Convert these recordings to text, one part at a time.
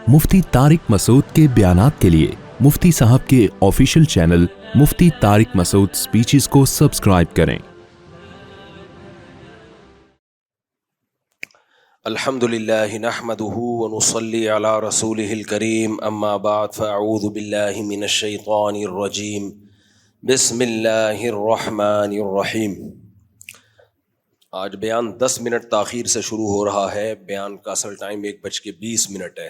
مفتی طارق مسعود کے بیانات کے لیے مفتی صاحب کے آفیشیل چینل مفتی طارق مسعود سپیچز کو سبسکرائب کریں۔ الحمد للہ نحمده ونصلی علی رسولہ الکریم، اما بعد فاعوذ باللہ من الشیطان الرجیم، بسم اللہ الرحمن الرحیم۔ آج بیان 10 منٹ تاخیر سے شروع ہو رہا ہے۔ بیان کا اصل ٹائم 1:20 ہے۔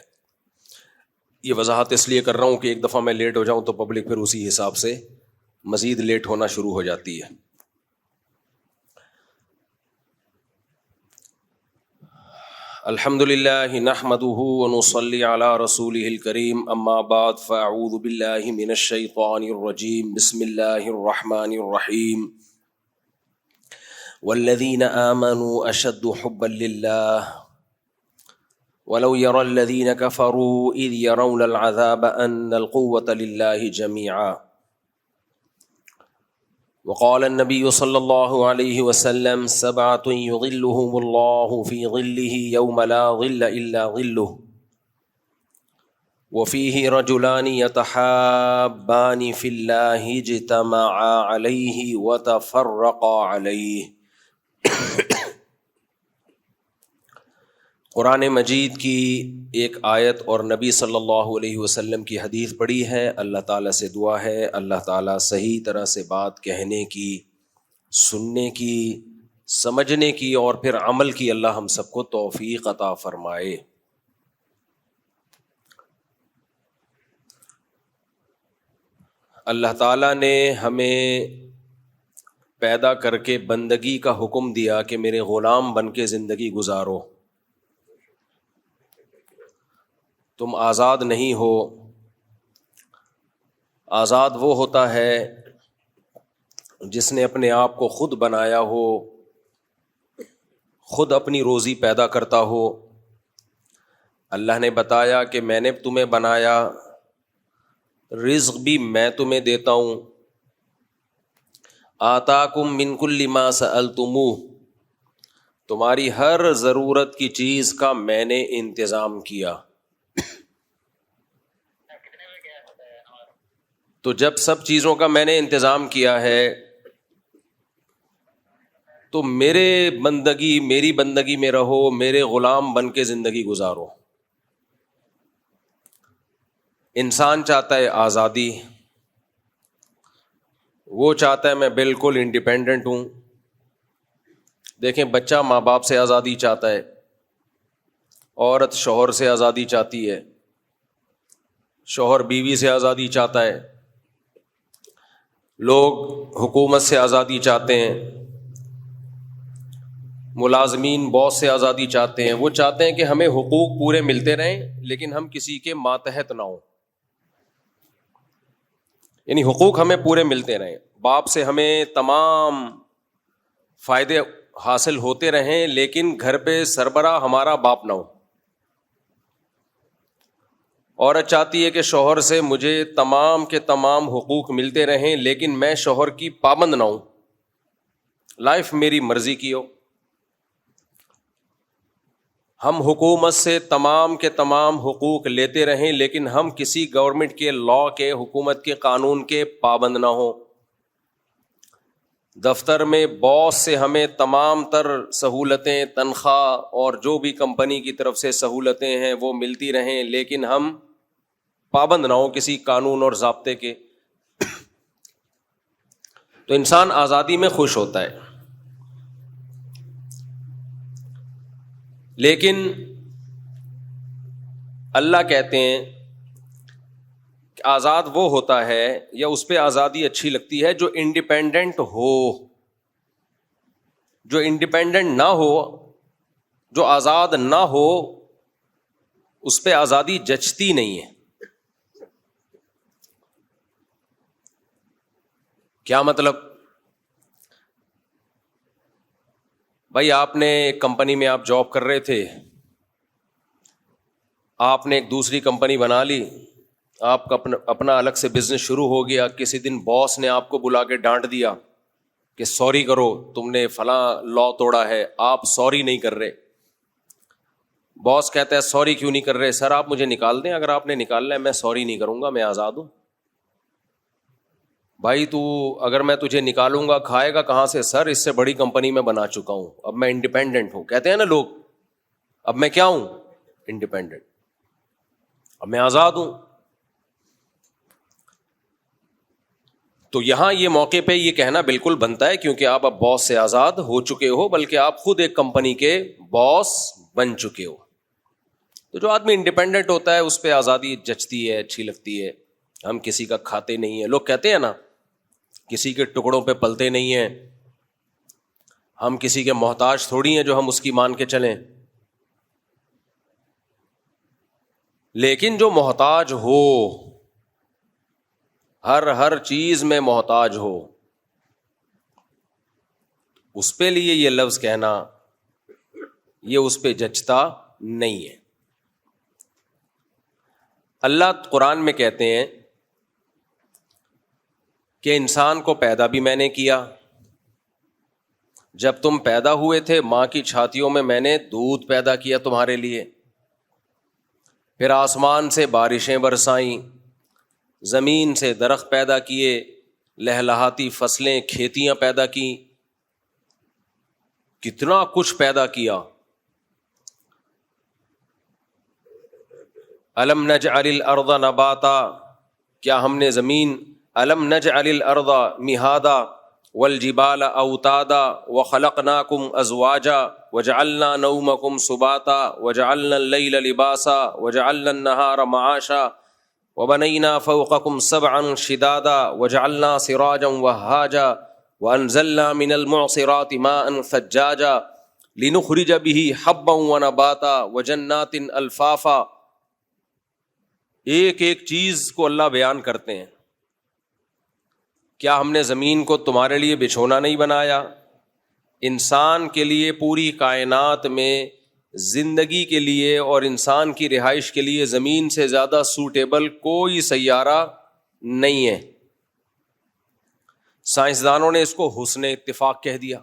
یہ وضاحت اس لیے کر رہا ہوں کہ ایک دفعہ میں لیٹ ہو جاؤں تو پبلک پھر اسی حساب سے مزید لیٹ ہونا شروع ہو جاتی ہے۔ الحمد للہ نحمده ونصلی علی رسولہ الکریم، اما بعد فاعوذ باللہ من الشیطان الرجیم، بسم اللہ الرحمن الرحیم۔ والذین آمنوا اشد حبا للہ ولو يرى الذين كفروا اذ يرون العذاب ان القوة لله جميعا وقال النبي صلى الله عليه وسلم سبعة يظلهم الله في ظله يوم لا ظل إلا ظله وفيه رجلان يتحابان في الله اجتمعا عليه وتفرقا عليه۔ قرآن مجید کی ایک آیت اور نبی صلی اللہ علیہ وسلم کی حدیث پڑھی ہے۔ اللہ تعالیٰ سے دعا ہے اللہ تعالیٰ صحیح طرح سے بات کہنے کی، سننے کی، سمجھنے کی اور پھر عمل کی اللہ ہم سب کو توفیق عطا فرمائے۔ اللہ تعالیٰ نے ہمیں پیدا کر کے بندگی کا حکم دیا کہ میرے غلام بن کے زندگی گزارو۔ تم آزاد نہیں ہو۔ آزاد وہ ہوتا ہے جس نے اپنے آپ کو خود بنایا ہو، خود اپنی روزی پیدا کرتا ہو۔ اللہ نے بتایا کہ میں نے تمہیں بنایا، رزق بھی میں تمہیں دیتا ہوں۔ آتاکم من کل ما سألتموہ، تمہاری ہر ضرورت کی چیز کا میں نے انتظام کیا۔ تو جب سب چیزوں کا میں نے انتظام کیا ہے تو میری بندگی میں رہو، میرے غلام بن کے زندگی گزارو۔ انسان چاہتا ہے آزادی، وہ چاہتا ہے میں بالکل انڈیپینڈنٹ ہوں۔ دیکھیں بچہ ماں باپ سے آزادی چاہتا ہے، عورت شوہر سے آزادی چاہتی ہے، شوہر بیوی سے آزادی چاہتا ہے، لوگ حکومت سے آزادی چاہتے ہیں، ملازمین باس سے آزادی چاہتے ہیں۔ وہ چاہتے ہیں کہ ہمیں حقوق پورے ملتے رہیں لیکن ہم کسی کے ماتحت نہ ہوں، یعنی حقوق ہمیں پورے ملتے رہیں، باپ سے ہمیں تمام فائدے حاصل ہوتے رہیں لیکن گھر پہ سربراہ ہمارا باپ نہ ہو۔ عورت چاہتی ہے کہ شوہر سے مجھے تمام کے تمام حقوق ملتے رہیں لیکن میں شوہر کی پابند نہ ہوں، لائف میری مرضی کی ہو۔ ہم حکومت سے تمام کے تمام حقوق لیتے رہیں لیکن ہم کسی گورنمنٹ کے لا کے، حکومت کے قانون کے پابند نہ ہوں۔ دفتر میں باس سے ہمیں تمام تر سہولتیں، تنخواہ اور جو بھی کمپنی کی طرف سے سہولتیں ہیں وہ ملتی رہیں لیکن ہم پابند نہ ہوں کسی قانون اور ضابطے کے۔ تو انسان آزادی میں خوش ہوتا ہے، لیکن اللہ کہتے ہیں کہ آزاد وہ ہوتا ہے یا اس پہ آزادی اچھی لگتی ہے جو انڈیپینڈنٹ ہو۔ جو انڈیپینڈنٹ نہ ہو، جو آزاد نہ ہو، اس پہ آزادی جچتی نہیں ہے۔ کیا مطلب؟ بھائی آپ نے ایک کمپنی میں آپ جاب کر رہے تھے، آپ نے ایک دوسری کمپنی بنا لی، آپ کا اپنا الگ سے بزنس شروع ہو گیا۔ کسی دن باس نے آپ کو بلا کے ڈانٹ دیا کہ سوری کرو، تم نے فلاں لا توڑا ہے، آپ سوری نہیں کر رہے۔ باس کہتا ہے سوری کیوں نہیں کر رہے؟ سر آپ مجھے نکال دیں، اگر آپ نے نکالنا ہے میں سوری نہیں کروں گا، میں آزاد ہوں. بھائی تو اگر میں تجھے نکالوں گا کھائے گا کہاں سے؟ سر اس سے بڑی کمپنی میں بنا چکا ہوں، اب میں انڈیپینڈنٹ ہوں. کہتے ہیں نا لوگ اب میں کیا ہوں؟ انڈیپینڈنٹ، اب میں آزاد ہوں. تو یہاں یہ موقع پہ یہ کہنا بالکل بنتا ہے کیونکہ آپ اب باس سے آزاد ہو چکے ہو، بلکہ آپ خود ایک کمپنی کے باس بن چکے ہو. تو جو آدمی انڈیپینڈنٹ ہوتا ہے اس پہ آزادی جچتی ہے، اچھی لگتی ہے. ہم کسی کا کھاتے نہیں ہیں. لوگ کہتے ہیں نا کسی کے ٹکڑوں پہ پلتے نہیں ہیں، ہم کسی کے محتاج تھوڑی ہیں جو ہم اس کی مان کے چلیں. لیکن جو محتاج ہو، ہر چیز میں محتاج ہو، اس پہ لیے یہ لفظ کہنا یہ اس پہ جچتا نہیں ہے. اللہ قرآن میں کہتے ہیں کہ انسان کو پیدا بھی میں نے کیا. جب تم پیدا ہوئے تھے ماں کی چھاتیوں میں نے دودھ پیدا کیا تمہارے لیے، پھر آسمان سے بارشیں برسائیں، زمین سے درخت پیدا کیے، لہلہاتی فصلیں کھیتیاں پیدا کی، کتنا کچھ پیدا کیا. الم نجعل الارض نباتا، کیا ہم نے زمین، الم نجعل الارض مہادا والجبال اوتادا وخلقناکم ازواجا وجعلنا نومکم سباتا وجعلنا اللیل لباسا وجعلنا النہار معاشا وبنینا فوقکم سبعا شدادا وجعلنا سراجا وہاجا وانزلنا من المعصرات ماء ثجاجا لنخرج به حبا ونباتا وجنات الفافا. ایک ایک چیز کو اللہ بیان کرتے ہیں. کیا ہم نے زمین کو تمہارے لیے بچھونا نہیں بنایا؟ انسان کے لیے پوری کائنات میں زندگی کے لیے اور انسان کی رہائش کے لیے زمین سے زیادہ سوٹیبل کوئی سیارہ نہیں ہے. سائنسدانوں نے اس کو حسن اتفاق کہہ دیا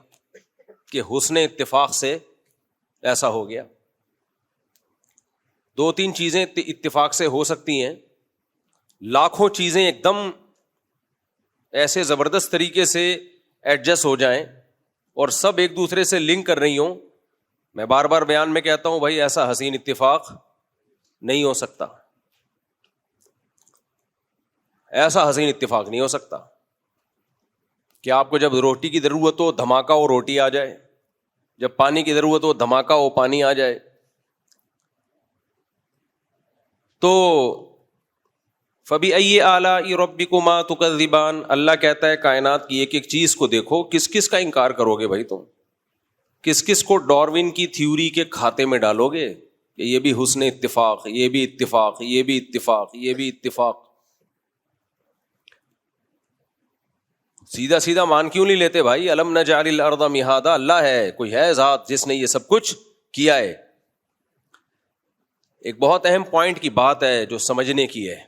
کہ حسن اتفاق سے ایسا ہو گیا. دو تین چیزیں اتفاق سے ہو سکتی ہیں، لاکھوں چیزیں ایک دم ایسے زبردست طریقے سے ایڈجسٹ ہو جائیں اور سب ایک دوسرے سے لنک کر رہی ہوں. میں بار بار بیان میں کہتا ہوں بھائی ایسا حسین اتفاق نہیں ہو سکتا، ایسا حسین اتفاق نہیں ہو سکتا کہ آپ کو جب روٹی کی ضرورت ہو دھماکہ ہو روٹی آ جائے، جب پانی کی ضرورت ہو دھماکہ ہو پانی آ جائے. تو فَبِأَيِّ آلَاءِ رَبِّكُمَا تُكَذِّبَانِ، اللہ کہتا ہے کائنات کی ایک ایک چیز کو دیکھو، کس کس کا انکار کرو گے بھائی؟ تم کس کس کو ڈاروین کی تھیوری کے کھاتے میں ڈالو گے کہ یہ بھی حسن اتفاق، یہ بھی اتفاق، یہ بھی اتفاق، یہ بھی اتفاق. سیدھا سیدھا مان کیوں نہیں لیتے بھائی؟ الم نجعل الارض مہادا، اللہ ہے، کوئی ہے ذات جس نے یہ سب کچھ کیا ہے. ایک بہت اہم پوائنٹ کی بات ہے جو سمجھنے کی ہے.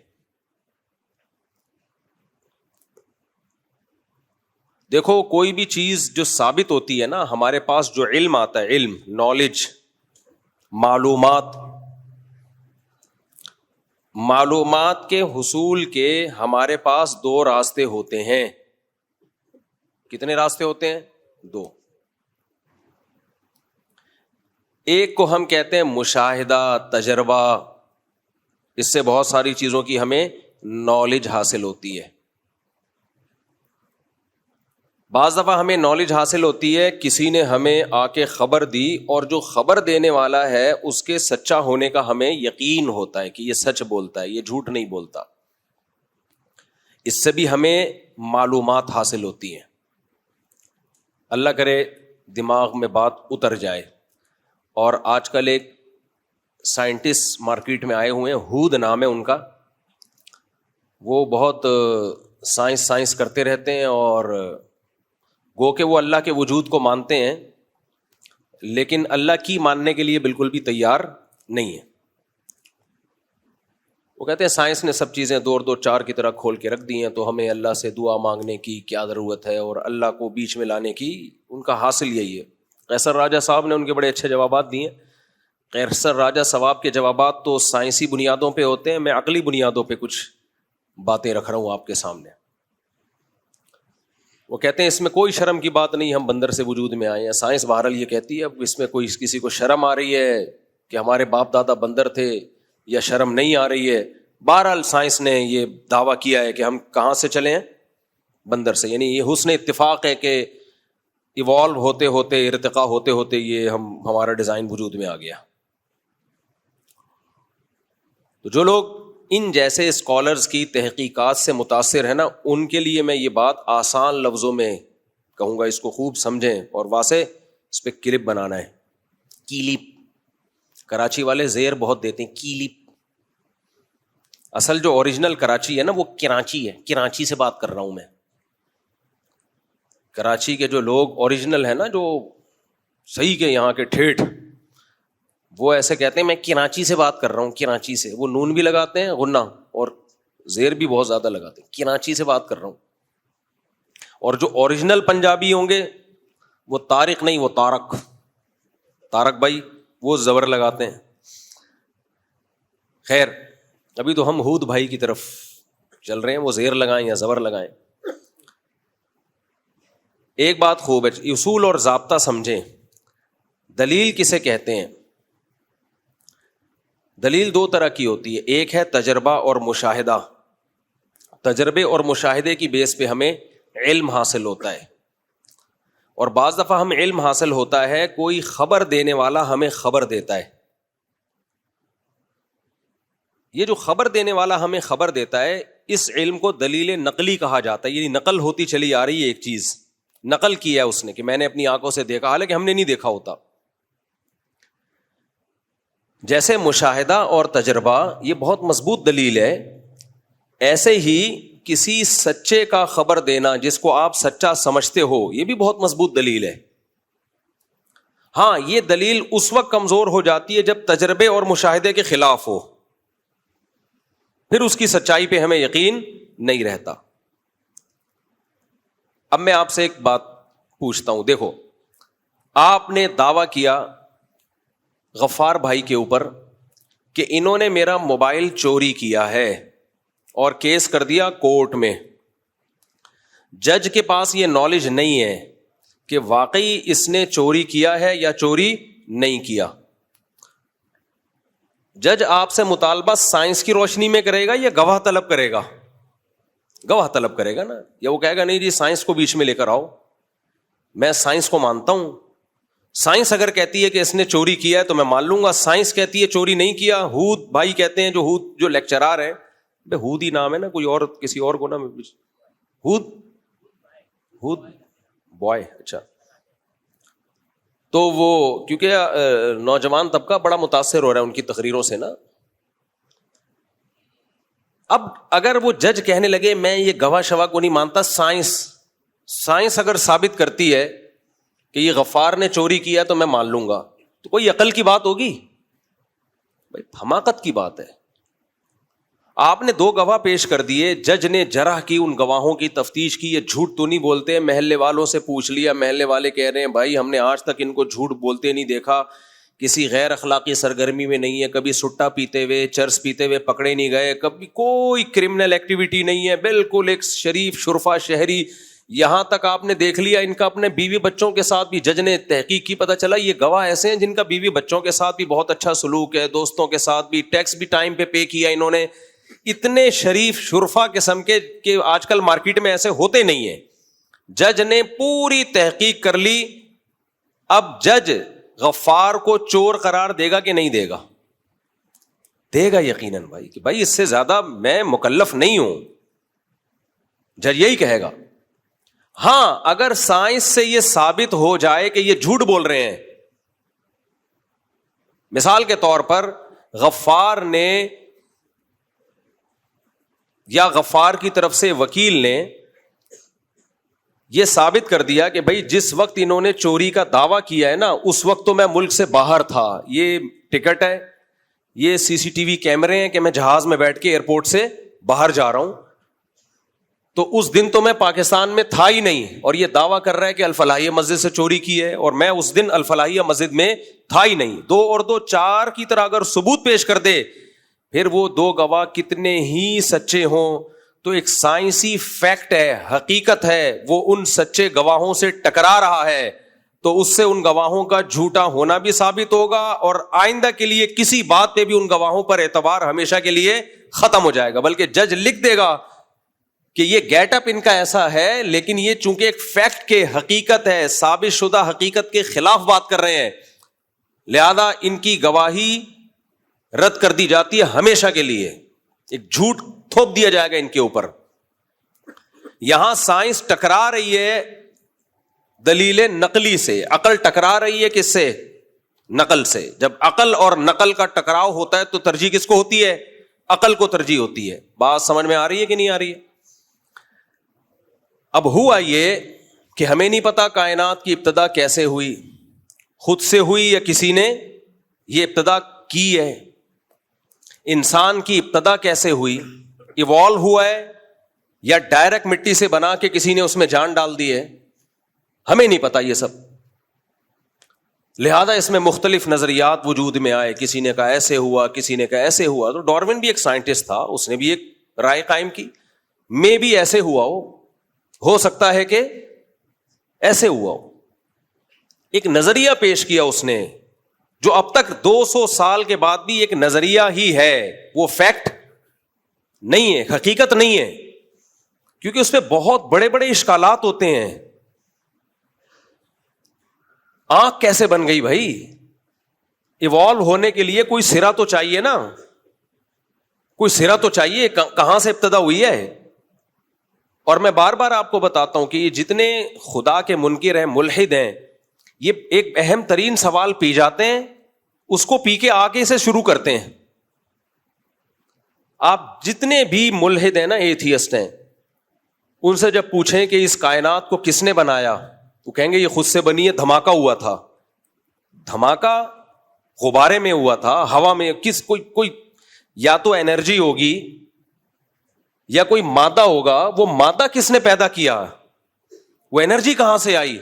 دیکھو کوئی بھی چیز جو ثابت ہوتی ہے نا، ہمارے پاس جو علم آتا ہے، علم، نالج، معلومات کے حصول کے ہمارے پاس دو راستے ہوتے ہیں. کتنے راستے ہوتے ہیں؟ دو. ایک کو ہم کہتے ہیں مشاہدہ، تجربہ، اس سے بہت ساری چیزوں کی ہمیں نالج حاصل ہوتی ہے. بعض دفعہ ہمیں نالج حاصل ہوتی ہے، کسی نے ہمیں آ کے خبر دی اور جو خبر دینے والا ہے اس کے سچا ہونے کا ہمیں یقین ہوتا ہے کہ یہ سچ بولتا ہے، یہ جھوٹ نہیں بولتا. اس سے بھی ہمیں معلومات حاصل ہوتی ہیں. اللہ کرے دماغ میں بات اتر جائے. اور آج کل ایک سائنٹسٹ مارکیٹ میں آئے ہوئے ہیں، ہود نام ہے ان کا. وہ بہت سائنس کرتے رہتے ہیں اور گو کہ وہ اللہ کے وجود کو مانتے ہیں لیکن اللہ کی ماننے کے لیے بالکل بھی تیار نہیں ہے. وہ کہتے ہیں سائنس نے سب چیزیں دو چار کی طرح کھول کے رکھ دی ہیں، تو ہمیں اللہ سے دعا مانگنے کی کیا ضرورت ہے اور اللہ کو بیچ میں لانے کی. ان کا حاصل یہی ہے. قیصر راجہ صاحب نے ان کے بڑے اچھے جوابات دیے. خیر سر راجہ ثواب کے جوابات تو سائنسی بنیادوں پہ ہوتے ہیں، میں عقلی بنیادوں پہ کچھ باتیں رکھ رہا ہوں آپ کے سامنے. وہ کہتے ہیں اس میں کوئی شرم کی بات نہیں، ہم بندر سے وجود میں آئے ہیں. سائنس بہرحال یہ کہتی ہے، اب اس میں کوئی کسی کو شرم آ رہی ہے کہ ہمارے باپ دادا بندر تھے یا شرم نہیں آ رہی ہے، بہرحال سائنس نے یہ دعویٰ کیا ہے کہ ہم کہاں سے چلے ہیں؟ بندر سے. یعنی یہ حسن اتفاق ہے کہ ایوالو ہوتے ہوتے، ارتقاء ہوتے ہوتے یہ ہمارا ڈیزائن وجود میں آ گیا. تو جو لوگ ان جیسے اسکالرز کی تحقیقات سے متاثر ہیں نا، ان کے لیے میں یہ بات آسان لفظوں میں کہوں گا، اس کو خوب سمجھیں اور واضح اس پہ کلپ بنانا ہے. کیلپ، کراچی والے زیر بہت دیتے ہیں، کیلپ. اصل جو اوریجنل کراچی ہے نا وہ کراچی ہے، کراچی سے بات کر رہا ہوں میں. کراچی کے جو لوگ اوریجنل ہیں نا، جو صحیح کے یہاں کے ٹھیٹھ، وہ ایسے کہتے ہیں میں کراچی سے بات کر رہا ہوں، کراچی سے. وہ نون بھی لگاتے ہیں غنہ اور زیر بھی بہت زیادہ لگاتے ہیں، کراچی سے بات کر رہا ہوں. اور جو اوریجنل پنجابی ہوں گے وہ طارق نہیں، وہ طارق، طارق بھائی، وہ زبر لگاتے ہیں. خیر ابھی تو ہم ہود بھائی کی طرف چل رہے ہیں، وہ زیر لگائیں یا زبر لگائیں. ایک بات خوب ہے، اصول اور ضابطہ سمجھیں. دلیل کسے کہتے ہیں؟ دلیل دو طرح کی ہوتی ہے، ایک ہے تجربہ اور مشاہدہ. تجربے اور مشاہدے کی بیس پہ ہمیں علم حاصل ہوتا ہے، اور بعض دفعہ ہم علم حاصل ہوتا ہے کوئی خبر دینے والا ہمیں خبر دیتا ہے. یہ جو خبر دینے والا ہمیں خبر دیتا ہے، اس علم کو دلیل نقلی کہا جاتا ہے. یعنی نقل ہوتی چلی آ رہی ہے، ایک چیز نقل کیا ہے اس نے کہ میں نے اپنی آنکھوں سے دیکھا، حالانکہ ہم نے نہیں دیکھا ہوتا. جیسے مشاہدہ اور تجربہ یہ بہت مضبوط دلیل ہے، ایسے ہی کسی سچے کا خبر دینا جس کو آپ سچا سمجھتے ہو، یہ بھی بہت مضبوط دلیل ہے. ہاں یہ دلیل اس وقت کمزور ہو جاتی ہے جب تجربے اور مشاہدے کے خلاف ہو، پھر اس کی سچائی پہ ہمیں یقین نہیں رہتا. اب میں آپ سے ایک بات پوچھتا ہوں، دیکھو آپ نے دعویٰ کیا غفار بھائی کے اوپر کہ انہوں نے میرا موبائل چوری کیا ہے اور کیس کر دیا کورٹ میں. جج کے پاس یہ نالج نہیں ہے کہ واقعی اس نے چوری کیا ہے یا چوری نہیں کیا. جج آپ سے مطالبہ سائنس کی روشنی میں کرے گا یا گواہ طلب کرے گا؟ گواہ طلب کرے گا نا. یا وہ کہے گا نہیں جی سائنس کو بیچ میں لے کر آؤ، میں سائنس کو مانتا ہوں. سائنس اگر کہتی ہے کہ اس نے چوری کیا ہے تو میں مان لوں گا، سائنس کہتی ہے چوری نہیں کیا. ہود بھائی کہتے ہیں، جو ہود جو لیکچرار ہیں، بے ہود ہی نام ہے نا، کوئی اور کسی اور کو نا، ہود بوائے. اچھا، تو وہ کیونکہ نوجوان طبقہ بڑا متاثر ہو رہا ہے ان کی تقریروں سے نا. اب اگر وہ جج کہنے لگے میں یہ گواہ شواہ کو نہیں مانتا، سائنس اگر ثابت کرتی ہے کہ یہ غفار نے چوری کیا تو میں مان لوں گا، تو کوئی عقل کی بات ہوگی؟ بھائی حماقت کی بات ہے. آپ نے 2 گواہ پیش کر دیے، جج نے جرح کی ان گواہوں کی تفتیش کی، یہ جھوٹ تو نہیں بولتے. محلے والوں سے پوچھ لیا، محلے والے کہہ رہے ہیں بھائی ہم نے آج تک ان کو جھوٹ بولتے نہیں دیکھا، کسی غیر اخلاقی سرگرمی میں نہیں ہے، کبھی سٹا پیتے ہوئے چرس پیتے ہوئے پکڑے نہیں گئے، کبھی کوئی کرمنل ایکٹیویٹی نہیں ہے، بالکل ایک شریف شرفا شہری. یہاں تک آپ نے دیکھ لیا ان کا اپنے بیوی بچوں کے ساتھ بھی، جج نے تحقیق کی، پتہ چلا یہ گواہ ایسے ہیں جن کا بیوی بچوں کے ساتھ بھی بہت اچھا سلوک ہے، دوستوں کے ساتھ بھی، ٹیکس بھی ٹائم پہ پے کیا انہوں نے. اتنے شریف شرفا قسم کے کہ آج کل مارکیٹ میں ایسے ہوتے نہیں ہیں. جج نے پوری تحقیق کر لی. اب جج غفار کو چور قرار دے گا کہ نہیں دے گا؟ دے گا یقیناً بھائی، کہ بھائی اس سے زیادہ میں مکلف نہیں ہوں. جج یہی کہے گا. ہاں اگر سائنس سے یہ ثابت ہو جائے کہ یہ جھوٹ بول رہے ہیں، مثال کے طور پر غفار نے یا غفار کی طرف سے وکیل نے یہ ثابت کر دیا کہ بھائی جس وقت انہوں نے چوری کا دعویٰ کیا ہے نا اس وقت تو میں ملک سے باہر تھا، یہ ٹکٹ ہے، یہ CCTV کیمرے ہیں کہ میں جہاز میں بیٹھ کے ایئرپورٹ سے باہر جا رہا ہوں. تو اس دن تو میں پاکستان میں تھا ہی نہیں, اور یہ دعویٰ کر رہا ہے کہ الفلاحیہ مسجد سے چوری کی ہے, اور میں اس دن الفلاحیہ مسجد میں تھا ہی نہیں. 2 اور 2 4 کی طرح اگر ثبوت پیش کر دے, پھر وہ 2 گواہ کتنے ہی سچے ہوں تو ایک سائنسی فیکٹ ہے, حقیقت ہے, وہ ان سچے گواہوں سے ٹکرا رہا ہے, تو اس سے ان گواہوں کا جھوٹا ہونا بھی ثابت ہوگا, اور آئندہ کے لیے کسی بات پہ بھی ان گواہوں پر اعتبار ہمیشہ کے لیے ختم ہو جائے گا. بلکہ جج لکھ دے گا کہ یہ گیٹ اپ ان کا ایسا ہے, لیکن یہ چونکہ ایک فیکٹ کے حقیقت ہے, ثابت شدہ حقیقت کے خلاف بات کر رہے ہیں, لہذا ان کی گواہی رد کر دی جاتی ہے ہمیشہ کے لیے, ایک جھوٹ تھوپ دیا جائے گا ان کے اوپر. یہاں سائنس ٹکرا رہی ہے دلیل نقلی سے, عقل ٹکرا رہی ہے کس سے؟ نقل سے. جب عقل اور نقل کا ٹکراؤ ہوتا ہے تو ترجیح کس کو ہوتی ہے؟ عقل کو ترجیح ہوتی ہے. بات سمجھ میں آ رہی ہے کہ نہیں آ رہی ہے؟ اب ہوا یہ کہ ہمیں نہیں پتا کائنات کی ابتدا کیسے ہوئی, خود سے ہوئی یا کسی نے یہ ابتدا کی ہے. انسان کی ابتدا کیسے ہوئی, ایوالو ہوا ہے یا ڈائریکٹ مٹی سے بنا کے کسی نے اس میں جان ڈال دی ہے, ہمیں نہیں پتا یہ سب. لہذا اس میں مختلف نظریات وجود میں آئے, کسی نے کہا ایسے ہوا, کسی نے کہا ایسے ہوا. تو ڈارون بھی ایک سائنٹسٹ تھا, اس نے بھی ایک رائے قائم کی, میں بھی ایسے ہوا ہو سکتا ہے کہ ایسے ہوا ہو. ایک نظریہ پیش کیا اس نے جو اب تک 200 سال کے بعد بھی ایک نظریہ ہی ہے, وہ فیکٹ نہیں ہے, حقیقت نہیں ہے, کیونکہ اس پہ بہت بڑے بڑے اشکالات ہوتے ہیں. آنکھ کیسے بن گئی بھائی؟ ایوالو ہونے کے لیے کوئی سرا تو چاہیے نا, کوئی سرا تو چاہیے, کہاں سے ابتدا ہوئی ہے. اور میں بار بار آپ کو بتاتا ہوں کہ یہ جتنے خدا کے منکر ہیں, ملحد ہیں, یہ ایک اہم ترین سوال پی جاتے ہیں, اس کو پی کے آگے سے شروع کرتے ہیں. آپ جتنے بھی ملحد ہیں نا, ایتھیسٹ ہیں, ان سے جب پوچھیں کہ اس کائنات کو کس نے بنایا, تو کہیں گے یہ خود سے بنی ہے, دھماکہ ہوا تھا. دھماکہ غبارے میں ہوا تھا, ہوا میں, کوئی یا تو انرجی ہوگی یا کوئی مادہ ہوگا, وہ مادہ کس نے پیدا کیا, وہ انرجی کہاں سے آئی.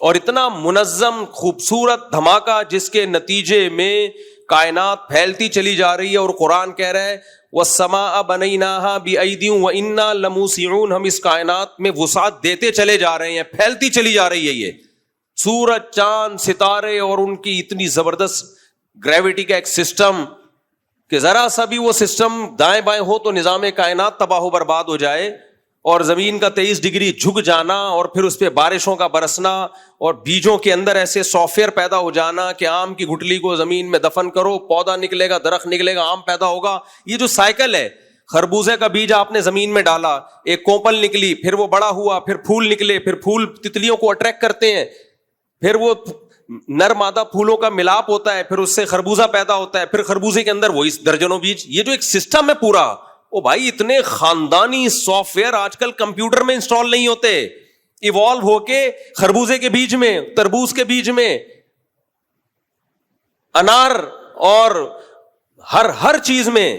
اور اتنا منظم خوبصورت دھماکہ جس کے نتیجے میں کائنات پھیلتی چلی جا رہی ہے, اور قرآن کہہ رہا ہے وَالسَّمَاءَ بَنَيْنَاهَا بِأَيْدٍ وَإِنَّا لَمُوسِعُونَ, ہم اس کائنات میں وسعت دیتے چلے جا رہے ہیں, پھیلتی چلی جا رہی ہے. یہ سورج, چاند, ستارے, اور ان کی اتنی زبردست گریوٹی کا ایک سسٹم کہ ذرا سا بھی وہ سسٹم دائیں بائیں ہو تو نظام کائنات تباہ و برباد ہو جائے, اور زمین کا 23 ڈگری جھک جانا, اور پھر اس پہ بارشوں کا برسنا, اور بیجوں کے اندر ایسے سافٹ ویئر پیدا ہو جانا کہ آم کی گٹلی کو زمین میں دفن کرو, پودا نکلے گا, درخت نکلے گا, آم پیدا ہوگا. یہ جو سائیکل ہے, خربوزے کا بیج آپ نے زمین میں ڈالا, ایک کوپل نکلی, پھر وہ بڑا ہوا, پھر پھول نکلے, پھر پھول تتلیوں کو اٹریکٹ کرتے ہیں, پھر وہ نر مادہ پھولوں کا ملاپ ہوتا ہے, پھر اس سے خربوزہ پیدا ہوتا ہے, پھر خربوزے کے اندر وہی درجنوں بیج. یہ جو ایک سسٹم ہے پورا, او بھائی اتنے خاندانی سافٹ ویئر آج کل کمپیوٹر میں انسٹال نہیں ہوتے. ایوالو ہو کے خربوزے کے بیج میں, تربوز کے بیج میں, انار اور ہر چیز میں,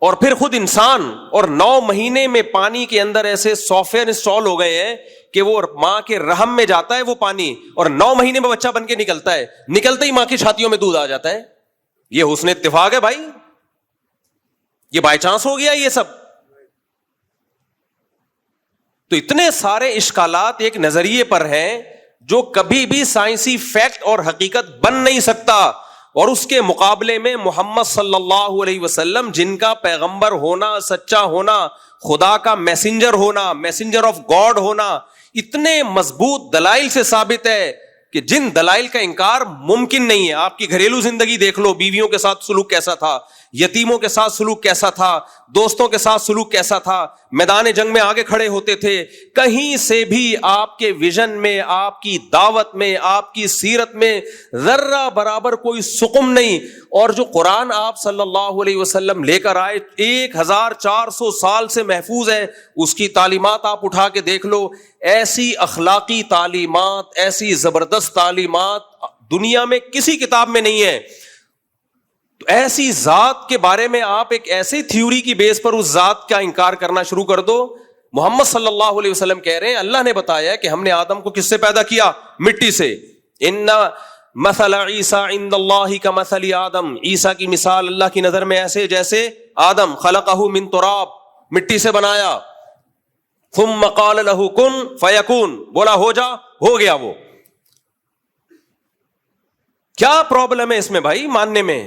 اور پھر خود انسان, اور 9 مہینے میں پانی کے اندر ایسے سافٹ ویئر انسٹال ہو گئے ہیں کہ وہ ماں کے رحم میں جاتا ہے وہ پانی, اور 9 مہینے میں بچہ بن کے نکلتا ہے, نکلتے ہی ماں کی چھاتیوں میں دودھ آ جاتا ہے. یہ حسن اتفاق ہے بھائی, یہ بائی چانس ہو گیا یہ سب. تو اتنے سارے اشکالات ایک نظریے پر ہیں جو کبھی بھی سائنسی فیکٹ اور حقیقت بن نہیں سکتا, اور اس کے مقابلے میں محمد صلی اللہ علیہ وسلم, جن کا پیغمبر ہونا, سچا ہونا, خدا کا میسنجر ہونا, میسنجر آف گاڈ ہونا, اتنے مضبوط دلائل سے ثابت ہے کہ جن دلائل کا انکار ممکن نہیں ہے. آپ کی گھریلو زندگی دیکھ لو, بیویوں کے ساتھ سلوک کیسا تھا, یتیموں کے ساتھ سلوک کیسا تھا, دوستوں کے ساتھ سلوک کیسا تھا, میدان جنگ میں آگے کھڑے ہوتے تھے. کہیں سے بھی آپ کے ویژن میں, آپ کی دعوت میں, آپ کی سیرت میں ذرہ برابر کوئی سقم نہیں. اور جو قرآن آپ صلی اللہ علیہ وسلم لے کر آئے 1400 سال سے محفوظ ہے, اس کی تعلیمات آپ اٹھا کے دیکھ لو. ایسی اخلاقی تعلیمات, ایسی زبردست تعلیمات دنیا میں کسی کتاب میں نہیں ہے. تو ایسی ذات کے بارے میں آپ ایک ایسی تھیوری کی بیس پر اس ذات کا انکار کرنا شروع کر دو. محمد صلی اللہ علیہ وسلم کہہ رہے ہیں اللہ نے بتایا کہ ہم نے آدم کو کس سے پیدا کیا؟ مٹی سے. ان مثل عیسیٰ عند اللہ کمثل آدم، عیسیٰ کی مثال اللہ کی نظر میں ایسے جیسے آدم، خلقہ من تراب، مٹی سے بنایا، ثم قال له کن فیکون، بولا ہو جا، ہو گیا وہ. کیا پرابلم ہے اس میں بھائی ماننے میں؟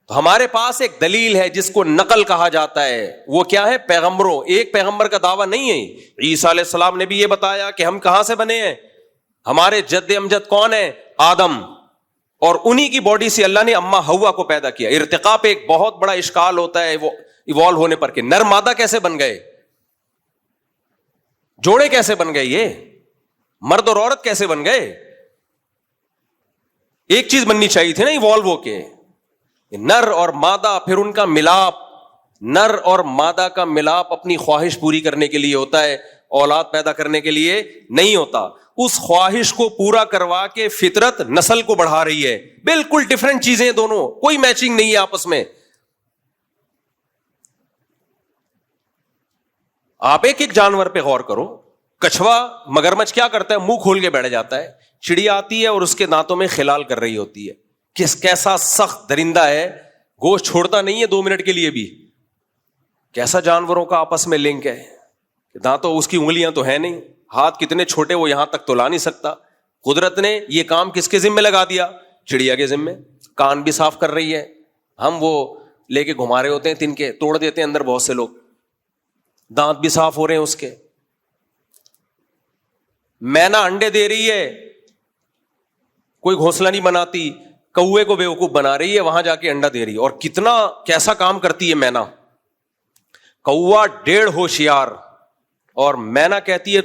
تو ہمارے پاس ایک دلیل ہے جس کو نقل کہا جاتا ہے. وہ کیا ہے؟ پیغمبروں. ایک پیغمبر کا دعویٰ نہیں ہے. عیسیٰ علیہ السلام نے بھی یہ بتایا کہ ہم کہاں سے بنے ہیں، ہمارے جد امجد کون ہے؟ آدم، اور انہی کی باڈی سے اللہ نے اما ہوا کو پیدا کیا. ارتقاء پہ ایک بہت بڑا اشکال ہوتا ہے وہ ایوالو ہونے پر کہ نر مادہ کیسے بن گئے، جوڑے کیسے بن گئے، یہ مرد اور عورت کیسے بن گئے؟ ایک چیز بننی چاہیے تھی نا ایوالو ہو کے، نر اور مادہ. پھر ان کا ملاپ، نر اور مادہ کا ملاپ اپنی خواہش پوری کرنے کے لیے ہوتا ہے، اولاد پیدا کرنے کے لیے نہیں ہوتا. اس خواہش کو پورا کروا کے فطرت نسل کو بڑھا رہی ہے. بالکل ڈفرینٹ چیزیں دونوں، کوئی میچنگ نہیں ہے آپس میں. آپ ایک جانور پہ غور کرو. کچھوا مگرمچھ کیا کرتا ہے؟ منہ کھول کے بیٹھ جاتا ہے. چڑیا آتی ہے اور اس کے دانتوں میں خلال کر رہی ہوتی ہے. کیسا سخت درندہ ہے، گوشت چھوڑتا نہیں ہے 2 منٹ کے لیے بھی. کیسا جانوروں کا آپس میں لنک ہے. دانتوں، اس کی انگلیاں تو ہے نہیں، ہاتھ کتنے چھوٹے وہ یہاں تک تو لا نہیں سکتا. قدرت نے یہ کام کس کے ذمہ لگا دیا؟ چڑیا کے ذمہ. کان بھی صاف کر رہی ہے. ہم وہ لے کے گھما رہے ہوتے ہیں، تن کے توڑ دیتے ہیں اندر بہت سے لوگ. دانت بھی صاف ہو رہے ہیں اس کے. مینا انڈے دے رہی ہے، کوئی گھونسلہ نہیں بناتی، کوے کو بیوقوف بنا رہی ہے، وہاں جا کے انڈا دے رہی ہے. اور کتنا کیسا کام کرتی ہے مینا. کوا 1.5 ہوشیار، اور مینا کہتی ہے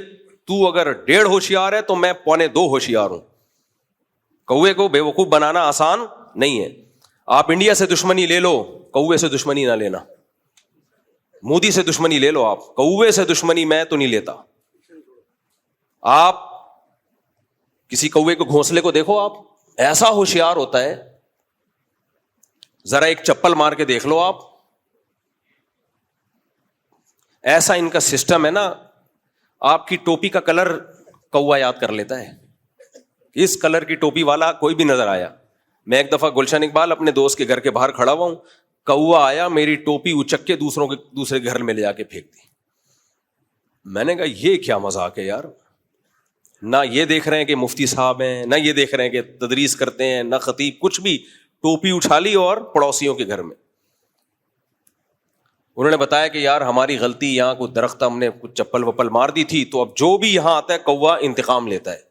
تو اگر 1.5 ہوشیار ہے تو میں 2.25 ہوشیار ہوں. کوے کو بیوقوف بنانا آسان نہیں ہے. آپ انڈیا سے دشمنی لے لو، کوے سے دشمنی نہ لینا. مودی سے دشمنی لے لو آپ، کوے سے دشمنی میں تو نہیں لیتا. آپ کسی کوے کو گھونسلے کو دیکھو، آپ ایسا ہوشیار ہوتا ہے، ذرا ایک چپل مار کے دیکھ لو آپ. ایسا ان کا سسٹم ہے نا. آپ کی ٹوپی کا کلر کوا یاد کر لیتا ہے. اس کلر کی ٹوپی والا کوئی بھی نظر آیا. میں ایک دفعہ گلشن اقبال اپنے دوست کے گھر کے باہر کھڑا ہوا ہوں، کوا آیا، میری ٹوپی اچک کے دوسرے گھر میں لے جا کے پھینک دی. میں نے کہا یہ کیا مذاق ہے یار. نہ یہ دیکھ رہے ہیں کہ مفتی صاحب ہیں، نہ یہ دیکھ رہے ہیں کہ تدریس کرتے ہیں، نہ خطیب، کچھ بھی. ٹوپی اٹھا لی اور پڑوسیوں کے گھر میں. انہوں نے بتایا کہ یار ہماری غلطی، یہاں کوئی درخت ہم نے کچھ چپل وپل مار دی تھی، تو اب جو بھی یہاں آتا ہے کوا انتقام لیتا ہے.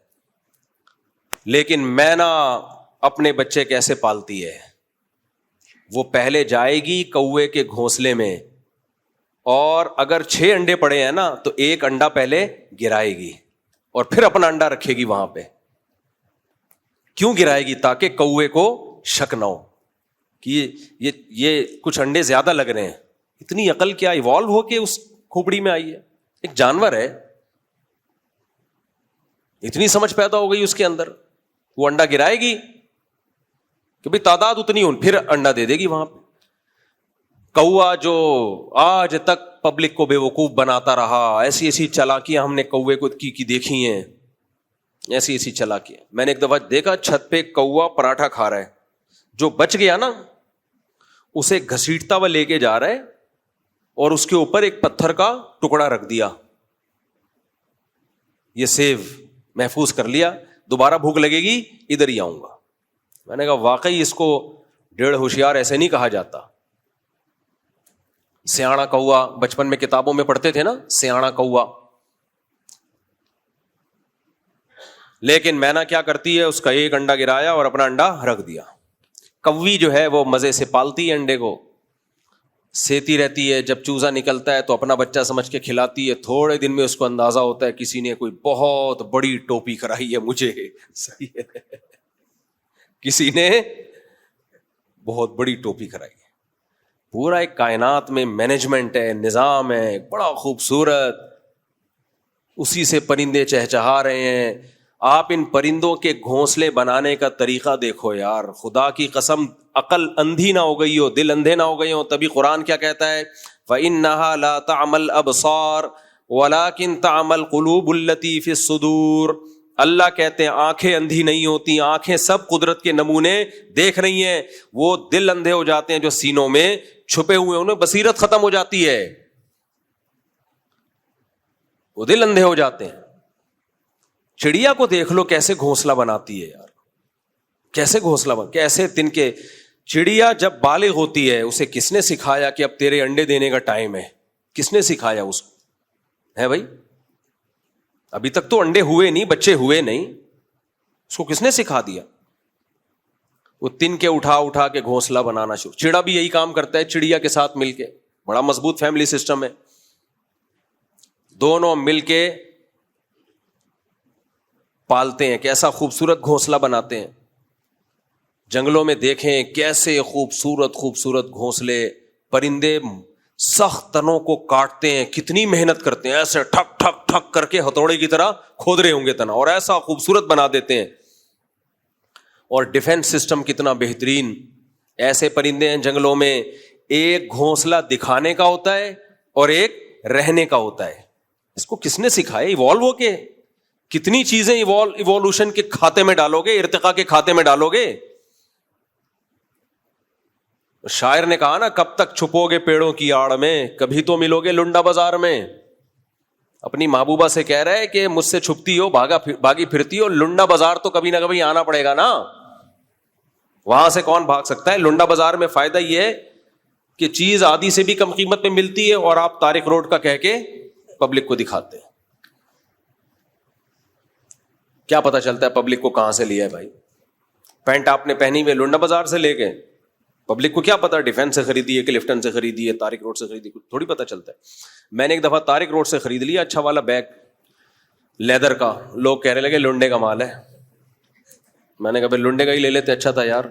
لیکن مینا اپنے بچے کیسے پالتی ہے؟ وہ پہلے جائے گی کوے کے گھونسلے میں، اور اگر 6 انڈے پڑے ہیں نا تو 1 انڈا پہلے گرائے گی اور پھر اپنا انڈا رکھے گی وہاں پہ. کیوں گرائے گی؟ تاکہ کوے کو شک نہ ہو کہ یہ کچھ انڈے زیادہ لگ رہے ہیں. اتنی عقل کیا ایوالو ہو کے اس کھوپڑی میں آئی ہے. ایک جانور ہے، اتنی سمجھ پیدا ہو گئی اس کے اندر. وہ انڈا گرائے گی کہ بھئی تعداد اتنی ہو، پھر انڈا دے دے گی وہاں پہ. کوا جو آج تک پبلک کو بے وقوف بناتا رہا، ایسی ایسی چالاکیاں ہم نے کوے کو کی دیکھی ہیں، ایسی ایسی چالاکیاں. میں نے ایک دفعہ دیکھا چھت پہ کوا پراٹھا کھا رہا ہے، جو بچ گیا نا اسے گھسیٹتا ہوا لے کے جا رہا ہے اور اس کے اوپر ایک پتھر کا ٹکڑا رکھ دیا. یہ سیو محفوظ کر لیا، دوبارہ بھوک لگے گی ادھر ہی آؤں گا. میں نے کہا واقعی اس کو 1.5 ہوشیار ایسے نہیں کہا جاتا. سیاڑا کوا، بچپن میں کتابوں میں پڑھتے تھے نا، سیاڑا کوا. لیکن مینا کیا کرتی ہے؟ اس کا 1 انڈا گرایا اور اپنا انڈا رکھ دیا. کوی جو ہے وہ مزے سے پالتی ہے انڈے کو، سیتی رہتی ہے. جب چوزا نکلتا ہے تو اپنا بچہ سمجھ کے کھلاتی ہے. تھوڑے دن میں اس کو اندازہ ہوتا ہے کسی نے کوئی بہت بڑی ٹوپی کرائی ہے مجھے. صحیح ہے، کسی نے بہت بڑی ٹوپی کرائی ہے. پورا ایک کائنات میں مینجمنٹ ہے، نظام ہے بڑا خوبصورت. اسی سے پرندے چہچہا رہے ہیں. آپ ان پرندوں کے گھونسلے بنانے کا طریقہ دیکھو یار، خدا کی قسم عقل اندھی نہ ہو گئی ہو, دل اندھے نہ ہو گئے ہوں, تبھی قرآن کیا کہتا ہے, فَإِنَّهَا لَا تَعْمَى الْأَبْصَارُ وَلَكِنْ تَعْمَى الْقُلُوبُ الَّتِي فِي الصُّدُورِ. اللہ کہتے ہیں آنکھیں اندھی نہیں ہوتی, آنکھیں سب قدرت کے نمونے دیکھ رہی ہیں, وہ دل اندھے ہو جاتے ہیں جو سینوں میں چھپے ہوئے, انہیں بصیرت ختم ہو جاتی ہے, وہ دل اندھے ہو جاتے ہیں. چڑیا کو دیکھ لو کیسے گھونسلہ بناتی ہے یار, کیسے گھونسلہ کیسے تن کے. چڑیا جب بالغ ہوتی ہے اسے کس نے سکھایا کہ اب تیرے انڈے دینے کا ٹائم ہے؟ کس نے سکھایا اس کو؟ ہے بھائی, ابھی تک تو انڈے ہوئے نہیں, بچے ہوئے نہیں, اس کو کس نے سکھا دیا؟ وہ تن کے اٹھا کے گھونسلہ بنانا شروع. چڑا بھی یہی کام کرتا ہے چڑیا کے ساتھ مل کے, بڑا مضبوط فیملی سسٹم ہے, دونوں مل کے پالتے ہیں. کیسا خوبصورت گھونسلہ بناتے ہیں. جنگلوں میں دیکھیں کیسے خوبصورت گھونسلے, پرندے سخت تنوں کو کاٹتے ہیں, کتنی محنت کرتے ہیں, ایسے ٹھک ٹھک ٹھک کر کے ہتھوڑے کی طرح کھود رہے ہوں گے تنا, اور ایسا خوبصورت بنا دیتے ہیں. اور ڈیفنس سسٹم کتنا بہترین. ایسے پرندے ہیں جنگلوں میں, ایک گھونسلہ دکھانے کا ہوتا ہے اور ایک رہنے کا ہوتا ہے. اس کو کس نے سکھایا؟ ایوالو ہو کے کتنی چیزیں ایوولوشن کے کھاتے میں ڈالو گے, ارتقاء کے کھاتے میں ڈالو گے. شاعر نے کہا نا, کب تک چھپو گے پیڑوں کی آڑ میں, کبھی تو ملو گے لنڈا بازار میں. اپنی محبوبہ سے کہہ رہا ہے کہ مجھ سے چھپتی ہو, بھاگی پھرتی ہو, لنڈا بازار تو کبھی نہ کبھی آنا پڑے گا نا, وہاں سے کون بھاگ سکتا ہے. لنڈا بازار میں فائدہ یہ ہے کہ چیز آدھی سے بھی کم قیمت میں ملتی ہے, اور آپ طارق روڈ کا کہہ کے پبلک کو دکھاتے ہیں. کیا پتا چلتا ہے پبلک کو کہاں سے لیا ہے بھائی؟ پینٹ آپ نے پہنی ہوئی لنڈا بازار سے لے کے, پبلک کو کیا پتا ڈیفینس سے خریدی ہے, کلفٹن سے خریدی ہے, طارق روڈ سے خریدی, تھوڑی پتا چلتا ہے. میں نے ایک دفعہ طارق روڈ سے خرید لیا اچھا والا بیگ لیدر کا, لوگ کہنے لگے لنڈے کا مال ہے. میں نے کہا بھائی لنڈے کا ہی لے لیتے, اچھا تھا یار,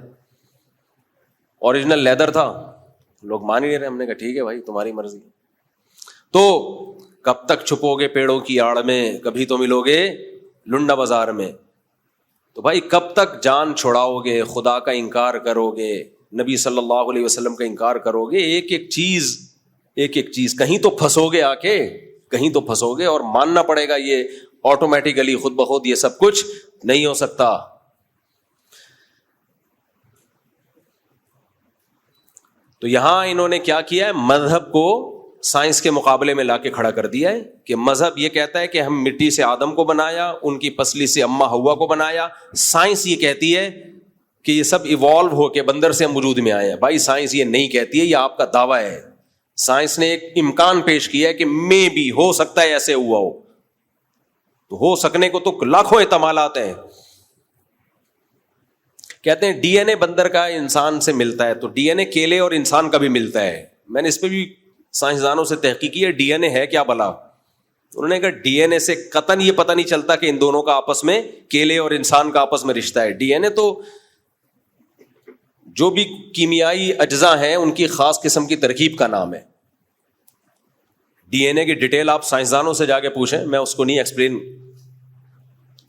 اوریجنل لیدر تھا. لوگ مان ہی نہیں رہے. ہم نے کہا ٹھیک ہے بھائی تمہاری مرضی. تو کب تک چھپو گے پیڑوں کی آڑ میں, کبھی تو ملو گے لنڈا بازار میں. تو بھائی کب تک جان چھڑاؤ گے, خدا کا انکار کرو گے, نبی صلی اللہ علیہ وسلم کا انکار کرو گے, ایک ایک چیز کہیں تو پھنسو گے, آ کے کہیں تو پھنسو گے, اور ماننا پڑے گا یہ آٹومیٹیکلی خود بخود یہ سب کچھ نہیں ہو سکتا. تو یہاں انہوں نے کیا کیا ہے, مذہب کو سائنس کے مقابلے میں لا کے کھڑا کر دیا ہے کہ مذہب یہ کہتا ہے کہ ہم مٹی سے آدم کو بنایا, ان کی پسلی سے اماں ہوا کو بنایا. سائنس یہ کہتی ہے کہ یہ سب ایوالو ہو کے بندر سے ہم وجود میں آئے ہیں. بھائی سائنس یہ نہیں کہتی ہے, یہ آپ کا دعویٰ ہے. سائنس نے ایک امکان پیش کیا ہے کہ میں بھی ہو سکتا ہے ایسے ہوا ہو, تو ہو سکنے کو تو لاکھوں احتمالات ہیں. کہتے ہیں ڈی این اے بندر کا انسان سے ملتا ہے, تو ڈی این اے کیلے اور انسان کا بھی ملتا ہے. میں نے اس پہ بھی سائنسدانوں سے تحقیق کی ہے, ڈی این اے ہے کیا بلا. انہوں نے کہا ڈی این اے سے قطعاً یہ پتہ نہیں چلتا کہ ان دونوں کا آپس میں, کیلے اور انسان کا آپس میں رشتہ ہے. ڈی این اے تو جو بھی کیمیائی اجزاء ہیں ان کی خاص قسم کی ترکیب کا نام ہے. ڈی این اے کی ڈیٹیل آپ سائنسدانوں سے جا کے پوچھیں, میں اس کو نہیں ایکسپلین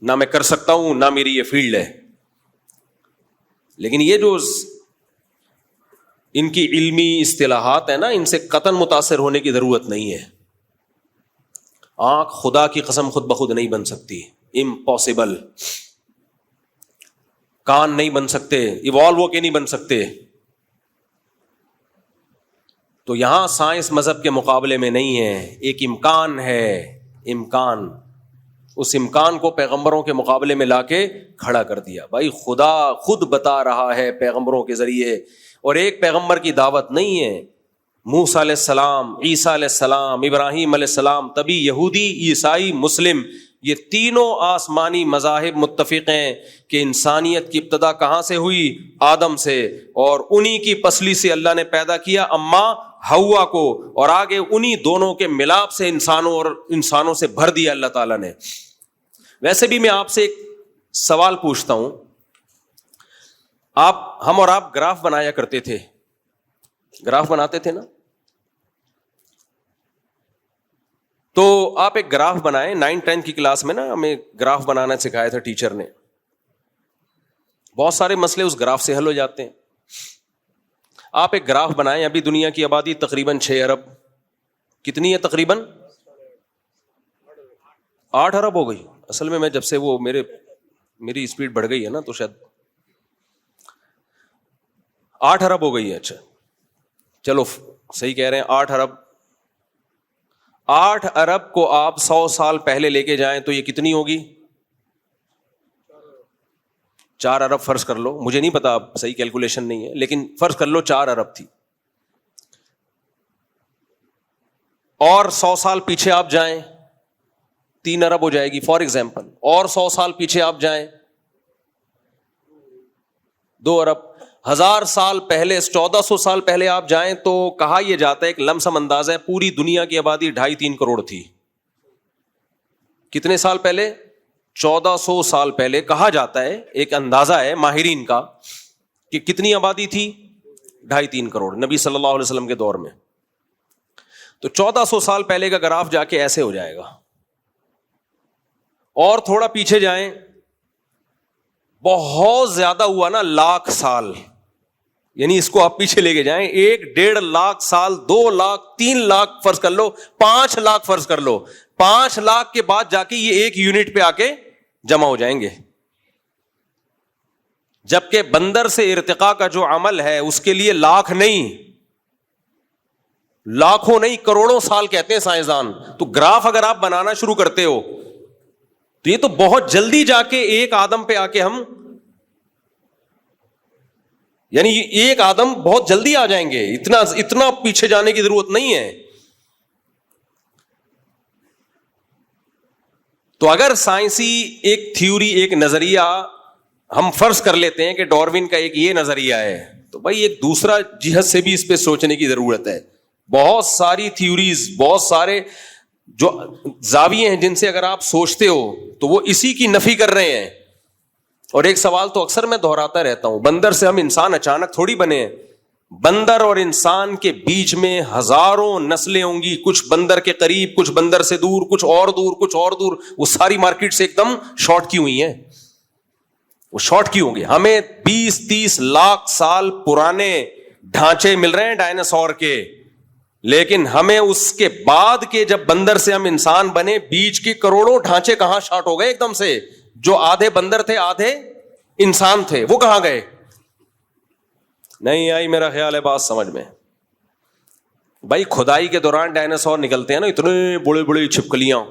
نہ میں کر سکتا ہوں, نہ میری یہ فیلڈ ہے. لیکن یہ جو ان کی علمی اصطلاحات ہیں نا, ان سے قطعاً متاثر ہونے کی ضرورت نہیں ہے. آنکھ خدا کی قسم خود بخود نہیں بن سکتی, امپاسبل. کان نہیں بن سکتے, ایوالو ہو کے نہیں بن سکتے. تو یہاں سائنس مذہب کے مقابلے میں نہیں ہے, ایک امکان ہے, امکان. اس امکان کو پیغمبروں کے مقابلے میں لا کے کھڑا کر دیا. بھائی خدا خود بتا رہا ہے پیغمبروں کے ذریعے, اور ایک پیغمبر کی دعوت نہیں ہے. موسیٰ علیہ السلام, عیسیٰ علیہ السلام, ابراہیم علیہ السلام, تبھی یہودی, عیسائی, مسلم, یہ تینوں آسمانی مذاہب متفق ہیں کہ انسانیت کی ابتدا کہاں سے ہوئی؟ آدم سے, اور انہی کی پسلی سے اللہ نے پیدا کیا اماں ہوا کو, اور آگے انہی دونوں کے ملاپ سے انسانوں سے بھر دیا اللہ تعالیٰ نے. ویسے بھی میں آپ سے ایک سوال پوچھتا ہوں, ہم اور آپ گراف بنایا کرتے تھے, گراف بناتے تھے نا؟ تو آپ ایک گراف بنائیں. 9-10 کی کلاس میں نا ہمیں گراف بنانا سکھایا تھا ٹیچر نے. بہت سارے مسئلے اس گراف سے حل ہو جاتے ہیں. آپ ایک گراف بنائیں, ابھی دنیا کی آبادی تقریباً 6 ارب, کتنی ہے تقریباً 8 ارب ہو گئی. اصل میں جب سے وہ میری اسپیڈ بڑھ گئی ہے نا, تو شاید 8 ارب ہو گئی ہے. اچھا چلو صحیح کہہ رہے ہیں, 8 ارب. 8 ارب کو آپ 100 سال پہلے لے کے جائیں تو یہ کتنی ہوگی؟ 4 ارب فرض کر لو, مجھے نہیں پتا, صحیح کیلکولیشن نہیں ہے, لیکن فرض کر لو 4 ارب تھی. اور 100 سال پیچھے آپ جائیں 3 ارب ہو جائے گی فار ایگزامپل. اور 100 سال پیچھے آپ جائیں 2 ارب. 1000 سال پہلے, 1400 سال پہلے آپ جائیں تو کہا یہ جاتا ہے, ایک لمسم اندازہ ہے, پوری دنیا کی آبادی 2.5-3 کروڑ تھی. کتنے سال پہلے؟ 1400 سال پہلے. کہا جاتا ہے, ایک اندازہ ہے ماہرین کا, کہ کتنی آبادی تھی؟ 2.5-3 کروڑ نبی صلی اللہ علیہ وسلم کے دور میں. تو 1400 سال پہلے کا گراف جا کے ایسے ہو جائے گا. اور تھوڑا پیچھے جائیں, بہت زیادہ ہوا نا, 1,00,000 سال, یعنی اس کو آپ پیچھے لے کے جائیں, 1-1.5 لاکھ سال, 2 لاکھ, 3 لاکھ فرض کر لو, 5 لاکھ فرض کر لو. 5 لاکھ کے بعد جا کے یہ 1 یونٹ پہ آ کے جمع ہو جائیں گے. جبکہ بندر سے ارتقاء کا جو عمل ہے اس کے لیے لاکھ نہیں, لاکھوں نہیں, کروڑوں سال کہتے ہیں سائنسدان. تو گراف اگر آپ بنانا شروع کرتے ہو تو یہ تو بہت جلدی جا کے 1 آدم پہ آ کے ہم, یعنی 1 آدم بہت جلدی آ جائیں گے. اتنا پیچھے جانے کی ضرورت نہیں ہے. تو اگر سائنسی ایک تھیوری, ایک نظریہ ہم فرض کر لیتے ہیں کہ ڈاروین کا ایک یہ نظریہ ہے, تو بھائی ایک دوسرا جہت سے بھی اس پہ سوچنے کی ضرورت ہے. بہت ساری تھیوریز, بہت سارے جو زاویے ہیں جن سے اگر آپ سوچتے ہو تو وہ اسی کی نفی کر رہے ہیں. اور ایک سوال تو اکثر میں دہراتا رہتا ہوں, بندر سے ہم انسان اچانک تھوڑی بنے ہیں. بندر اور انسان کے بیچ میں ہزاروں نسلیں ہوں گی, کچھ بندر کے قریب, کچھ بندر سے دور, کچھ اور دور, کچھ اور دور. وہ ساری مارکیٹ سے ایک دم شارٹ کی ہوئی ہیں. وہ شارٹ کی ہوں گی. ہمیں 20-30 لاکھ سال پرانے ڈھانچے مل رہے ہیں ڈائناسور کے, لیکن ہمیں اس کے بعد کے جب بندر سے ہم انسان بنے, بیچ کے کروڑوں ڈھانچے کہاں شارٹ ہو گئے ایک دم سے. جو آدھے بندر تھے آدھے انسان تھے, وہ کہاں گئے؟ نہیں آئی میرا خیال ہے بات سمجھ میں. بھائی کھدائی کے دوران ڈائناسور نکلتے ہیں نا, اتنے بڑے بڑے چھپکلیاں.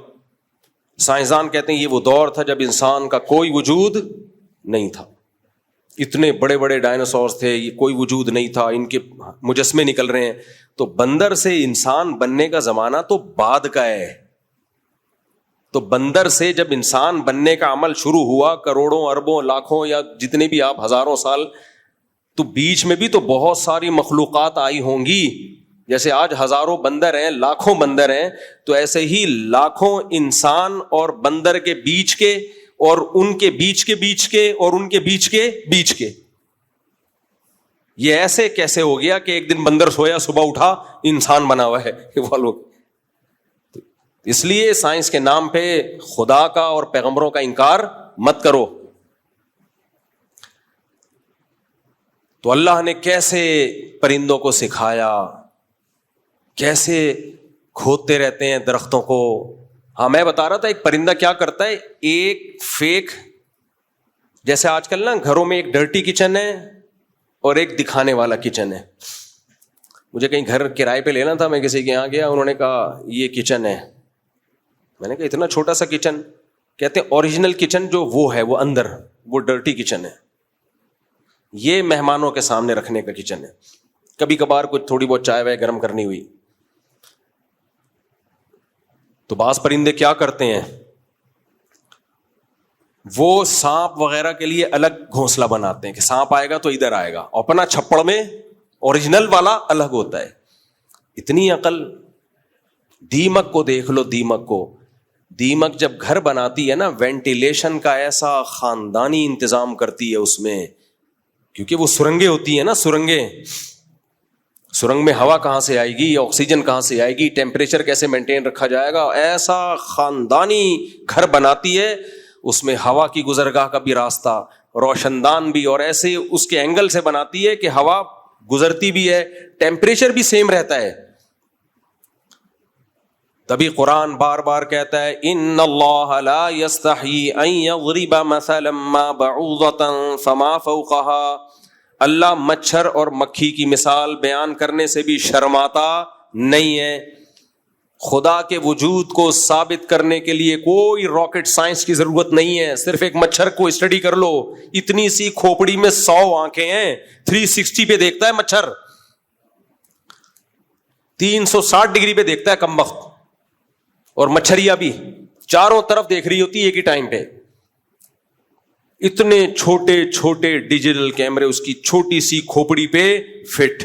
سائنسدان کہتے ہیں یہ وہ دور تھا جب انسان کا کوئی وجود نہیں تھا. اتنے بڑے بڑے ڈائناسور تھے, یہ کوئی وجود نہیں تھا, ان کے مجسمے نکل رہے ہیں. تو بندر سے انسان بننے کا زمانہ تو بعد کا ہے. تو بندر سے جب انسان بننے کا عمل شروع ہوا, کروڑوں, اربوں, لاکھوں یا جتنے بھی آپ ہزاروں سال, تو بیچ میں بھی تو بہت ساری مخلوقات آئی ہوں گی. جیسے آج ہزاروں بندر ہیں, لاکھوں بندر ہیں, تو ایسے ہی لاکھوں انسان اور بندر کے بیچ کے, اور ان کے بیچ کے بیچ کے, اور ان کے بیچ کے بیچ کے. یہ ایسے کیسے ہو گیا کہ ایک دن بندر سویا, صبح اٹھا انسان بنا ہوا ہے والو. اس لیے سائنس کے نام پہ خدا کا اور پیغمبروں کا انکار مت کرو. تو اللہ نے کیسے پرندوں کو سکھایا, کیسے کھودتے رہتے ہیں درختوں کو. ہاں میں بتا رہا تھا ایک پرندہ کیا کرتا ہے, ایک فیک, جیسے آج کل نا گھروں میں ایک ڈرٹی کچن ہے اور ایک دکھانے والا کچن ہے. مجھے کہیں گھر کرائے پہ لینا تھا, میں کسی کے یہاں گیا, انہوں نے کہا یہ کچن ہے. میں نے کہا اتنا چھوٹا سا کچن؟ کہتے ہیں اوریجنل کچن جو وہ ہے وہ اندر, وہ ڈرٹی کچن ہے, یہ مہمانوں کے سامنے رکھنے کا کچن ہے. کبھی کبھار کچھ تھوڑی بہت چائے وائے گرم کرنی ہوئی. تو بعض پرندے کیا کرتے ہیں, وہ سانپ وغیرہ کے لیے الگ گھونسلہ بناتے ہیں کہ سانپ آئے گا تو ادھر آئے گا, اپنا چھپڑ میں اوریجنل والا الگ ہوتا ہے. اتنی عقل. دیمک کو دیکھ لو, دیمک کو. دیمک جب گھر بناتی ہے نا, وینٹیلیشن کا ایسا خاندانی انتظام کرتی ہے اس میں, کیونکہ وہ سرنگیں ہوتی ہیں نا, سرنگیں. سرنگ میں ہوا کہاں سے آئے گی, آکسیجن کہاں سے آئے گی, ٹیمپریچر کیسے مینٹین رکھا جائے گا, ایسا خاندانی گھر بناتی ہے. اس میں ہوا کی گزرگاہ کا بھی راستہ, روشن دان بھی, اور ایسے اس کے اینگل سے بناتی ہے کہ ہوا گزرتی بھی ہے, ٹیمپریچر بھی سیم رہتا ہے. تبھی قرآن بار بار کہتا ہے ان اللہ لا یستحیی ان یضرب مثلا ما بعوضۃ فما فوقها, اللہ مچھر اور مکھی کی مثال بیان کرنے سے بھی شرماتا نہیں ہے. خدا کے وجود کو ثابت کرنے کے لیے کوئی راکٹ سائنس کی ضرورت نہیں ہے, صرف ایک مچھر کو اسٹڈی کر لو, اتنی سی کھوپڑی میں 100 آنکھیں ہیں, 360 پہ دیکھتا ہے مچھر, 360 ڈگری پہ دیکھتا ہے کم وقت, اور مچھریاں بھی چاروں طرف دیکھ رہی ہوتی ہے ایک ہی ٹائم پہ. اتنے چھوٹے چھوٹے ڈیجیٹل کیمرے اس کی چھوٹی سی کھوپڑی پہ فٹ.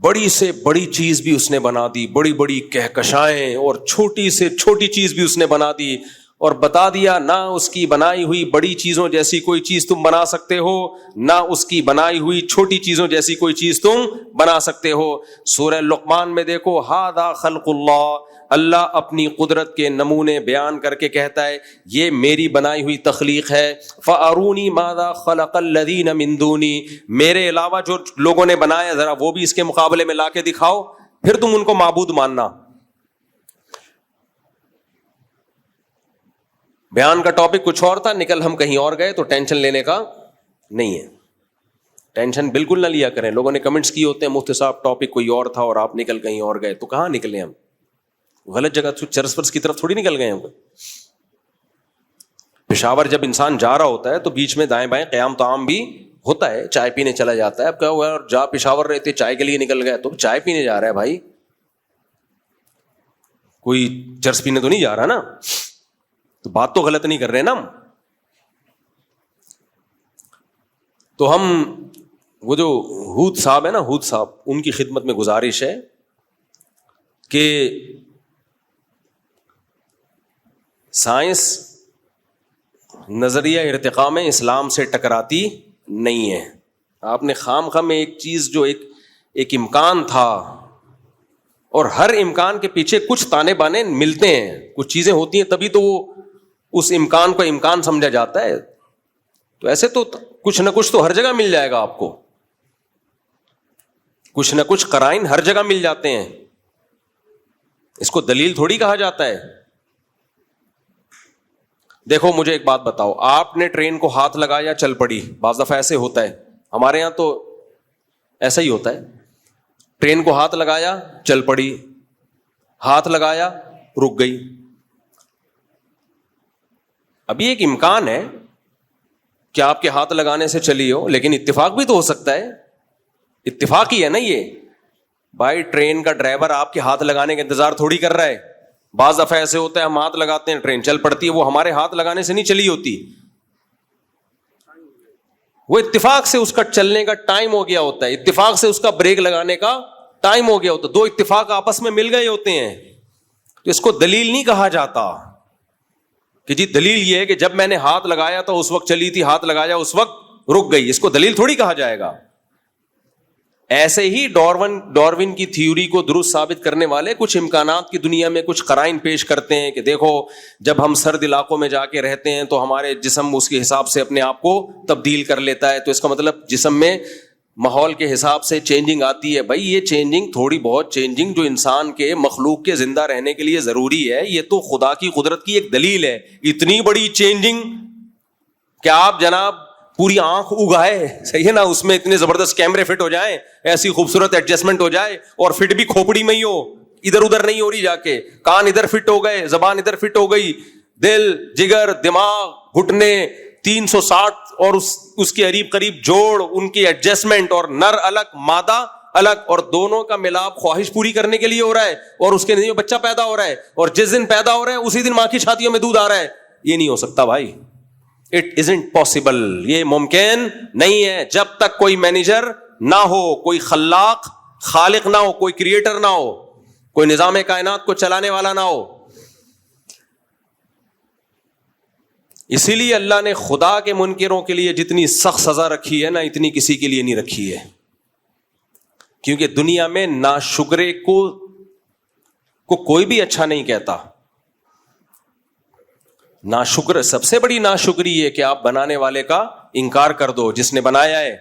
بڑی سے بڑی چیز بھی اس نے بنا دی, بڑی بڑی کہکشائیں, اور چھوٹی سے چھوٹی چیز بھی اس نے بنا دی, اور بتا دیا نہ اس کی بنائی ہوئی بڑی چیزوں جیسی کوئی چیز تم بنا سکتے ہو, نہ اس کی بنائی ہوئی چھوٹی چیزوں جیسی کوئی چیز تم بنا سکتے ہو. سورہ لقمان میں دیکھو, ھذا خلق اللہ, اللہ اپنی قدرت کے نمونے بیان کر کے کہتا ہے یہ میری بنائی ہوئی تخلیق ہے. فارونی ماذا خلق الذین من دونی, میرے علاوہ جو لوگوں نے بنایا ذرا وہ بھی اس کے مقابلے میں لا کے دکھاؤ, پھر تم ان کو معبود ماننا. بیان کا ٹاپک کچھ اور تھا, نکل ہم کہیں اور گئے, تو ٹینشن لینے کا نہیں ہے, ٹینشن بالکل نہ لیا کریں. لوگوں نے کمنٹس کیے ہوتے ہیں مفتی صاحب ٹاپک کوئی اور تھا اور آپ نکل کہیں اور گئے, تو کہاں نکلے ہم, غلط جگہ چرس پرس کی طرف تھوڑی نکل گئے ہم. پشاور جب انسان جا رہا ہوتا ہے تو بیچ میں دائیں بائیں قیام طعام بھی ہوتا ہے, چائے پینے چلا جاتا ہے. اب کیا ہوا, اور جا پشاور رہتے چائے کے لیے نکل گئے, تو چائے پینے جا رہا ہے بھائی, کوئی چرس پینے تو نہیں جا رہا نا, تو بات تو غلط نہیں کر رہے نا ہم. تو ہم وہ جو ہود صاحب ہے نا, ہود صاحب, ان کی خدمت میں گزارش ہے کہ سائنس نظریہ ارتقاء میں اسلام سے ٹکراتی نہیں ہے. آپ نے خام میں ایک چیز جو ایک امکان تھا, اور ہر امکان کے پیچھے کچھ تانے بانے ملتے ہیں, کچھ چیزیں ہوتی ہیں تبھی تو وہ اس امکان کو امکان سمجھا جاتا ہے. تو ایسے تو کچھ نہ کچھ تو ہر جگہ مل جائے گا آپ کو, کچھ نہ کچھ قرائن ہر جگہ مل جاتے ہیں, اس کو دلیل تھوڑی کہا جاتا ہے. دیکھو مجھے ایک بات بتاؤ, آپ نے ٹرین کو ہاتھ لگایا چل پڑی, بعض دفعہ ایسے ہوتا ہے, ہمارے یہاں تو ایسا ہی ہوتا ہے, ٹرین کو ہاتھ لگایا چل پڑی, ہاتھ لگایا رک گئی. ابھی ایک امکان ہے کہ آپ کے ہاتھ لگانے سے چلی ہو, لیکن اتفاق بھی تو ہو سکتا ہے, اتفاق ہی ہے نا یہ. بھائی ٹرین کا ڈرائیور آپ کے ہاتھ لگانے کا انتظار تھوڑی کر رہا ہے. بعض دفعہ ایسے ہوتا ہے ہم ہاتھ لگاتے ہیں ٹرین چل پڑتی ہے, وہ ہمارے ہاتھ لگانے سے نہیں چلی ہوتی, وہ اتفاق سے اس کا چلنے کا ٹائم ہو گیا ہوتا ہے, اتفاق سے اس کا بریک لگانے کا ٹائم ہو گیا ہوتا ہے, دو اتفاق آپس میں مل گئے ہوتے ہیں. تو اس کو دلیل نہیں کہا جاتا کہ جی دلیل یہ ہے کہ جب میں نے ہاتھ لگایا تو اس وقت چلی تھی, ہاتھ لگایا اس وقت رک گئی, اس کو دلیل تھوڑی کہا جائے گا. ایسے ہی ڈاروین کی تھیوری کو درست ثابت کرنے والے کچھ امکانات کی دنیا میں کچھ قرائن پیش کرتے ہیں کہ دیکھو جب ہم سرد علاقوں میں جا کے رہتے ہیں تو ہمارے جسم اس کے حساب سے اپنے آپ کو تبدیل کر لیتا ہے, تو اس کا مطلب جسم میں ماحول کے حساب سے چینجنگ آتی ہے. بھائی یہ چینجنگ, تھوڑی بہت چینجنگ جو انسان کے مخلوق کے زندہ رہنے کے لیے ضروری ہے, یہ تو خدا کی قدرت کی ایک دلیل ہے. اتنی بڑی چینجنگ کیا آپ جناب پوری آنکھ اگائے, صحیح ہے نا, اس میں اتنے زبردست کیمرے فٹ ہو جائیں, ایسی خوبصورت ایڈجسٹمنٹ ہو جائے, اور فٹ بھی کھوپڑی میں ہی ہو, ادھر ادھر نہیں ہو رہی, جا کے کان ادھر فٹ ہو گئے, زبان ادھر فٹ ہو گئی, دل جگر دماغ گھٹنے 360 اور اس کے قریب قریب جوڑ, ان کی ایڈجسٹمنٹ, اور نر الگ مادہ الگ, اور دونوں کا ملاپ خواہش پوری کرنے کے لیے ہو رہا ہے, اور اس کے نیچے بچہ پیدا ہو رہا ہے, اور جس دن پیدا ہو رہا ہے اسی دن ماں کی چھاتیوں میں دودھ آ رہا ہے. یہ نہیں ہو سکتا بھائی, اٹ ازنٹ پاسبل, یہ ممکن نہیں ہے جب تک کوئی مینیجر نہ ہو, کوئی خلاق خالق نہ ہو, کوئی کریٹر نہ ہو, کوئی نظام کائنات کو چلانے والا نہ ہو. اسی لیے اللہ نے خدا کے منکروں کے لیے جتنی سخت سزا رکھی ہے نا, اتنی کسی کے لیے نہیں رکھی ہے, کیونکہ دنیا میں ناشکرے کو کوئی بھی اچھا نہیں کہتا. ناشکر, سب سے بڑی ناشکری ہے کہ آپ بنانے والے کا انکار کر دو, جس نے بنایا ہے.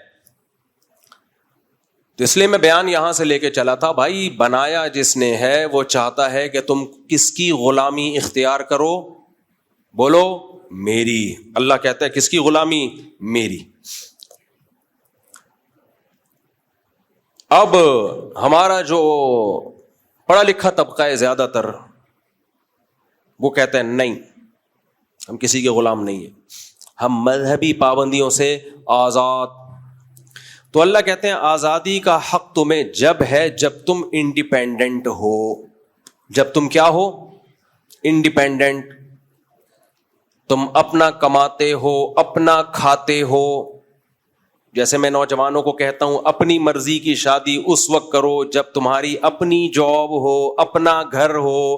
تو اس لیے میں بیان یہاں سے لے کے چلا تھا، بھائی بنایا جس نے ہے وہ چاہتا ہے کہ تم کس کی غلامی اختیار کرو، بولو میری۔ اللہ کہتا ہے کس کی غلامی؟ میری۔ اب ہمارا جو پڑھا لکھا طبقہ ہے زیادہ تر، وہ کہتا ہے نہیں، ہم کسی کے غلام نہیں ہیں، ہم مذہبی پابندیوں سے آزاد۔ تو اللہ کہتے ہیں آزادی کا حق تمہیں جب ہے جب تم انڈیپینڈنٹ ہو۔ جب تم کیا ہو؟ انڈیپینڈنٹ، تم اپنا کماتے ہو، اپنا کھاتے ہو۔ جیسے میں نوجوانوں کو کہتا ہوں اپنی مرضی کی شادی اس وقت کرو جب تمہاری اپنی جاب ہو، اپنا گھر ہو۔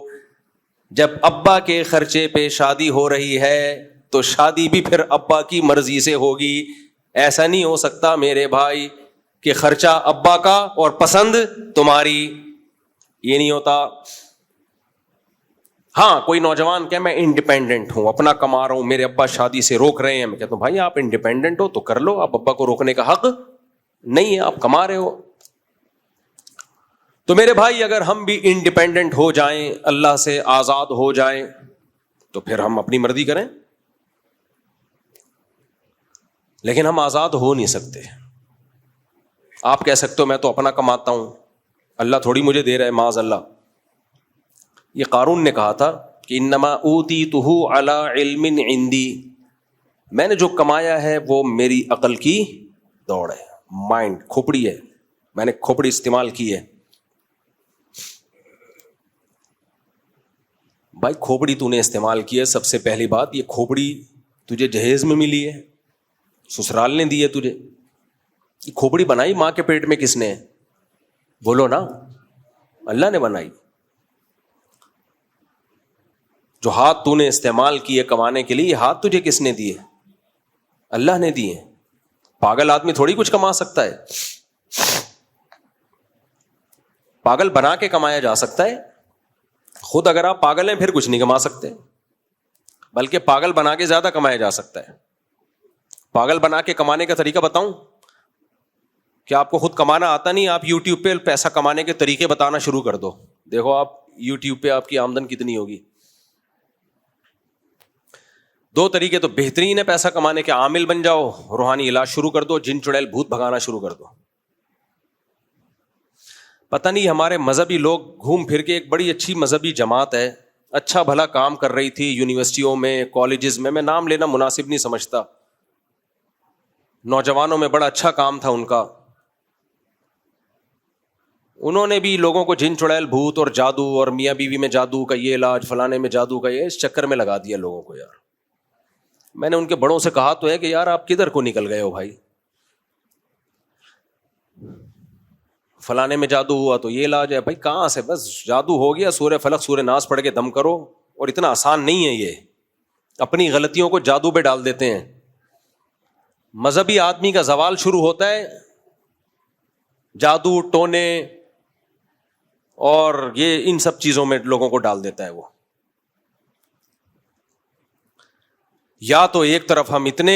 جب ابا کے خرچے پہ شادی ہو رہی ہے تو شادی بھی پھر ابا کی مرضی سے ہوگی۔ ایسا نہیں ہو سکتا میرے بھائی کہ خرچہ ابا کا اور پسند تمہاری، یہ نہیں ہوتا۔ ہاں کوئی نوجوان کہ میں انڈیپینڈنٹ ہوں، اپنا کما رہا ہوں، میرے ابا شادی سے روک رہے ہیں، میں کہتا ہوں بھائی آپ انڈیپینڈنٹ ہو تو کر لو، آپ ابا کو روکنے کا حق نہیں ہے، آپ کما رہے ہو۔ تو میرے بھائی اگر ہم بھی انڈیپینڈنٹ ہو جائیں، اللہ سے آزاد ہو جائیں، تو پھر ہم اپنی مرضی کریں، لیکن ہم آزاد ہو نہیں سکتے۔ آپ کہہ سکتے ہو میں تو اپنا کماتا ہوں، اللہ تھوڑی مجھے دے رہا ہے، معاذ اللہ۔ یہ قارون نے کہا تھا کہ انما اوتیتہ علی علم عندی، میں نے جو کمایا ہے وہ میری عقل کی دوڑ ہے، مائنڈ، کھوپڑی ہے، میں نے کھوپڑی استعمال کی ہے۔ بھائی کھوپڑی تو نے استعمال کی ہے، سب سے پہلی بات یہ کھوپڑی تجھے جہیز میں ملی ہے، سسرال نے دی ہے تجھے۔ یہ کھوپڑی بنائی ماں کے پیٹ میں کس نے؟ بولو نا، اللہ نے بنائی۔ جو ہاتھ تو نے استعمال کیے کمانے کے لیے، یہ ہاتھ تجھے کس نے دیے؟ اللہ نے دیے۔ پاگل آدمی تھوڑی کچھ کما سکتا ہے، پاگل بنا کے کمایا جا سکتا ہے۔ خود اگر آپ پاگل ہیں پھر کچھ نہیں کما سکتے، بلکہ پاگل بنا کے زیادہ کمایا جا سکتا ہے۔ پاگل بنا کے کمانے کا طریقہ بتاؤں؟ کہ آپ کو خود کمانا آتا نہیں، آپ یوٹیوب پہ پیسہ کمانے کے طریقے بتانا شروع کر دو، دیکھو آپ یوٹیوب پہ آپ کی آمدن کتنی ہوگی۔ دو طریقے تو بہترین ہے پیسہ کمانے کے، عامل بن جاؤ، روحانی علاج شروع کر دو، جن چڑیل بھوت بھگانا شروع کر دو۔ پتہ نہیں ہمارے مذہبی لوگ گھوم پھر کے، ایک بڑی اچھی مذہبی جماعت ہے، اچھا بھلا کام کر رہی تھی یونیورسٹیوں میں، کالجز میں نام لینا مناسب نہیں سمجھتا، نوجوانوں میں بڑا اچھا کام تھا ان کا، انہوں نے بھی لوگوں کو جن چڑیل بھوت اور جادو اور میاں بیوی میں جادو کا یہ علاج، فلانے میں جادو کا یہ، اس چکر میں لگا دیا لوگوں کو۔ یار میں نے ان کے بڑوں سے کہا تو ہے کہ یار آپ کدھر کو نکل گئے ہو بھائی، فلانے میں جادو ہوا تو یہ علاج ہے، بھائی کہاں سے، بس جادو ہو گیا، سورہ فلق سورہ ناس پڑھ کے دم کرو، اور اتنا آسان نہیں ہے یہ، اپنی غلطیوں کو جادو پہ ڈال دیتے ہیں۔ مذہبی آدمی کا زوال شروع ہوتا ہے جادو ٹونے اور یہ ان سب چیزوں میں لوگوں کو ڈال دیتا ہے وہ۔ یا تو ایک طرف ہم اتنے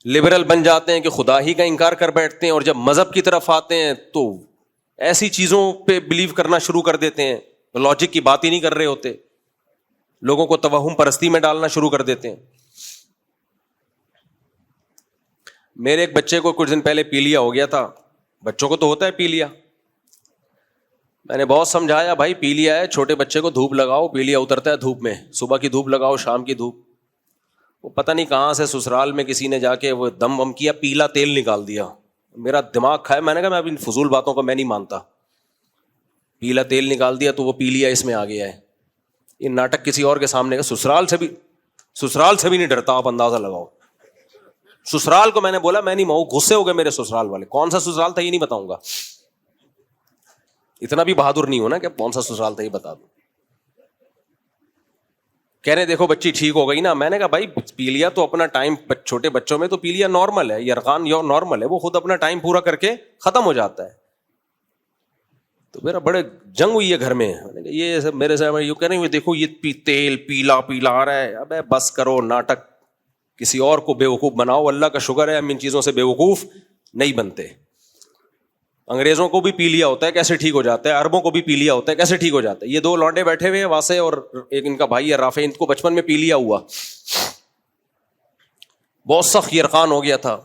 لبرل بن جاتے ہیں کہ خدا ہی کا انکار کر بیٹھتے ہیں، اور جب مذہب کی طرف آتے ہیں تو ایسی چیزوں پہ بلیو کرنا شروع کر دیتے ہیں، لاجک کی بات ہی نہیں کر رہے ہوتے، لوگوں کو توہم پرستی میں ڈالنا شروع کر دیتے ہیں۔ میرے ایک بچے کو کچھ دن پہلے پیلیا ہو گیا تھا، بچوں کو تو ہوتا ہے پیلیا، میں نے بہت سمجھایا بھائی پیلیا ہے، چھوٹے بچے کو دھوپ لگاؤ، پیلیا اترتا ہے دھوپ میں، صبح کی دھوپ لگاؤ، شام کی دھوپ۔ وہ پتہ نہیں کہاں سے سسرال میں کسی نے جا کے وہ دم وم کیا، پیلا تیل نکال دیا، میرا دماغ کھائے، میں نے کہا میں اب ان فضول باتوں کو میں نہیں مانتا، پیلا تیل نکال دیا تو وہ پیلیا اس میں آ گیا ہے۔ یہ ناٹک کسی اور کے سامنے کا، سسرال سے بھی نہیں ڈرتا، آپ اندازہ لگاؤ۔ سسرال کو میں نے بولا میں نہیں ماؤں، غصے ہو گئے میرے سسرال والے، کون سا سسرال تھا یہ نہیں بتاؤں گا، اتنا بھی بہادر نہیں ہونا کہ کون سا سسرال تھا یہ بتا دوں۔ کہہ رہے دیکھو بچی ٹھیک ہو گئی نا، میں نے کہا بھائی پیلیا تو اپنا ٹائم، چھوٹے بچوں میں تو پیلیا نارمل ہے، یرغان نارمل ہے، وہ خود اپنا ٹائم پورا کر کے ختم ہو جاتا ہے۔ تو میرا بڑے جنگ ہوئی ہے گھر میں، یہ سب میرے سے یوں کہہ رہے ہیں دیکھو یہ تیل پیلا پیلا آ رہا ہے، ابے بس کرو ناٹک، کسی اور کو بیوقوف بناؤ، اللہ کا شکر ہے ہم ان چیزوں سے بیوقوف نہیں بنتے۔ انگریزوں کو بھی پی لیا ہوتا ہے کیسے ٹھیک ہو جاتا ہے, عربوں کو بھی پی لیا ہوتا ہے کیسے ٹھیک ہو جاتا ہے. یہ دو لونڈے بیٹھے ہوئے ہیں واسے اور ایک ان کا بھائی ہے رافع, ان کو بچپن میں پی لیا ہوا, بہت سخت یرقان ہو گیا تھا.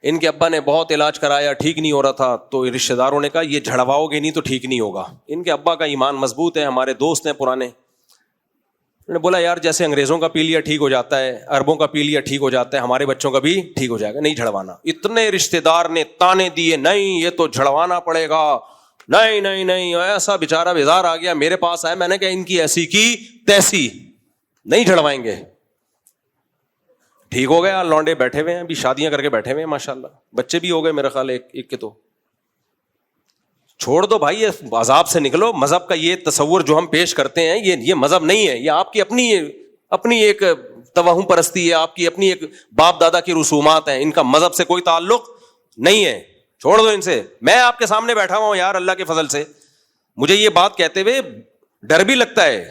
ان کے ابا نے بہت علاج کرایا, ٹھیک نہیں ہو رہا تھا, تو رشتہ داروں نے کہا یہ جھڑواؤ گے نہیں تو ٹھیک نہیں ہوگا. ان کے ابا کا ایمان مضبوط ہے, ہمارے دوست ہیں پرانے, انہوں نے بولا یار جیسے انگریزوں کا پی لیا ٹھیک ہو جاتا ہے, عربوں کا پی لیا ٹھیک ہو جاتا ہے, ہمارے بچوں کا بھی ٹھیک ہو جائے گا, نہیں جھڑوانا. اتنے رشتہ دار نے تانے دیے, نہیں یہ تو جھڑوانا پڑے گا, نہیں نہیں نہیں. ایسا بیچارہ بیزار آ گیا میرے پاس آیا, میں نے کہا ان کی ایسی کی تیسی, نہیں جھڑوائیں گے. ٹھیک ہو گیا, لونڈے بیٹھے ہوئے ہیں ابھی, شادیاں کر کے بیٹھے ہوئے ہیں ماشاءاللہ, بچے بھی ہو گئے میرے خیال ایک کے. تو چھوڑ دو بھائی, یہ عذاب سے نکلو. مذہب کا یہ تصور جو ہم پیش کرتے ہیں یہ مذہب نہیں ہے, یہ آپ کی اپنی ایک توہم پرستی ہے, آپ کی اپنی ایک باپ دادا کی رسومات ہیں, ان کا مذہب سے کوئی تعلق نہیں ہے. چھوڑ دو ان سے. میں آپ کے سامنے بیٹھا ہوا ہوں یار, اللہ کے فضل سے مجھے یہ بات کہتے ہوئے ڈر بھی لگتا ہے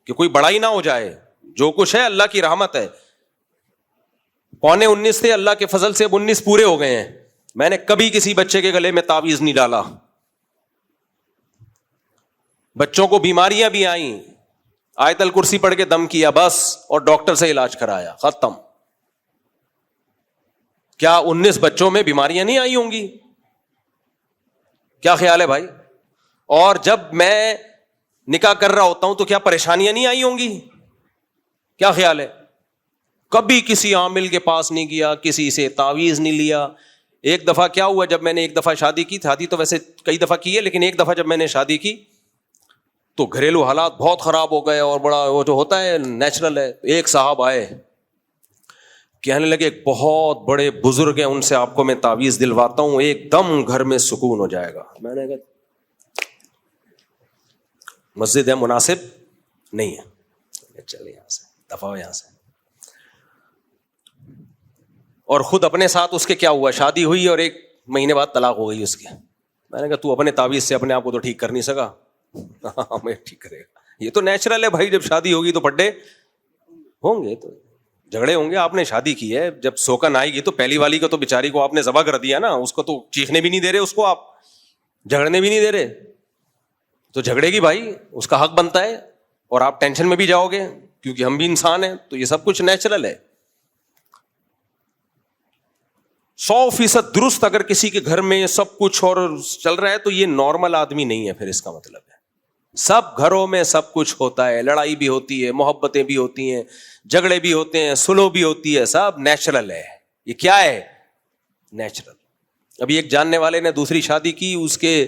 کہ کوئی بڑائی نہ ہو جائے. جو کچھ ہے اللہ کی رحمت ہے. 19 تھے, اللہ کے فضل سے اب 19 پورے ہو گئے ہیں. میں نے کبھی کسی بچے کے گلے میں تعویذ نہیں ڈالا. بچوں کو بیماریاں بھی آئیں, آیت الکرسی پڑھ کے دم کیا بس, اور ڈاکٹر سے علاج کرایا, ختم. کیا 19 بچوں میں بیماریاں نہیں آئی ہوں گی؟ کیا خیال ہے بھائی؟ اور جب میں نکاح کر رہا ہوتا ہوں تو کیا پریشانیاں نہیں آئی ہوں گی؟ کیا خیال ہے؟ کبھی کسی عامل کے پاس نہیں گیا, کسی سے تعویذ نہیں لیا. ایک دفعہ کیا ہوا, جب میں نے ایک دفعہ شادی کی, شادی تو ویسے کئی دفعہ کی ہے, لیکن ایک دفعہ جب میں نے شادی کی تو گھریلو حالات بہت خراب ہو گئے, اور بڑا وہ جو ہوتا ہے نیچرل ہے. ایک صاحب آئے, کہنے لگے ایک بہت بڑے بزرگ ہیں, ان سے آپ کو میں تعویذ دلواتا ہوں, ایک دم گھر میں سکون ہو جائے گا. میں نے کہا مسجد ہے, مناسب نہیں ہے, چلے یہاں سے, دفعہ ہو یہاں سے. اور خود اپنے ساتھ اس کے کیا ہوا, شادی ہوئی اور 1 مہینے بعد طلاق ہو گئی اس کی. میں نے کہا تو اپنے تعویذ سے اپنے آپ کو تو ٹھیک کر نہیں سکا, میں ٹھیک کرے گا. یہ تو نیچرل ہے بھائی, جب شادی ہوگی تو پڈے ہوں گے, تو جھگڑے ہوں گے. آپ نے شادی کی ہے, جب سوکن آئے گی تو پہلی والی کو تو بیچاری کو آپ نے ذبح کر دیا نا, اس کو تو چیخنے بھی نہیں دے رہے, اس کو آپ جھگڑنے بھی نہیں دے رہے, تو جھگڑے گی بھائی, اس کا حق بنتا ہے. اور آپ ٹینشن میں بھی جاؤ گے کیونکہ ہم بھی انسان ہیں. تو یہ سب کچھ نیچرل ہے. 100% درست اگر کسی کے گھر میں سب کچھ اور چل رہا ہے تو یہ نارمل آدمی نہیں ہے. پھر اس کا مطلب ہے سب گھروں میں سب کچھ ہوتا ہے, لڑائی بھی ہوتی ہے, محبتیں بھی ہوتی ہیں, جھگڑے بھی ہوتے ہیں, سلو بھی ہوتی ہے, سب نیچرل ہے. یہ کیا ہے؟ نیچرل. ابھی ایک جاننے والے نے دوسری شادی کی, اس کے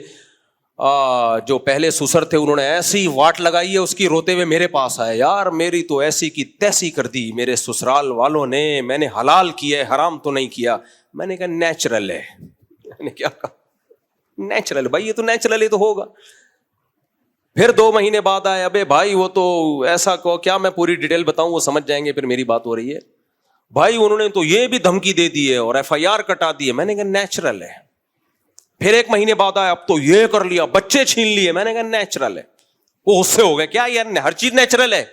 جو پہلے سسر تھے انہوں نے ایسی واٹ لگائی ہے اس کی, روتے ہوئے میرے پاس آئے, یار میری تو ایسی کی تیسی کر دی میرے سسرال والوں نے, میں نے حلال کیا ہے, حرام تو نہیں کیا. میں نے کہا نیچرل ہے. میں نے کیا کہا نیچرل بھائی, یہ تو نیچرل ہی تو ہوگا. پھر 2 مہینے بعد آئے, ابے بھائی وہ تو ایسا کو کیا, میں پوری ڈیٹیل بتاؤں وہ سمجھ جائیں گے, پھر میری بات ہو رہی ہے. بھائی انہوں نے تو یہ بھی دھمکی دے دی ہے اور FIR کٹا دی ہے. میں نے کہا نیچرل ہے. پھر 1 مہینے بعد آیا, اب تو یہ کر لیا, بچے چھین لیے. میں نے کہا نیچرل ہے. وہ غصے ہو گئے, کیا یار ہر چیز نیچرل ہے؟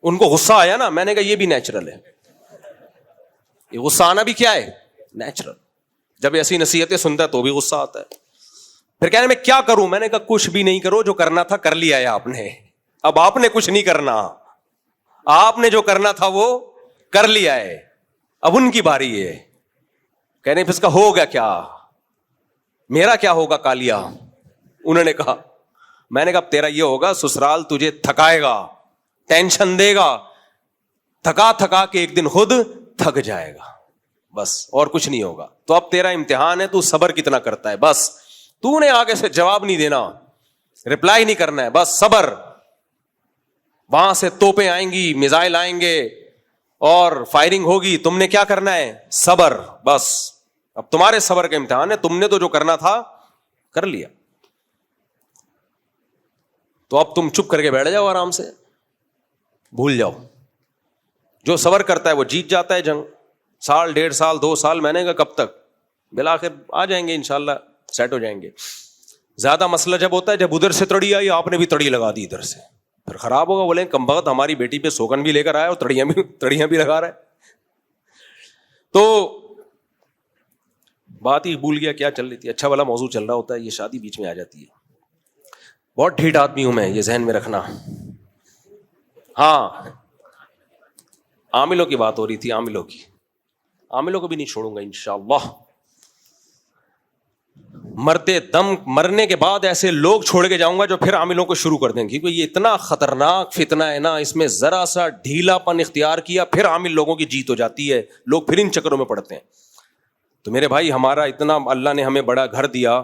ان کو غصہ آیا نا. میں نے کہا یہ بھی نیچرل ہے. یہ غصہ آنا بھی کیا ہے؟ نیچرل. جب ایسی نصیحتیں سنتا ہے تو بھی غصہ آتا ہے. پھر کہنے میں کیا کروں؟ میں نے کہا کچھ بھی نہیں کرو, جو کرنا تھا کر لیا ہے آپ نے, اب آپ نے کچھ نہیں کرنا, آپ نے جو کرنا تھا وہ کر لیا ہے, اب ان کی باری ہے. کہنے پھر اس کا ہوگا کیا, میرا کیا ہوگا کالیا؟ انہوں نے کہا, میں نے کہا تیرا یہ ہوگا سسرال تجھے تھکائے گا, ٹینشن دے گا, تھکا تھکا کے ایک دن خود تھک جائے گا, بس اور کچھ نہیں ہوگا. تو اب تیرا امتحان ہے, تو صبر کتنا کرتا ہے. بس تو نے آگے سے جواب نہیں دینا, رپلائی نہیں کرنا ہے, بس صبر. وہاں سے توپیں آئیں گی, میزائل آئیں گے اور فائرنگ ہوگی, تم نے کیا کرنا ہے؟ صبر. بس اب تمہارے صبر کا امتحان ہے, تم نے تو جو کرنا تھا کر لیا. تو اب تم چپ کر کے بیٹھ جاؤ, آرام سے بھول جاؤ. جو صبر کرتا ہے وہ جیت جاتا ہے جنگ. 1.5 1.5 سال 2 سال, میں نے کہا کب تک, بالآخر آ جائیں گے انشاءاللہ, سیٹ ہو جائیں گے. زیادہ مسئلہ جب ہوتا ہے جب ادھر سے تڑی آئی, آپ نے بھی تڑی لگا دی ادھر سے, پھر خراب ہوگا. بولیں کم بخت ہماری بیٹی پہ سوگن بھی لے کر آیا اور تڑیاں بھی لگا رہا ہے. تو بات ہی بھول گیا کیا چل رہی تھی. اچھا والا موضوع چل رہا ہوتا ہے, یہ شادی بیچ میں آ جاتی ہے. بہت ڈھیٹ آدمی ہوں میں, یہ ذہن میں رکھنا. ہاں, عاملوں کی بات ہو رہی تھی, عاملوں کی. عاملوں کو بھی نہیں چھوڑوں گا انشاءاللہ. مرتے دم, مرنے کے بعد ایسے لوگ چھوڑ کے جاؤں گا جو پھر عاملوں کو شروع کر دیں گے, کیونکہ یہ اتنا خطرناک فتنہ ہے نا, اس میں ذرا سا ڈھیلا پن اختیار کیا پھر عامل لوگوں کی جیت ہو جاتی ہے, لوگ پھر ان چکروں میں پڑتے ہیں. تو میرے بھائی, ہمارا اتنا اللہ نے ہمیں بڑا گھر دیا,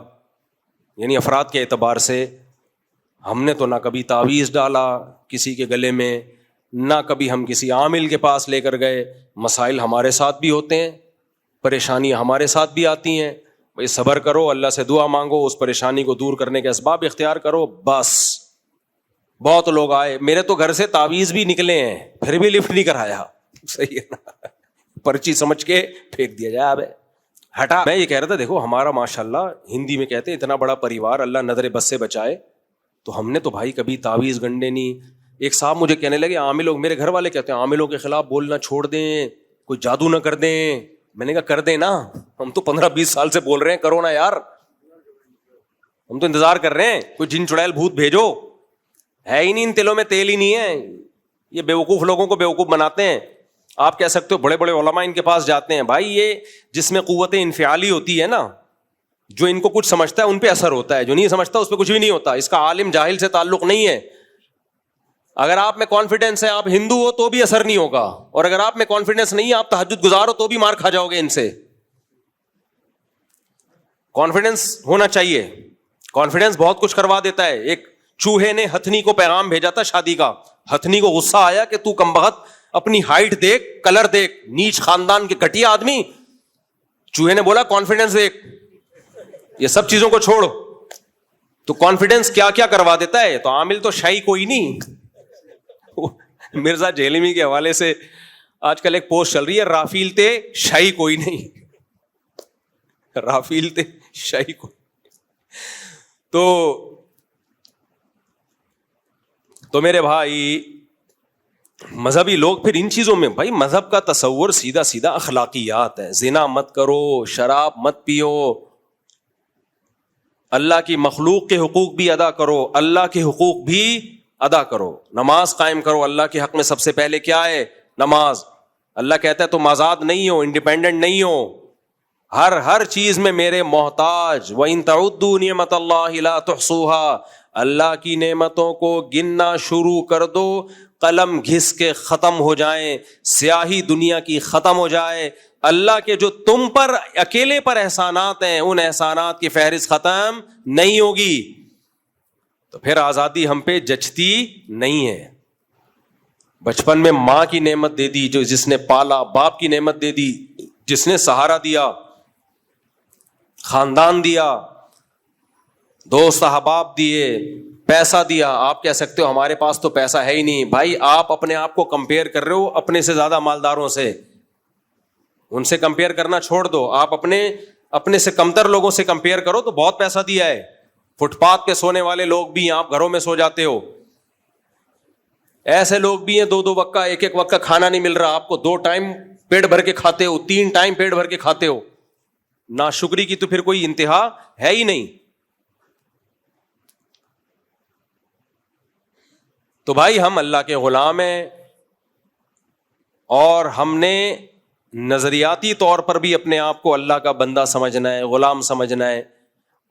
یعنی افراد کے اعتبار سے, ہم نے تو نہ کبھی تعویذ ڈالا کسی کے گلے میں, نہ کبھی ہم کسی عامل کے پاس لے کر گئے. مسائل ہمارے ساتھ بھی ہوتے ہیں, پریشانیاں ہمارے ساتھ بھی آتی ہیں. بھائی صبر کرو, اللہ سے دعا مانگو, اس پریشانی کو دور کرنے کے اسباب اختیار کرو, بس. بہت لوگ آئے, میرے تو گھر سے تعویذ بھی نکلے ہیں, پھر بھی لفٹ نہیں کرایا. صحیح ہے نا, پرچی سمجھ کے پھینک دیا جائے, اب ہٹا. میں یہ کہہ رہا تھا, دیکھو ہمارا ماشاءاللہ ہندی میں کہتے ہیں اتنا بڑا پریوار, اللہ نظر بد سے بچائے. تو ہم نے تو بھائی کبھی تعویذ گنڈے نہیں. ایک صاحب مجھے کہنے لگے, عاملوں, میرے گھر والے کہتے ہیں عاملوں کے خلاف بولنا چھوڑ دیں, کوئی جادو نہ کر دیں. میں نے کہا کر دیں نا, ہم تو 15-20 سال سے بول رہے ہیں کرو نا یار, ہم تو انتظار کر رہے ہیں. کوئی جن چڑیل بھوت بھیجو, ہے ہی نہیں ان تلوں میں تیل ہی نہیں ہے. یہ بیوقوف لوگوں کو بیوقوف بناتے ہیں. آپ کہہ سکتے ہو بڑے بڑے علماء ان کے پاس جاتے ہیں. بھائی یہ جس میں قوت انفعالی ہوتی ہے نا, جو ان کو کچھ سمجھتا ہے ان پہ اثر ہوتا ہے, جو نہیں سمجھتا اس پہ کچھ بھی نہیں ہوتا. اس کا عالم جاہل سے تعلق نہیں ہے. اگر آپ میں کانفیڈنس ہے, آپ ہندو ہو تو بھی اثر نہیں ہوگا, اور اگر آپ میں کانفیڈنس نہیں ہے, آپ تہجد گزار ہو تو بھی مار کھا جاؤ گے ان سے. کانفیڈنس ہونا چاہیے. کانفیڈنس بہت کچھ کروا دیتا ہے. ایک چوہے نے ہتھنی کو پیغام بھیجا تھا شادی کا. ہتھنی کو غصہ آیا کہ تو کمبخت اپنی ہائٹ دیکھ, کلر دیکھ, نیچ خاندان کے گھٹیا آدمی. چوہے نے بولا کانفیڈنس دیکھ, یہ سب چیزوں کو چھوڑ. تو کانفیڈنس کیا کیا کروا دیتا ہے. تو عامل تو شاہی کوئی نہیں. مرزا جہلمی کے حوالے سے آج کل ایک پوسٹ چل رہی ہے, رافیل تے شاہی کوئی نہیں. رافیل تے شاہی کوئی. تو میرے بھائی, مذہبی لوگ پھر ان چیزوں میں, بھائی مذہب کا تصور سیدھا سیدھا اخلاقیات ہے. زنا مت کرو, شراب مت پیو, اللہ کی مخلوق کے حقوق بھی ادا کرو, اللہ کے حقوق بھی ادا کرو. نماز قائم کرو. اللہ کے حق میں سب سے پہلے کیا ہے؟ نماز. اللہ کہتا ہے تم آزاد نہیں ہو, انڈیپینڈنٹ نہیں ہو, ہر چیز میں میرے محتاج. وَإِن تَعُدُّوا نِعْمَتَ اللَّهِ لَا تُحْصُوهَا. اللہ کی نعمتوں کو گننا شروع کر دو, قلم گھس کے ختم ہو جائیں, سیاہی دنیا کی ختم ہو جائے. اللہ کے جو تم پر اکیلے پر احسانات ہیں, ان احسانات کی فہرست ختم نہیں ہوگی. تو پھر آزادی ہم پہ جچتی نہیں ہے. بچپن میں ماں کی نعمت دے دی, جو جس نے پالا, باپ کی نعمت دے دی جس نے سہارا دیا, خاندان دیا, دوست احباب دیے, پیسہ دیا. آپ کہہ سکتے ہو ہمارے پاس تو پیسہ ہے ہی نہیں. بھائی آپ اپنے آپ کو کمپیئر کر رہے ہو اپنے سے زیادہ مالداروں سے. ان سے کمپیئر کرنا چھوڑ دو, آپ اپنے سے کمتر لوگوں سے کمپیئر کرو. تو بہت پیسہ دیا ہے. فٹ پاتھ پہ سونے والے لوگ بھی ہیں, آپ گھروں میں سو جاتے ہو. ایسے لوگ بھی ہیں 2 وقت کا, 1 وقت کا کھانا نہیں مل رہا آپ کو, 2 ٹائم پیٹ بھر کے کھاتے ہو, 3 ٹائم پیٹ بھر کے کھاتے ہو. ناشکری کی تو پھر کوئی انتہا ہے ہی نہیں. تو بھائی ہم اللہ کے غلام ہیں, اور ہم نے نظریاتی طور پر بھی اپنے آپ کو اللہ کا بندہ سمجھنا ہے, غلام سمجھنا ہے,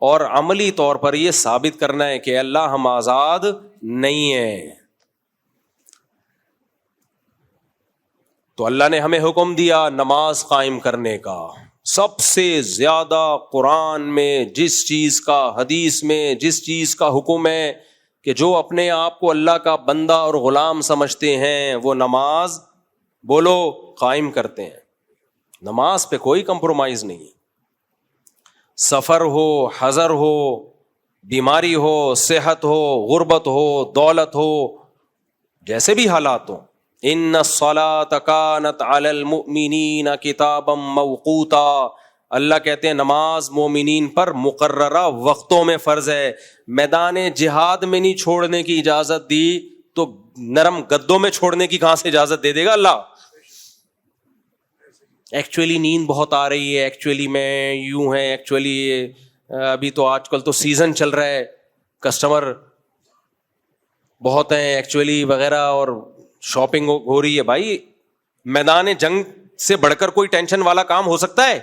اور عملی طور پر یہ ثابت کرنا ہے کہ اللہ ہم آزاد نہیں ہیں. تو اللہ نے ہمیں حکم دیا نماز قائم کرنے کا. سب سے زیادہ قرآن میں جس چیز کا, حدیث میں جس چیز کا حکم ہے کہ جو اپنے آپ کو اللہ کا بندہ اور غلام سمجھتے ہیں وہ نماز بولو قائم کرتے ہیں. نماز پہ کوئی کمپرومائز نہیں. سفر ہو, حضر ہو, بیماری ہو, صحت ہو, غربت ہو, دولت ہو, جیسے بھی حالات ہوں. ان الصلاۃ کانت علی المؤمنین کتابا موقوتا. اللہ کہتے ہیں نماز مومنین پر مقررہ وقتوں میں فرض ہے. میدان جہاد میں نہیں چھوڑنے کی اجازت دی تو نرم گدوں میں چھوڑنے کی کہاں سے اجازت دے دے گا اللہ؟ ایکچولی نیند بہت آ رہی ہے, ایکچولی میں یوں ہے, ایکچولی ابھی تو آج کل تو سیزن چل رہا ہے, کسٹمر بہت ہیں ایکچولی وغیرہ, اور شاپنگ ہو رہی ہے. بھائی میدان جنگ سے بڑھ کر کوئی ٹینشن والا کام ہو سکتا ہے؟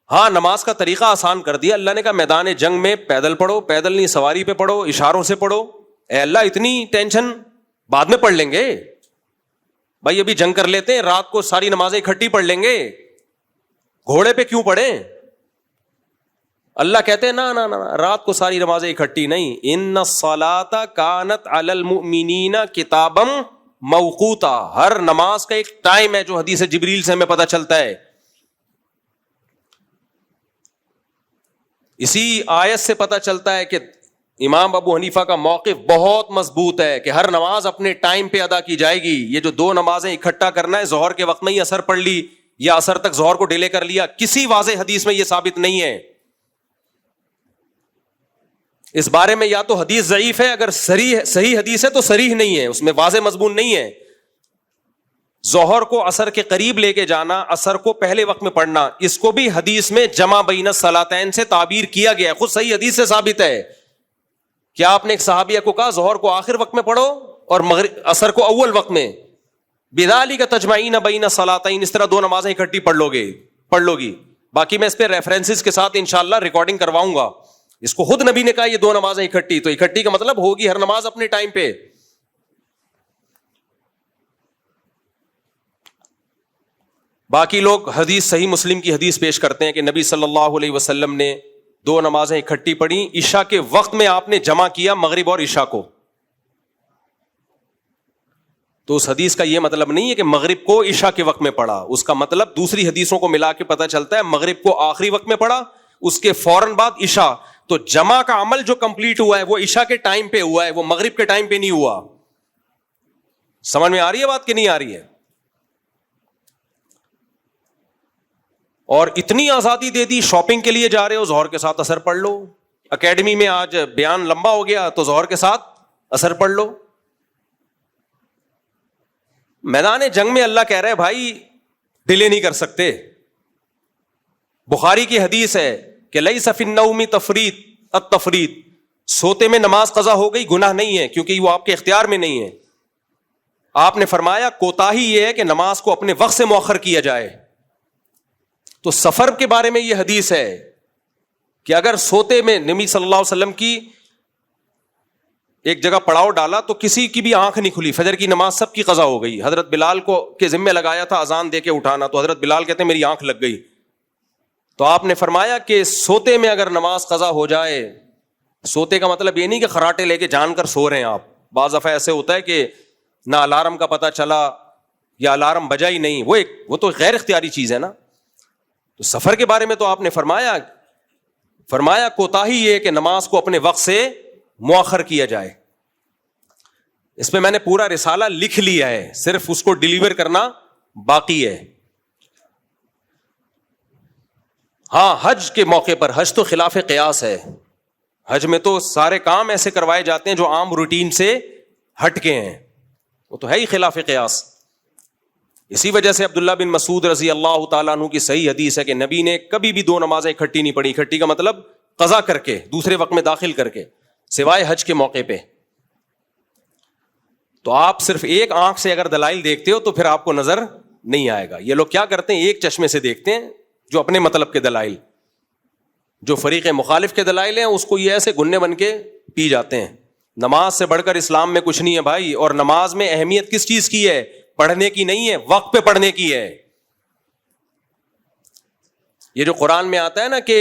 ہاں, نماز کا طریقہ آسان کر دیا اللہ نے. کہا میدان جنگ میں پیدل پڑھو, پیدل نہیں سواری پہ پڑھو, اشاروں سے پڑھو. اے اللہ اتنی ٹینشن بعد میں پڑھ لیں گے بھائی, ابھی جنگ کر لیتے ہیں, رات کو ساری نمازیں اکٹھی پڑھ لیں گے, گھوڑے پہ کیوں پڑھیں؟ اللہ کہتے ہیں نا نا نا, رات کو ساری نمازیں اکٹھی نہیں. ان الصلاۃ کانت علی المؤمنین کتابا موقوتا, ہر نماز کا ایک ٹائم ہے جو حدیث جبریل سے ہمیں پتہ چلتا ہے. اسی آیت سے پتہ چلتا ہے کہ امام ابو حنیفہ کا موقف بہت مضبوط ہے کہ ہر نماز اپنے ٹائم پہ ادا کی جائے گی. یہ جو دو نمازیں اکٹھا کرنا ہے, ظہر کے وقت میں ہی اثر پڑھ لی یا اثر تک ظہر کو ڈیلے کر لیا, کسی واضح حدیث میں یہ ثابت نہیں ہے. اس بارے میں یا تو حدیث ضعیف ہے, اگر صحیح حدیث ہے تو صریح نہیں ہے, اس میں واضح مضمون نہیں ہے. ظہر کو عصر کے قریب لے کے جانا, عصر کو پہلے وقت میں پڑھنا, اس کو بھی حدیث میں جمع بین الصلاتین سے تعبیر کیا گیا ہے, خود صحیح حدیث سے ثابت ہے. کیا آپ نے ایک صحابیہ کو کہا ظہر کو آخر وقت میں پڑھو اور عصر کو اول وقت میں؟ بذالک تجمعین بین الصلاتین, اس طرح دو نمازیں اکٹھی پڑھ لو گی. باقی میں اس پہ ریفرنسز کے ساتھ انشاءاللہ ریکارڈنگ کرواؤں گا. اس کو خود نبی نے کہا یہ دو نمازیں اکٹھی, تو اکٹھی کا مطلب ہوگی ہر نماز اپنے ٹائم پہ. باقی لوگ حدیث صحیح مسلم کی حدیث پیش کرتے ہیں کہ نبی صلی اللہ علیہ وسلم نے دو نمازیں اکٹھی پڑھی, عشاء کے وقت میں آپ نے جمع کیا مغرب اور عشاء کو. تو اس حدیث کا یہ مطلب نہیں ہے کہ مغرب کو عشاء کے وقت میں پڑھا, اس کا مطلب دوسری حدیثوں کو ملا کے پتہ چلتا ہے مغرب کو آخری وقت میں پڑھا, اس کے فوراً بعد عشاء. تو جمع کا عمل جو کمپلیٹ ہوا ہے وہ عشاء کے ٹائم پہ ہوا ہے, وہ مغرب کے ٹائم پہ نہیں ہوا. سمجھ میں آ رہی ہے بات کہ نہیں آ رہی ہے؟ اور اتنی آزادی دے دی, شاپنگ کے لیے جا رہے ہو ظہر کے ساتھ اثر پڑھ لو, اکیڈمی میں آج بیان لمبا ہو گیا تو ظہر کے ساتھ اثر پڑھ لو. میدان جنگ میں اللہ کہہ رہے بھائی ڈیلے نہیں کر سکتے. بخاری کی حدیث ہے کہ لیس فی النوم التفریط, سوتے میں نماز قضا ہو گئی گناہ نہیں ہے کیونکہ وہ آپ کے اختیار میں نہیں ہے. آپ نے فرمایا کوتاہی یہ ہے کہ نماز کو اپنے وقت سے مؤخر کیا جائے. تو سفر کے بارے میں یہ حدیث ہے کہ اگر سوتے میں نبی صلی اللہ علیہ وسلم کی ایک جگہ پڑاؤ ڈالا تو کسی کی بھی آنکھ نہیں کھلی, فجر کی نماز سب کی قضا ہو گئی. حضرت بلال کو کے ذمہ لگایا تھا اذان دے کے اٹھانا, تو حضرت بلال کہتے ہیں میری آنکھ لگ گئی. تو آپ نے فرمایا کہ سوتے میں اگر نماز قضا ہو جائے, سوتے کا مطلب یہ نہیں کہ خراٹے لے کے جان کر سو رہے ہیں آپ. بعض دفعہ ایسے ہوتا ہے کہ نہ الارم کا پتہ چلا یا الارم بجا ہی نہیں, وہ تو غیر اختیاری چیز ہے نا. تو سفر کے بارے میں تو آپ نے فرمایا کوتاہی یہ کہ نماز کو اپنے وقت سے مؤخر کیا جائے. اس پہ میں نے پورا رسالہ لکھ لیا ہے, صرف اس کو ڈیلیور کرنا باقی ہے. ہاں, حج کے موقع پر, حج تو خلاف قیاس ہے. حج میں تو سارے کام ایسے کروائے جاتے ہیں جو عام روٹین سے ہٹ کے ہیں, وہ تو ہے ہی خلاف قیاس. اسی وجہ سے عبداللہ بن مسعود رضی اللہ تعالیٰ عنہ کی صحیح حدیث ہے کہ نبی نے کبھی بھی دو نمازیں اکٹھی نہیں پڑھی. اکٹھی کا مطلب قضا کر کے دوسرے وقت میں داخل کر کے, سوائے حج کے موقع پہ. تو آپ صرف ایک آنکھ سے اگر دلائل دیکھتے ہو تو پھر آپ کو نظر نہیں آئے گا. یہ لوگ کیا کرتے ہیں, ایک چشمے سے دیکھتے ہیں جو اپنے مطلب کے دلائل, جو فریق مخالف کے دلائل ہیں اس کو یہ ایسے گنے بن کے پی جاتے ہیں. نماز سے بڑھ کر اسلام میں کچھ نہیں ہے بھائی. اور نماز میں اہمیت کس چیز کی ہے؟ پڑھنے کی نہیں ہے, وقت پہ پڑھنے کی ہے. یہ جو قرآن میں آتا ہے نا کہ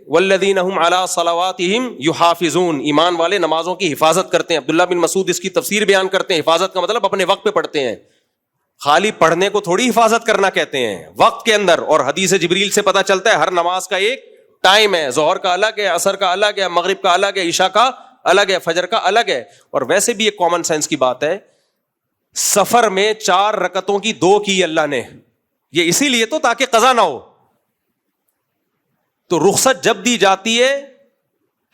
والذین هم علی صلواتہم یحافظون, ایمان والے نمازوں کی حفاظت کرتے ہیں. عبداللہ بن مسعود اس کی تفسیر بیان کرتے ہیں, حفاظت کا مطلب اپنے وقت پہ پڑھتے ہیں. خالی پڑھنے کو تھوڑی حفاظت کرنا کہتے ہیں, وقت کے اندر. اور حدیث جبریل سے پتہ چلتا ہے ہر نماز کا ایک ٹائم ہے, ظہر کا الگ ہے, عصر کا الگ ہے, مغرب کا الگ ہے, عشاء کا الگ ہے, فجر کا الگ ہے. اور ویسے بھی ایک کامن سینس کی بات ہے, سفر میں 4 رکعتوں کی 2 کی اللہ نے, یہ اسی لیے تو تاکہ قضا نہ ہو. تو رخصت جب دی جاتی ہے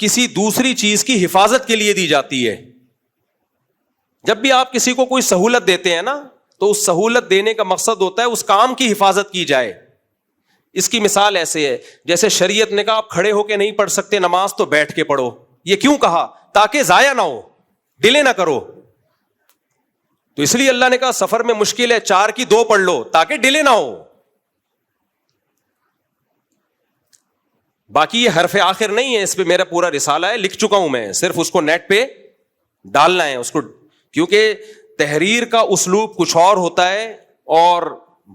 کسی دوسری چیز کی حفاظت کے لیے دی جاتی ہے. جب بھی آپ کسی کو کوئی سہولت دیتے ہیں نا تو اس سہولت دینے کا مقصد ہوتا ہے اس کام کی حفاظت کی جائے. اس کی مثال ایسے ہے جیسے شریعت نے کہا آپ کھڑے ہو کے نہیں پڑھ سکتے نماز تو بیٹھ کے پڑھو. یہ کیوں کہا؟ تاکہ ضائع نہ ہو, ڈیلے نہ کرو. تو اس لیے اللہ نے کہا سفر میں مشکل ہے 4 کی 2 پڑھ لو تاکہ ڈیلے نہ ہو. باقی یہ حرف آخر نہیں ہے, اس پہ میرا پورا رسالہ ہے, لکھ چکا ہوں میں, صرف اس کو نیٹ پہ ڈالنا ہے اس کو, کیونکہ تحریر کا اسلوب کچھ اور ہوتا ہے اور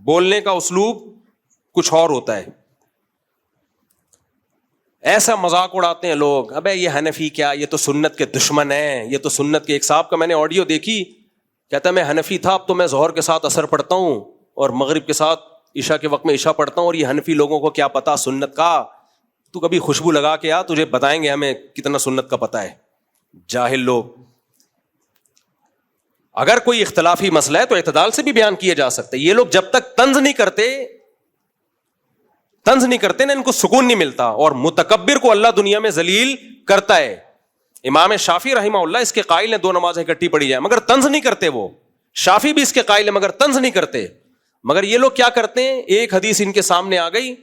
بولنے کا اسلوب کچھ اور ہوتا ہے. ایسا مذاق اڑاتے ہیں لوگ, ابے یہ حنفی کیا, یہ تو سنت کے دشمن ہیں, یہ تو سنت کے. ایک صاحب کا میں نے آڈیو دیکھی, کہتا ہے میں حنفی تھا, اب تو میں ظہر کے ساتھ عصر پڑھتا ہوں اور مغرب کے ساتھ عشاء کے وقت میں عشاء پڑھتا ہوں, اور یہ حنفی لوگوں کو کیا پتا سنت کا. تو کبھی خوشبو لگا کے آ, تجھے بتائیں گے ہمیں کتنا سنت کا پتا ہے. جاہل لوگ. اگر کوئی اختلافی مسئلہ ہے تو اعتدال سے بھی بیان کیا جا سکتا ہے. یہ لوگ جب تک طنز نہیں کرتے نا ان کو سکون نہیں ملتا, اور متکبر کو اللہ دنیا میں ذلیل کرتا ہے. امام شافعی رحمہ اللہ اس کے قائل ہیں 2 نمازیں اکٹھی پڑھی جائیں, مگر طنز نہیں کرتے. وہ شافعی بھی اس کے قائل ہیں مگر طنز نہیں کرتے. مگر یہ لوگ کیا کرتے ہیں, ایک حدیث ان کے سامنے آ گئی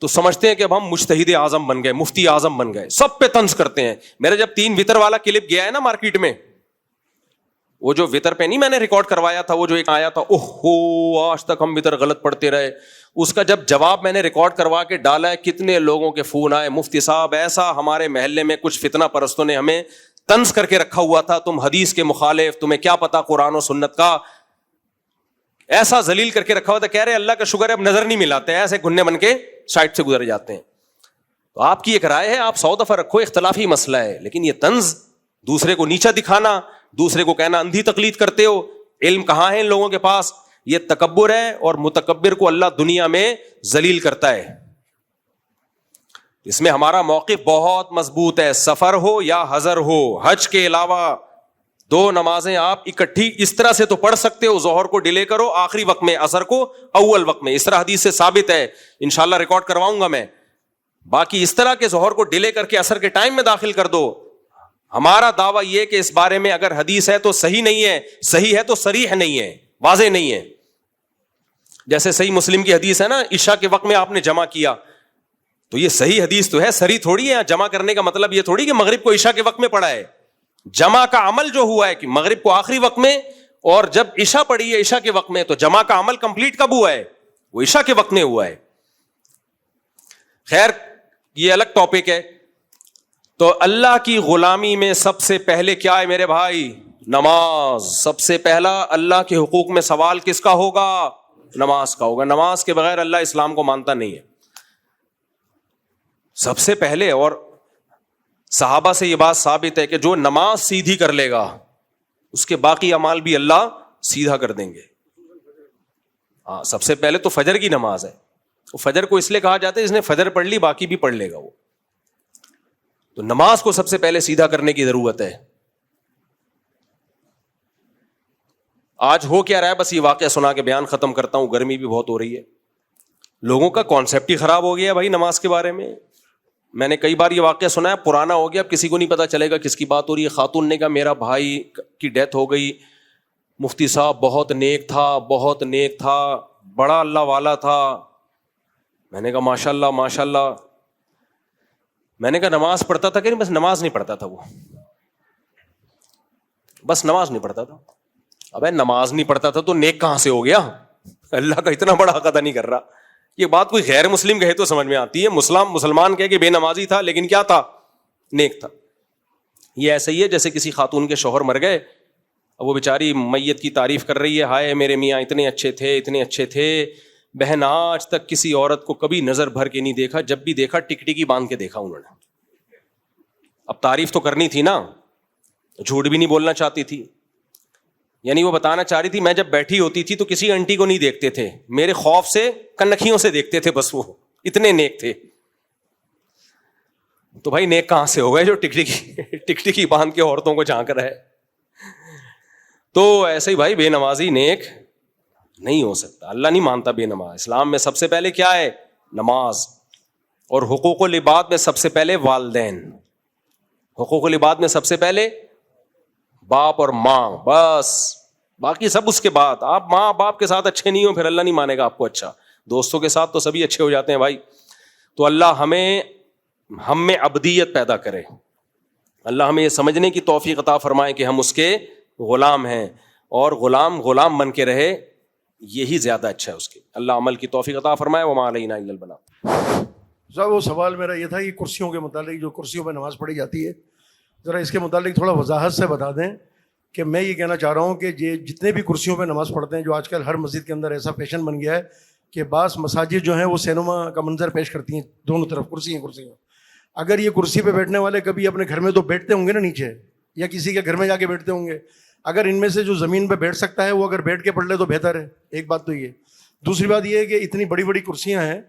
تو سمجھتے ہیں کہ اب ہم مجتہد اعظم بن گئے, مفتی اعظم بن گئے, سب پہ طنز کرتے ہیں. میرا جب 3 وتر والا کلپ گیا ہے نا مارکیٹ میں, وہ جو وتر پہ نہیں میں نے ریکارڈ کروایا تھا, وہ جو ایک آیا تھا اوہو آج تک ہم وتر غلط پڑھتے رہے, اس کا جب جواب میں نے ریکارڈ کروا کے ڈالا ہے, کتنے لوگوں کے فون آئے, مفتی صاحب ایسا ہمارے محلے میں کچھ فتنہ پرستوں نے ہمیں طنز کر کے رکھا ہوا تھا, تم حدیث کے مخالف, تمہیں کیا پتا قرآن و سنت کا, ایسا ذلیل کر کے رکھا ہوا تھا. کہہ رہے اللہ کا شکر ہے اب نظر نہیں ملاتے, ایسے گھننے بن کے سائٹ سے گزر جاتے ہیں. تو آپ کی ایک رائے ہے, آپ 100 دفعہ رکھو, اختلافی مسئلہ ہے, لیکن یہ طنز, دوسرے کو نیچا دکھانا, دوسرے کو کہنا اندھی تقلید کرتے ہو, علم کہاں ہے ان لوگوں کے پاس, یہ تکبر ہے, اور متکبر کو اللہ دنیا میں ذلیل کرتا ہے. اس میں ہمارا موقف بہت مضبوط ہے, سفر ہو یا حضر ہو. حج کے علاوہ 2 نمازیں آپ اکٹھی اس طرح سے تو پڑھ سکتے ہو, ظہر کو ڈیلے کرو آخری وقت میں, عصر کو اول وقت میں, اس طرح حدیث سے ثابت ہے, انشاءاللہ ریکارڈ کرواؤں گا میں. باقی اس طرح کے ظہر کو ڈیلے کر کے عصر کے ٹائم میں داخل کر دو, ہمارا دعویٰ یہ کہ اس بارے میں اگر حدیث ہے تو صحیح نہیں ہے, صحیح ہے تو صریح نہیں ہے, واضح نہیں ہے. جیسے صحیح مسلم کی حدیث ہے نا, عشاء کے وقت میں آپ نے جمع کیا, تو یہ صحیح حدیث تو ہے, صریح تھوڑی ہے. جمع کرنے کا مطلب یہ تھوڑی کہ مغرب کو عشاء کے وقت میں پڑھا ہے. جمع کا عمل جو ہوا ہے کہ مغرب کو آخری وقت میں, اور جب عشاء پڑھی ہے عشاء کے وقت میں, تو جمع کا عمل کمپلیٹ کب ہوا ہے؟ وہ عشاء کے وقت میں ہوا ہے. خیر یہ الگ ٹاپک ہے. تو اللہ کی غلامی میں سب سے پہلے کیا ہے میرے بھائی؟ نماز. سب سے پہلا اللہ کے حقوق میں سوال کس کا ہوگا؟ نماز کا ہوگا. نماز کے بغیر اللہ اسلام کو مانتا نہیں ہے سب سے پہلے. اور صحابہ سے یہ بات ثابت ہے کہ جو نماز سیدھی کر لے گا اس کے باقی اعمال بھی اللہ سیدھا کر دیں گے. ہاں سب سے پہلے تو فجر کی نماز ہے. وہ فجر کو اس لیے کہا جاتا ہے اس نے فجر پڑھ لی باقی بھی پڑھ لے گا وہ. تو نماز کو سب سے پہلے سیدھا کرنے کی ضرورت ہے. آج ہو کیا رہا ہے, بس یہ واقعہ سنا کے بیان ختم کرتا ہوں. گرمی بھی بہت ہو رہی ہے, لوگوں کا کانسیپٹ ہی خراب ہو گیا بھائی نماز کے بارے میں. میں نے کئی بار یہ واقعہ سنا ہے, پرانا ہو گیا, اب کسی کو نہیں پتا چلے گا کس کی بات ہو رہی ہے. خاتون نے کہا میرا بھائی کی ڈیتھ ہو گئی, مفتی صاحب بہت نیک تھا, بہت نیک تھا, بڑا اللہ والا تھا. میں نے کہا ماشاء اللہ ماشاء اللہ. میں نے کہا نماز پڑھتا تھا کہ نہیں؟ بس نماز نہیں پڑھتا تھا وہ, بس نماز نہیں پڑھتا تھا. ابے نماز نہیں پڑھتا تھا تو نیک کہاں سے ہو گیا؟ اللہ کا اتنا بڑا حق ادا نہیں کر رہا. یہ بات کوئی غیر مسلم کہے تو سمجھ میں آتی ہے, مسلمان کہے کہ بے نمازی تھا لیکن کیا تھا؟ نیک تھا. یہ ایسا ہی ہے جیسے کسی خاتون کے شوہر مر گئے, اب وہ بیچاری میت کی تعریف کر رہی ہے, ہائے میرے میاں اتنے اچھے تھے اتنے اچھے تھے. بہن آج تک کسی عورت کو کبھی نظر بھر کے نہیں دیکھا, جب بھی دیکھا ٹکٹکی باندھ کے دیکھا انہوں نے. اب تعریف تو کرنی تھی نا, جھوٹ بھی نہیں بولنا چاہتی تھی. یعنی وہ بتانا چاہ رہی تھی میں جب بیٹھی ہوتی تھی تو کسی انٹی کو نہیں دیکھتے تھے, میرے خوف سے کنکھیوں سے دیکھتے تھے, بس وہ اتنے نیک تھے. تو بھائی نیک کہاں سے ہو گئے جو ٹکٹکی باندھ کے عورتوں کو جھانک رہا ہے؟ تو ایسے ہی بھائی بے نمازی نیک نہیں ہو سکتا, اللہ نہیں مانتا بے نماز. اسلام میں سب سے پہلے کیا ہے؟ نماز. اور حقوق العباد میں سب سے پہلے والدین. حقوق العباد میں سب سے پہلے باپ اور ماں. بس باقی سب اس کے بعد. آپ ماں باپ کے ساتھ اچھے نہیں ہو پھر اللہ نہیں مانے گا آپ کو اچھا. دوستوں کے ساتھ تو سبھی اچھے ہو جاتے ہیں بھائی. تو اللہ ہم میں عبدیت پیدا کرے. اللہ ہمیں یہ سمجھنے کی توفیق عطا فرمائے کہ ہم اس کے غلام ہیں, اور غلام بن کے رہے, یہی زیادہ اچھا ہے اس کے. اللہ عمل کی توفیق عطا فرمائے. وما علینا الا البلاغ. صاحب وہ سوال میرا یہ تھا کہ کرسیوں کے متعلق, جو کرسیوں پہ نماز پڑھی جاتی ہے, ذرا اس کے متعلق تھوڑا وضاحت سے بتا دیں کہ میں یہ کہنا چاہ رہا ہوں کہ یہ جتنے بھی کرسیوں پہ نماز پڑھتے ہیں, جو آج کل ہر مسجد کے اندر ایسا فیشن بن گیا ہے کہ بعض مساجد جو ہیں وہ سینما کا منظر پیش کرتی ہیں, دونوں طرف کرسیاں. اگر یہ کرسی پہ بیٹھنے والے کبھی اپنے گھر میں تو بیٹھتے ہوں گے نا نیچے, یا کسی کے گھر میں جا کے بیٹھتے ہوں گے, اگر ان میں سے جو زمین پہ بیٹھ سکتا ہے وہ اگر بیٹھ کے پڑھ لے تو بہتر ہے. ایک بات تو یہ. دوسری بات یہ ہے کہ اتنی بڑی بڑی کرسیاں ہیں,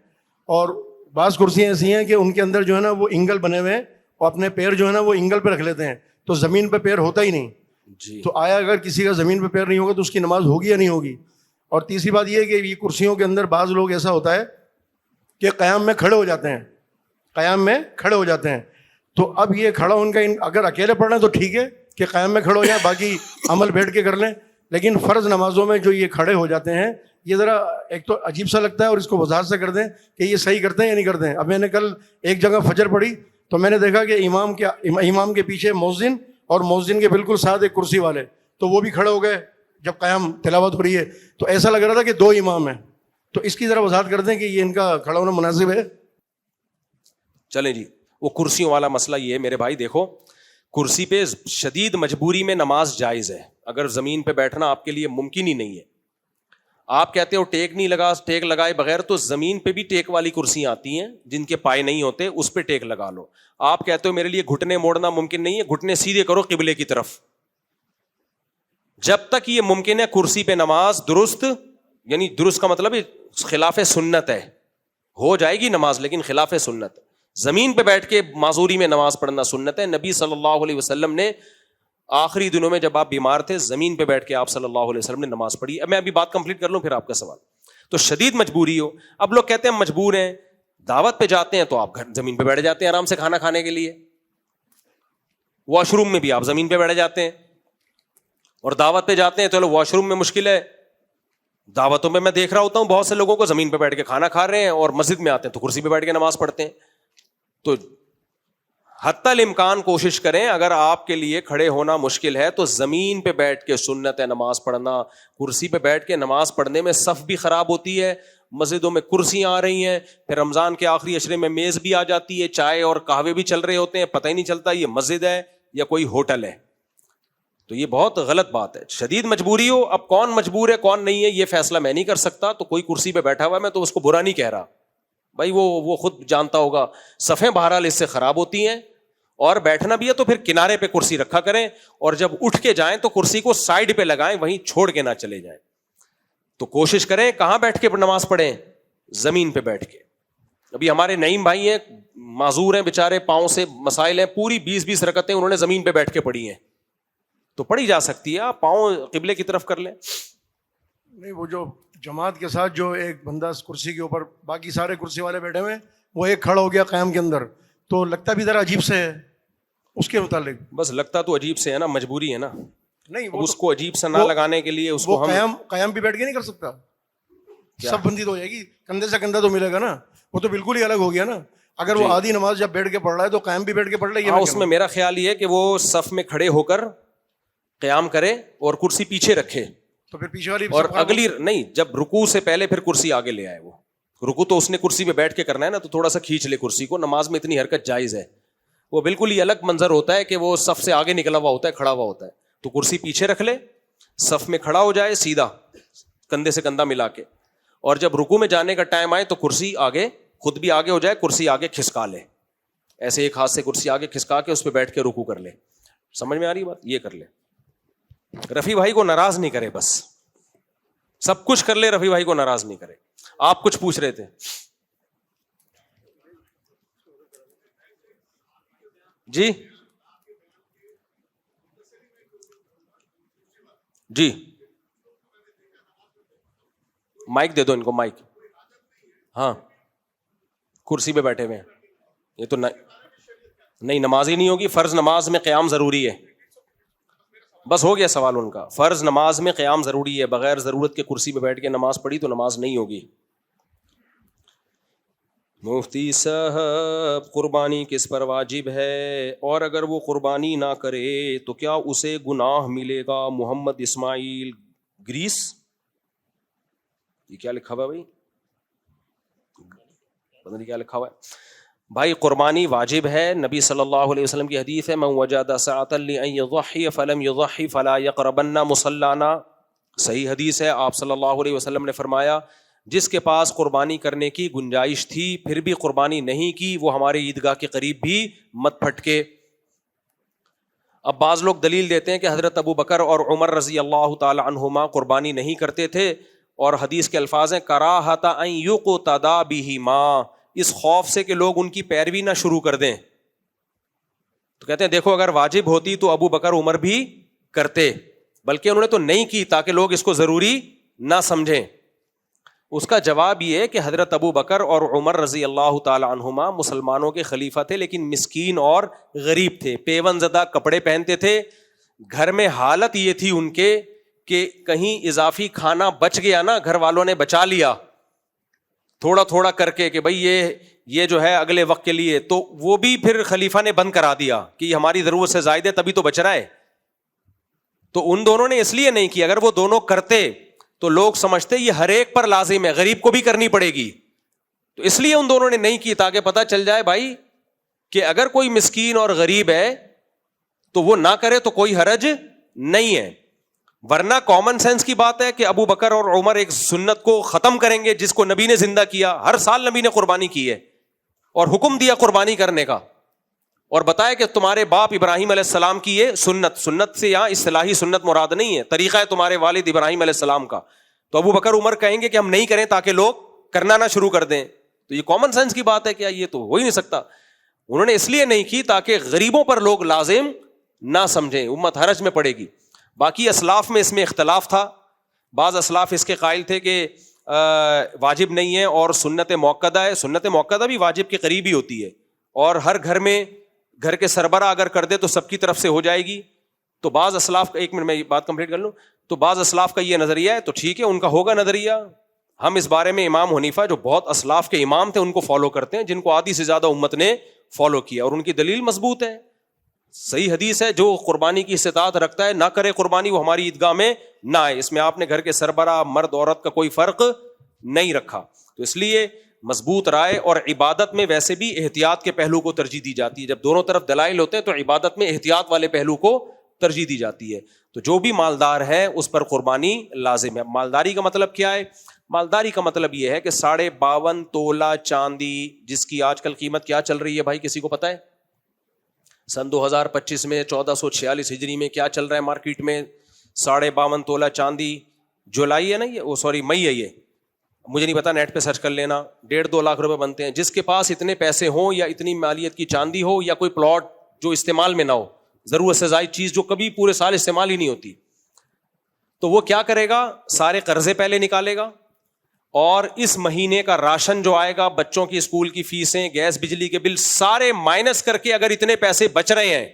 اور بعض کرسیاں ایسی ہیں کہ ان کے اندر جو ہے نا وہ اینگل بنے ہوئے ہیں, اور اپنے پیر جو ہے نا وہ اینگل پہ رکھ لیتے ہیں, تو زمین پہ پیر ہوتا ہی نہیں جی. تو آیا اگر کسی کا زمین پہ پیر نہیں ہوگا تو اس کی نماز ہوگی یا نہیں ہوگی؟ اور تیسری بات یہ ہے کہ یہ کرسیوں کے اندر بعض لوگ ایسا ہوتا ہے کہ قیام میں کھڑے ہو جاتے ہیں. تو اب یہ کھڑا ان کا اگر اکیلے پڑھ رہے ہیں تو ٹھیک ہے کہ قیام میں کھڑے ہو جائیں, باقی عمل بیٹھ کے کر لیں. لیکن فرض نمازوں میں جو یہ کھڑے ہو جاتے ہیں, یہ ذرا ایک تو عجیب سا لگتا ہے, اور اس کو وضاحت سے کر دیں کہ یہ صحیح کرتے ہیں یا نہیں کرتے ہیں. اب میں نے کل ایک جگہ فجر پڑھی تو میں نے دیکھا کہ امام کے پیچھے مؤذن, اور مؤذن کے بالکل ساتھ ایک کرسی والے, تو وہ بھی کھڑے ہو گئے جب قیام تلاوت ہو رہی ہے. تو ایسا لگ رہا تھا کہ دو امام ہیں. تو اس کی ذرا وضاحت کر دیں کہ یہ ان کا کھڑا ہونا مناسب ہے. چلیں جی, وہ کرسیوں والا مسئلہ یہ ہے میرے بھائی. دیکھو, کرسی پہ شدید مجبوری میں نماز جائز ہے. اگر زمین پہ بیٹھنا آپ کے لیے ممکن ہی نہیں ہے, آپ کہتے ہو ٹیک لگائے بغیر, تو زمین پہ بھی ٹیک والی کرسیاں آتی ہیں جن کے پائے نہیں ہوتے, اس پہ ٹیک لگا لو. آپ کہتے ہو میرے لیے گھٹنے موڑنا ممکن نہیں ہے, گھٹنے سیدھے کرو قبلے کی طرف. جب تک یہ ممکن ہے کرسی پہ نماز درست, یعنی درست کا مطلب خلاف سنت ہے, ہو جائے گی نماز لیکن خلاف سنت. زمین پہ بیٹھ کے معذوری میں نماز پڑھنا سنت ہے. نبی صلی اللہ علیہ وسلم نے آخری دنوں میں جب آپ بیمار تھے, زمین پہ بیٹھ کے آپ صلی اللہ علیہ وسلم نے نماز پڑھی. اب میں ابھی بات کمپلیٹ کر لوں پھر آپ کا سوال. تو شدید مجبوری ہو, اب لوگ کہتے ہیں مجبور ہیں, دعوت پہ جاتے ہیں تو آپ زمین پہ بیٹھ جاتے ہیں آرام سے کھانا کھانے کے لیے, واش روم میں بھی آپ زمین پہ بیٹھ جاتے ہیں, اور دعوت پہ جاتے ہیں تو واش روم میں مشکل ہے. دعوتوں میں دیکھ رہا ہوتا ہوں بہت سے لوگوں کو زمین پہ بیٹھ کے کھانا کھا رہے ہیں, اور مسجد میں آتے ہیں تو کرسی پہ بیٹھ کے نماز پڑھتے ہیں. تو حتی الامکان کوشش کریں, اگر آپ کے لیے کھڑے ہونا مشکل ہے تو زمین پہ بیٹھ کے سنت ہے نماز پڑھنا. کرسی پہ بیٹھ کے نماز پڑھنے میں صف بھی خراب ہوتی ہے, مسجدوں میں کرسیاں آ رہی ہیں, پھر رمضان کے آخری عشرے میں میز بھی آ جاتی ہے, چائے اور قہوے بھی چل رہے ہوتے ہیں, پتہ ہی نہیں چلتا یہ مسجد ہے یا کوئی ہوٹل ہے. تو یہ بہت غلط بات ہے. شدید مجبوری ہو, اب کون مجبور ہے کون نہیں ہے یہ فیصلہ میں نہیں کر سکتا. تو کوئی کرسی پہ بیٹھا ہوا ہے, میں تو اس کو برا نہیں کہہ رہا بھائی, وہ خود جانتا ہوگا. صفیں بہرحال اس سے خراب ہوتی ہیں, اور بیٹھنا بھی ہے تو پھر کنارے پہ کرسی رکھا کریں, اور جب اٹھ کے جائیں تو کرسی کو سائڈ پہ لگائیں, وہیں چھوڑ کے نہ چلے جائیں. تو کوشش کریں کہاں بیٹھ کے نماز پڑھیں, زمین پہ بیٹھ کے. ابھی ہمارے نعیم بھائی ہیں, معذور ہیں بےچارے, پاؤں سے مسائل ہیں, پوری 20 رکعتیں انہوں نے زمین پہ بیٹھ کے پڑھی ہیں. تو پڑھی جا سکتی ہے, آپ پاؤں قبلے کی طرف کر لیں. نہیں, وہ جو جماعت کے ساتھ جو ایک بندہ کرسی کے اوپر, باقی سارے کرسی والے بیٹھے ہوئے, وہ ایک کھڑا ہو گیا قیام کے اندر, تو لگتا بھی ذرا عجیب سے ہے اس کے متعلق. بس لگتا تو عجیب سے ہے نا, مجبوری ہے نا. نہیں, اس کو عجیب سے نہ لگانے کے لیے اس کو ہم قیام بھی بیٹھ کے نہیں کر سکتا, سب بندی تو ہو جائے گی, کندھے سے کندھا تو ملے گا نا, وہ تو بالکل ہی الگ ہو گیا نا. اگر وہ آدھی نماز جب بیٹھ کے پڑھ رہا ہے تو قیام بھی بیٹھ کے پڑھ رہا ہے. اس میں میرا خیال یہ ہے کہ وہ صف میں کھڑے ہو کر قیام کرے اور کرسی پیچھے رکھے, تو پھر پیچھے والی, اور اگلی نہیں, جب رکوع سے پہلے پھر کرسی آگے لے آئے. وہ رکوع تو اس نے کرسی پہ بیٹھ کے کرنا ہے نا, تو تھوڑا سا کھینچ لے کرسی کو. نماز میں اتنی حرکت جائز ہے. وہ بالکل ہی الگ منظر ہوتا ہے کہ وہ صف سے آگے نکلا ہوا ہوتا ہے, کھڑا ہوا ہوتا ہے. تو کرسی پیچھے رکھ لے, صف میں کھڑا ہو جائے سیدھا کندھے سے کندھا ملا کے, اور جب رکوع میں جانے کا ٹائم آئے تو کرسی آگے, خود بھی آگے ہو جائے, کرسی آگے کھسکا لے, ایسے ایک ہاتھ سے کرسی آگے کھسکا کے اس پہ بیٹھ کے رکوع کر لے. سمجھ میں آ رہی بات؟ یہ کر لے. رفیع بھائی کو ناراض نہیں کرے, بس سب کچھ کر لے, رفیع بھائی کو ناراض نہیں کرے. آپ کچھ پوچھ رہے تھے جی؟ جی مائک دے دو ان کو, مائک. ہاں کرسی پہ بیٹھے ہوئے ہیں, یہ تو نہیں, نماز ہی نہیں ہوگی. فرض نماز میں قیام ضروری ہے. بس ہو گیا سوال ان کا. فرض نماز میں قیام ضروری ہے, بغیر ضرورت کے کرسی پہ بیٹھ کے نماز پڑھی تو نماز نہیں ہوگی. مفتی صاحب قربانی کس پر واجب ہے, اور اگر وہ قربانی نہ کرے تو کیا اسے گناہ ملے گا؟ محمد اسماعیل گریس. یہ کیا لکھا ہوا ہے بھائی؟ پتہ نہیں کیا لکھا ہوا ہے بھائی. قربانی واجب ہے. نبی صلی اللہ علیہ وسلم کی حدیث ہے, من وجد سعة لأن يضحي فلم يضحي فلا يقربن مصلانا. صحیح حدیث ہے. آپ صلی اللہ علیہ وسلم نے فرمایا جس کے پاس قربانی کرنے کی گنجائش تھی پھر بھی قربانی نہیں کی, وہ ہمارے عیدگاہ کے قریب بھی مت پھٹکے. اب بعض لوگ دلیل دیتے ہیں کہ حضرت ابو بکر اور عمر رضی اللہ تعالی عنہما قربانی نہیں کرتے تھے, اور حدیث کے الفاظ ہیں کراہۃ ان یقتدی بہما, اس خوف سے کہ لوگ ان کی پیروی نہ شروع کر دیں. تو کہتے ہیں دیکھو اگر واجب ہوتی تو ابو بکر عمر بھی کرتے, بلکہ انہوں نے تو نہیں کی تاکہ لوگ اس کو ضروری نہ سمجھیں. اس کا جواب یہ ہے کہ حضرت ابو بکر اور عمر رضی اللہ تعالی عنہما مسلمانوں کے خلیفہ تھے, لیکن مسکین اور غریب تھے, پیون زدہ کپڑے پہنتے تھے. گھر میں حالت یہ تھی ان کے کہ کہیں اضافی کھانا بچ گیا نا, گھر والوں نے بچا لیا تھوڑا تھوڑا کر کے کہ بھئی یہ جو ہے اگلے وقت کے لیے, تو وہ بھی پھر خلیفہ نے بند کرا دیا کہ یہ ہماری ضرورت سے زائد ہے تبھی تو بچ رہا ہے. تو ان دونوں نے اس لیے نہیں کی. اگر وہ دونوں کرتے تو لوگ سمجھتے یہ ہر ایک پر لازم ہے, غریب کو بھی کرنی پڑے گی. تو اس لیے ان دونوں نے نہیں کی تاکہ پتہ چل جائے بھائی کہ اگر کوئی مسکین اور غریب ہے تو وہ نہ کرے تو کوئی حرج نہیں ہے. ورنہ کامن سینس کی بات ہے کہ ابو بکر اور عمر ایک سنت کو ختم کریں گے جس کو نبی نے زندہ کیا. ہر سال نبی نے قربانی کی ہے اور حکم دیا قربانی کرنے کا, اور بتایا کہ تمہارے باپ ابراہیم علیہ السلام کی یہ سنت سے یہاں اصطلاحی سنت مراد نہیں ہے, طریقہ ہے تمہارے والد ابراہیم علیہ السلام کا. تو ابو بکر عمر کہیں گے کہ ہم نہیں کریں تاکہ لوگ کرنا نہ شروع کر دیں. تو یہ کامن سینس کی بات ہے, کیا یہ تو ہو ہی نہیں سکتا. انہوں نے اس لیے نہیں کی تاکہ غریبوں پر لوگ لازم نہ سمجھیں, امت حرج میں پڑے گی. باقی اسلاف میں اس میں اختلاف تھا. بعض اسلاف اس کے قائل تھے کہ واجب نہیں ہے اور سنت موقدہ ہے. سنت موقدہ بھی واجب کے قریب ہی ہوتی ہے, اور ہر گھر میں گھر کے سربراہ اگر کر دے تو سب کی طرف سے ہو جائے گی. تو بعض اسلاف کا, ایک منٹ میں بات کمپلیٹ کر لوں, تو بعض اسلاف کا یہ نظریہ ہے, تو ٹھیک ہے ان کا ہوگا نظریہ. ہم اس بارے میں امام حنیفہ جو بہت اسلاف کے امام تھے ان کو فالو کرتے ہیں, جن کو آدھی سے زیادہ امت نے فالو کیا, اور ان کی دلیل مضبوط ہے. صحیح حدیث ہے, جو قربانی کی استطاعت رکھتا ہے نہ کرے قربانی, وہ ہماری عیدگاہ میں نہ آئے. اس میں آپ نے گھر کے سربراہ مرد عورت کا کوئی فرق نہیں رکھا. تو اس لیے مضبوط رائے, اور عبادت میں ویسے بھی احتیاط کے پہلو کو ترجیح دی جاتی ہے. جب دونوں طرف دلائل ہوتے ہیں تو عبادت میں احتیاط والے پہلو کو ترجیح دی جاتی ہے. تو جو بھی مالدار ہے اس پر قربانی لازم ہے. مالداری کا مطلب کیا ہے؟ مالداری کا مطلب یہ ہے کہ 52.5 تولہ چاندی, جس کی آج کل قیمت کیا چل رہی ہے بھائی, کسی کو پتا ہے؟ سن 2025 میں 1446 ہجری میں کیا چل رہا ہے مارکیٹ میں؟ 52.5 تولہ چاندی. جولائی ہے نا یہ, سوری مئی ہے یہ, مجھے نہیں پتا, نیٹ پہ سرچ کر لینا. 1.5-2 لاکھ روپے بنتے ہیں. جس کے پاس اتنے پیسے ہوں یا اتنی مالیت کی چاندی ہو یا کوئی پلاٹ جو استعمال میں نہ ہو, ضرورت سے زائد چیز جو کبھی پورے سال استعمال ہی نہیں ہوتی, تو وہ کیا کرے گا؟ سارے قرضے پہلے نکالے گا, اور اس مہینے کا راشن جو آئے گا, بچوں کی اسکول کی فیسیں, گیس بجلی کے بل سارے مائنس کر کے اگر اتنے پیسے بچ رہے ہیں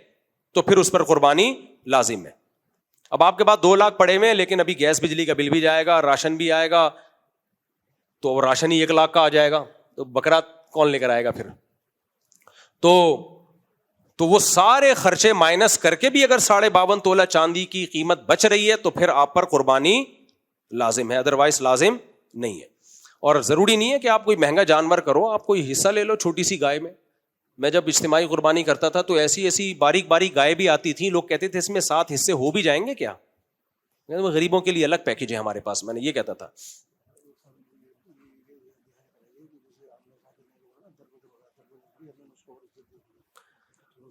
تو پھر اس پر قربانی لازم ہے. اب آپ کے پاس 2 لاکھ پڑے ہوئے ہیں لیکن ابھی گیس بجلی کا بل بھی جائے گا, راشن بھی آئے گا, تو راشن ہی 1 لاکھ کا آ جائے گا, تو بکرا کون لے کر آئے گا پھر؟ تو وہ سارے خرچے مائنس کر کے بھی اگر 52.5 تولہ چاندی کی قیمت بچ رہی ہے تو پھر آپ پر قربانی لازم ہے, ادروائز لازم نہیں ہے. اور ضروری نہیں ہے کہ آپ کوئی مہنگا جانور کرو, آپ کوئی حصہ لے لو چھوٹی سی گائے میں. میں جب اجتماعی قربانی کرتا تھا تو ایسی باریک باریک گائے بھی آتی تھیں, لوگ کہتے تھے اس میں 7 حصے ہو بھی جائیں گے کیا؟ غریبوں کے لیے الگ پیکیج ہے ہمارے پاس, میں نے یہ کہتا تھا.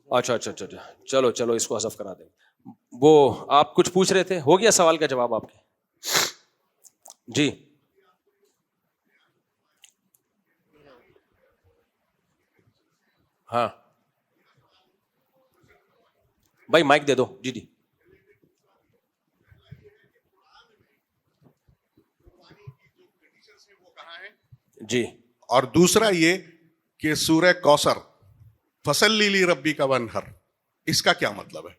اچھا, چلو اس کو حذف کرا دیں. وہ آپ کچھ پوچھ رہے تھے, ہو گیا سوال کا جواب آپ کے؟ جی ہاں بھائی مائک دے دو. جی جی. اور دوسرا یہ کہ سورہ کوثر فصلی لی ربی کا ونہر, اس کا کیا مطلب ہے؟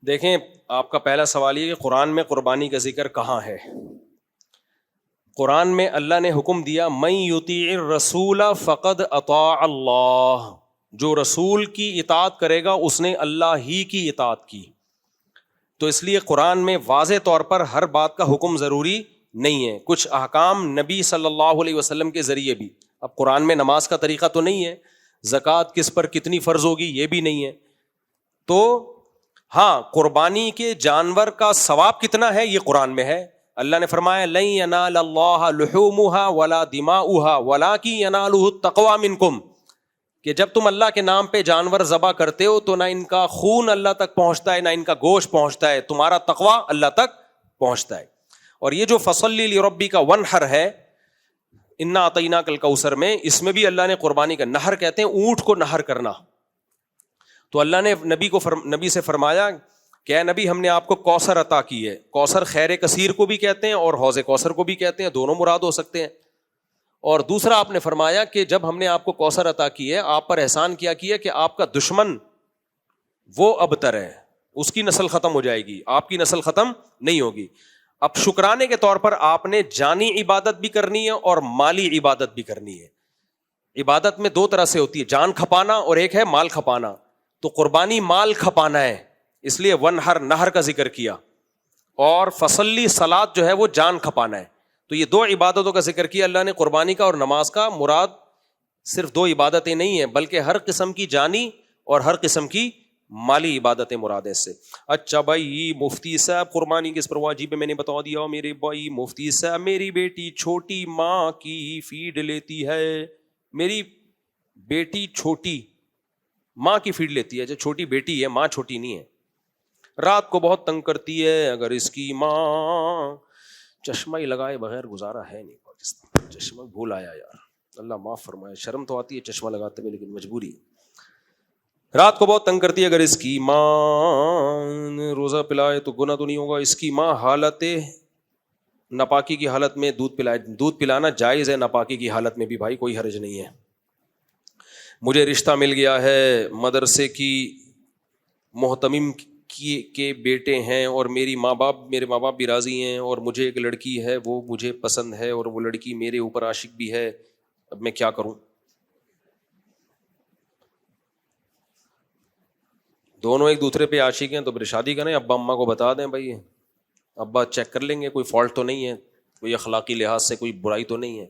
دیکھیں آپ کا پہلا سوال یہ کہ قرآن میں قربانی کا ذکر کہاں ہے؟ قرآن میں اللہ نے حکم دیا من یطیع الرسول فقد اطاع اللہ، جو رسول کی اطاعت کرے گا اس نے اللہ ہی کی اطاعت کی. تو اس لیے قرآن میں واضح طور پر ہر بات کا حکم ضروری نہیں ہے، کچھ احکام نبی صلی اللہ علیہ وسلم کے ذریعے بھی. اب قرآن میں نماز کا طریقہ تو نہیں ہے، زکوٰۃ کس پر کتنی فرض ہوگی یہ بھی نہیں ہے. تو ہاں قربانی کے جانور کا ثواب کتنا ہے یہ قرآن میں ہے. اللہ نے فرمایا لن ینال اللہ لحومها ولا دماؤها ولکن ینالہ التقوی منکم، کہ جب تم اللہ کے نام پہ جانور ذبح کرتے ہو تو نہ ان کا خون اللہ تک پہنچتا ہے نہ ان کا گوشت پہنچتا ہے، تمہارا تقوی اللہ تک پہنچتا ہے. اور یہ جو فصلی لربک وانحر ہے انا اعطیناک الکوثر میں، اس میں بھی اللہ نے قربانی کا نہر کہتے ہیں اونٹ کو نہر کرنا. تو اللہ نے نبی سے فرمایا کہ اے نبی ہم نے آپ کو کوثر عطا کی ہے. کوثر خیر کثیر کو بھی کہتے ہیں اور حوض کوثر کو بھی کہتے ہیں، دونوں مراد ہو سکتے ہیں. اور دوسرا آپ نے فرمایا کہ جب ہم نے آپ کو کوثر عطا کی ہے آپ پر احسان کیا کہ آپ کا دشمن وہ ابتر ہے، اس کی نسل ختم ہو جائے گی، آپ کی نسل ختم نہیں ہوگی. اب شکرانے کے طور پر آپ نے جانی عبادت بھی کرنی ہے اور مالی عبادت بھی کرنی ہے. عبادت میں دو طرح سے ہوتی ہے، جان کھپانا اور ایک ہے مال کھپانا. تو قربانی مال کھپانا ہے، اس لیے ونہر نہر کا ذکر کیا، اور فصلی صلاۃ جو ہے وہ جان کھپانا ہے. تو یہ دو عبادتوں کا ذکر کیا اللہ نے قربانی کا اور نماز کا. مراد صرف دو عبادتیں نہیں ہیں بلکہ ہر قسم کی جانی اور ہر قسم کی مالی عبادتیں مراد ہے اس سے. اچھا بھائی مفتی صاحب قربانی کس پر واجب ہے؟ میں نے بتا دیا میرے بھائی مفتی صاحب، میری بیٹی چھوٹی ماں کی فیڈ لیتی ہے. میری بیٹی چھوٹی ماں کی فیڈ لیتی ہے، جو چھوٹی بیٹی ہے، ماں چھوٹی نہیں ہے. رات کو بہت تنگ کرتی ہے، اگر اس کی ماں چشمہ ہی لگائے بغیر گزارا ہے نہیں پاکستان. چشمہ بھول آیا یار، اللہ معاف فرمائے. شرم تو آتی ہے چشمہ لگاتے ہوئے لیکن مجبوری ہے. رات کو بہت تنگ کرتی ہے، اگر اس کی ماں روزہ پلائے تو گناہ تو نہیں ہوگا. اس کی ماں حالت ناپاکی کی حالت میں دودھ پلائے، دودھ پلانا جائز ہے ناپاکی کی حالت میں بھی بھائی، کوئی حرج نہیں ہے. مجھے رشتہ مل گیا ہے، مدرسے کی محتمم کے بیٹے ہیں اور میرے ماں باپ بھی راضی ہیں، اور مجھے ایک لڑکی ہے وہ مجھے پسند ہے اور وہ لڑکی میرے اوپر عاشق بھی ہے. اب میں کیا کروں؟ دونوں ایک دوسرے پہ عاشق ہیں تو پھر شادی کریں. ابا اماں کو بتا دیں بھائی، ابا چیک کر لیں گے، کوئی فالٹ تو نہیں ہے، کوئی اخلاقی لحاظ سے کوئی برائی تو نہیں ہے.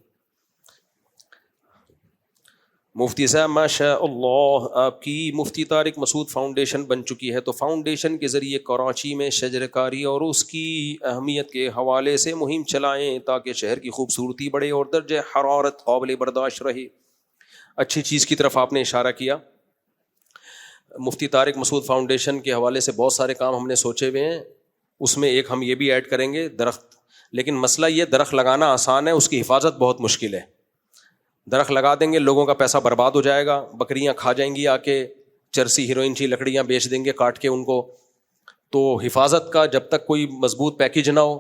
مفتی صاحب ماشاء اللہ آپ کی مفتی طارق مسعود فاؤنڈیشن بن چکی ہے، تو فاؤنڈیشن کے ذریعے کراچی میں شجر کاری اور اس کی اہمیت کے حوالے سے مہم چلائیں تاکہ شہر کی خوبصورتی بڑھے اور درجہ حرارت قابل برداشت رہے. اچھی چیز کی طرف آپ نے اشارہ کیا. مفتی طارق مسعود فاؤنڈیشن کے حوالے سے بہت سارے کام ہم نے سوچے ہوئے ہیں، اس میں ایک ہم یہ بھی ایڈ کریں گے درخت. لیکن مسئلہ یہ درخت لگانا آسان ہے، اس کی حفاظت بہت مشکل ہے. درخت لگا دیں گے لوگوں کا پیسہ برباد ہو جائے گا، بکریاں کھا جائیں گی آ کے، چرسی ہیروئن کی لکڑیاں بیچ دیں گے کاٹ کے ان کو. تو حفاظت کا جب تک کوئی مضبوط پیکیج نہ ہو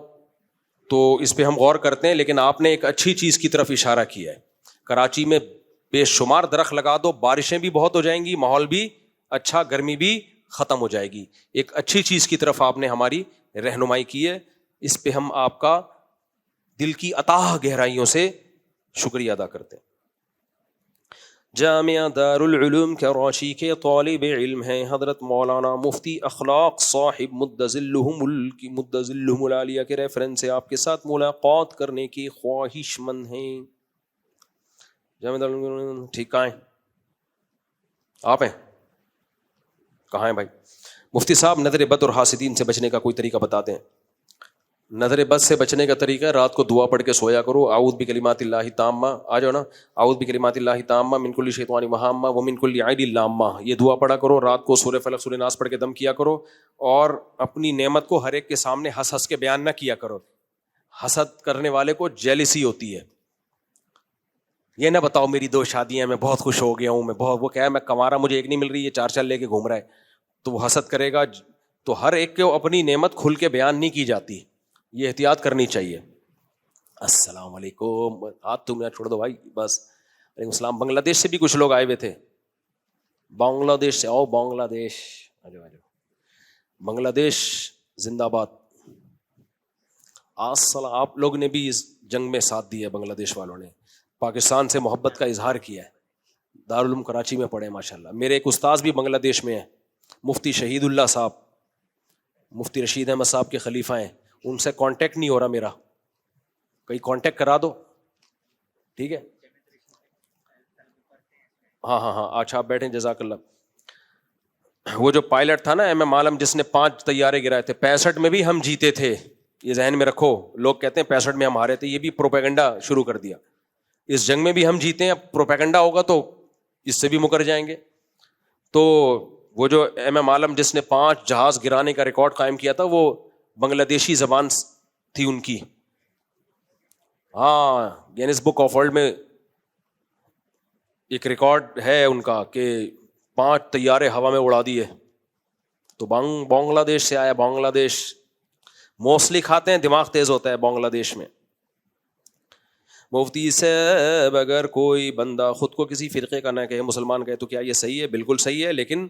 تو اس پہ ہم غور کرتے ہیں. لیکن آپ نے ایک اچھی چیز کی طرف اشارہ کیا ہے، کراچی میں بے شمار درخت لگا دو، بارشیں بھی بہت ہو جائیں گی، ماحول بھی اچھا، گرمی بھی ختم ہو جائے گی. ایک اچھی چیز کی طرف آپ نے ہماری رہنمائی کی ہے، اس پہ ہم آپ کا دل کی اتاہ گہرائیوں سے شکریہ ادا کرتے ہیں. جامعہ دار العلوم کراچی کے طالب علم ہیں حضرت مولانا مفتی اخلاق صاحب مدظلہم العالیہ کے ریفرنس سے آپ کے ساتھ ملاقات کرنے کی خواہش مند ہیں. جامعہ دار العلوم ٹھیک کہاں ہیں آپ؟ ہیں کہاں ہیں بھائی؟ مفتی صاحب نظر بد اور حاسدین سے بچنے کا کوئی طریقہ بتاتے ہیں. نظر بد سے بچنے کا طریقہ ہے رات کو دعا پڑھ کے سویا کرو، اعوذ بکلمات اللہ تامہ، آ جاؤ نا، اعوذ بکلمات اللہ تامہ من کل شیطان وہامہ ومن کل عین لامہ. یہ دعا پڑھا کرو رات کو، سورہ فلق سورہ ناس پڑھ کے دم کیا کرو، اور اپنی نعمت کو ہر ایک کے سامنے ہنس ہنس کے بیان نہ کیا کرو. حسد کرنے والے کو جیلسی ہوتی ہے. یہ نہ بتاؤ میری 2 شادیاں میں بہت خوش ہو گیا ہوں، میں بہت، وہ کیا ہے میں کما رہا مجھے ایک نہیں مل رہی، یہ 4 لے کے گھوم رہا ہے، تو وہ حسد کرے گا. تو ہر ایک کو اپنی نعمت کھل کے بیان نہیں کی جاتی، یہ احتیاط کرنی چاہیے. السلام علیکم، ہاتھ تم نہ چھوڑ دو بھائی بس. وعلیکم السلام. بنگلہ دیش سے بھی کچھ لوگ آئے ہوئے تھے، بنگلہ دیش سے. آؤ بنگلہ دیش، آ جاؤ. بنگلہ دیش زندہ باد. آپ لوگ نے بھی اس جنگ میں ساتھ دیا ہے, بنگلہ دیش والوں نے پاکستان سے محبت کا اظہار کیا ہے. دارالعلوم کراچی میں پڑھے ماشاءاللہ. میرے ایک استاذ بھی بنگلہ دیش میں ہیں, مفتی شہید اللہ صاحب, مفتی رشید احمد صاحب کے خلیفہ ہیں. ان سے کانٹیکٹ نہیں ہو رہا میرا, کہیں کانٹیکٹ کرا دو. ٹھیک ہے, ہاں اچھا آپ بیٹھیں, جزاک اللہ. وہ جو پائلٹ تھا نا ایم عالم, جس نے 5 طیارے گرائے تھے, 65 میں بھی ہم جیتے تھے, یہ ذہن میں رکھو. لوگ کہتے ہیں 65 میں ہم ہارے تھے, یہ بھی پروپیگنڈا شروع کر دیا. اس جنگ میں بھی ہم جیتے ہیں, اب پروپیگنڈا ہوگا تو اس سے بھی مکر جائیں گے. تو وہ جو ایم عالم جس نے 5 جہاز گرانے کا ریکارڈ قائم کیا تھا, وہ بنگلہ دیشی زبان تھی ان کی. ہاں, گینس بک آف ورلڈ میں ایک ریکارڈ ہے ان کا کہ 5 طیارے ہوا میں اڑا دیے. تو بنگلہ دیش سے آیا. بنگلہ دیش موسلی کھاتے ہیں, دماغ تیز ہوتا ہے بنگلہ دیش میں. مفتی صاحب اگر کوئی بندہ خود کو کسی فرقے کا نہ کہے, مسلمان کہے, تو کیا یہ صحیح ہے؟ بالکل صحیح ہے, لیکن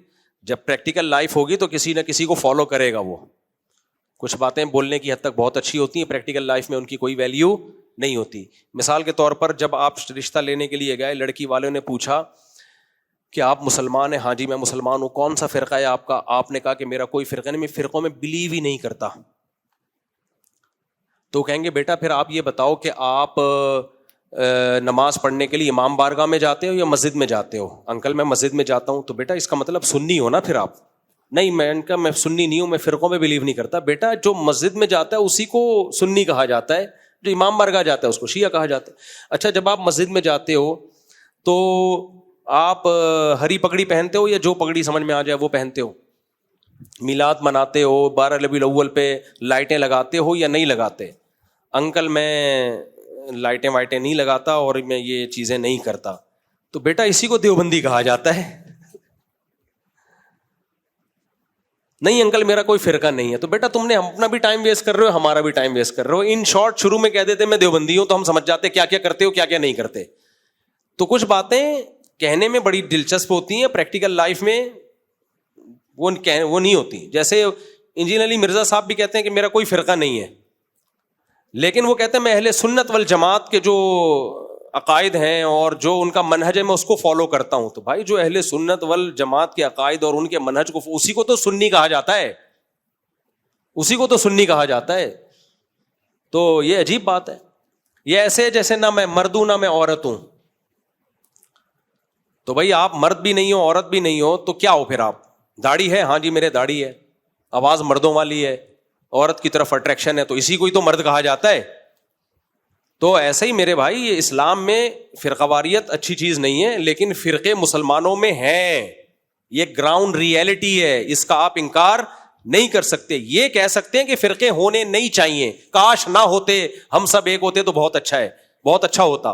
جب پریکٹیکل لائف ہوگی تو کسی نہ کسی کو فالو کرے گا. وہ کچھ باتیں بولنے کی حد تک بہت اچھی ہوتی ہیں, پریکٹیکل لائف میں ان کی کوئی ویلیو نہیں ہوتی. مثال کے طور پر جب آپ رشتہ لینے کے لیے گئے, لڑکی والوں نے پوچھا کہ آپ مسلمان ہیں؟ ہاں جی میں مسلمان ہوں. کون سا فرقہ ہے آپ کا؟ آپ نے کہا کہ میرا کوئی فرقہ نہیں, میں فرقوں میں بلیو ہی نہیں کرتا. تو کہیں گے بیٹا پھر آپ یہ بتاؤ کہ آپ نماز پڑھنے کے لیے امام بارگاہ میں جاتے ہو یا مسجد میں جاتے ہو؟ انکل میں مسجد میں جاتا ہوں. تو بیٹا اس کا مطلب سنی ہو نا پھر آپ. نہیں میں سنی نہیں ہوں, میں فرقوں میں بلیو نہیں کرتا. بیٹا جو مسجد میں جاتا ہے اسی کو سنی کہا جاتا ہے, جو امام بارگاہ جاتا ہے اس کو شیعہ کہا جاتا ہے. اچھا جب آپ مسجد میں جاتے ہو تو آپ ہری پگڑی پہنتے ہو یا جو پگڑی سمجھ میں آ جائے وہ پہنتے ہو؟ میلاد مناتے ہو, 12 ربیع الاول پہ لائٹیں لگاتے ہو یا نہیں لگاتے؟ انکل میں لائٹیں وائٹیں نہیں لگاتا اور میں یہ چیزیں نہیں کرتا. تو بیٹا اسی کو دیوبندی کہا جاتا ہے. نہیں انکل میرا کوئی فرقہ نہیں ہے. تو بیٹا تم نے اپنا بھی ٹائم ویسٹ کر رہے ہو, ہمارا بھی ٹائم ویسٹ کر رہے ہو. ان شارٹ شروع میں کہہ دیتے میں دیوبندی ہوں تو ہم سمجھ جاتے کیا کیا کرتے ہو کیا کیا نہیں کرتے. تو کچھ باتیں کہنے میں بڑی دلچسپ ہوتی ہیں, پریکٹیکل لائف میں وہ نہیں ہوتی. جیسے انجینئر علی مرزا صاحب بھی کہتے ہیں کہ میرا کوئی فرقہ نہیں ہے, لیکن وہ کہتے ہیں میں اہل سنت والجماعت کے جو عقائد ہیں اور جو ان کا منہج ہے میں اس کو فالو کرتا ہوں. تو بھائی جو اہل سنت والجماعت کے عقائد اور ان کے منہج کو, اسی کو تو سنی کہا جاتا ہے, اسی کو تو سنی کہا جاتا ہے. تو یہ عجیب بات ہے. یہ ایسے جیسے نہ میں مرد ہوں نہ میں عورت ہوں. تو بھائی آپ مرد بھی نہیں ہو عورت بھی نہیں ہو تو کیا ہو پھر آپ؟ داڑھی ہے؟ ہاں جی میرے داڑھی ہے. آواز مردوں والی ہے, عورت کی طرف اٹریکشن ہے, تو اسی کو ہی تو مرد کہا جاتا ہے. تو ایسے ہی میرے بھائی یہ اسلام میں فرقہ واریت اچھی چیز نہیں ہے, لیکن فرقے مسلمانوں میں ہیں, یہ گراؤنڈ ریئلٹی ہے, اس کا آپ انکار نہیں کر سکتے. یہ کہہ سکتے ہیں کہ فرقے ہونے نہیں چاہیے, کاش نہ ہوتے, ہم سب ایک ہوتے تو بہت اچھا ہے, بہت اچھا ہوتا.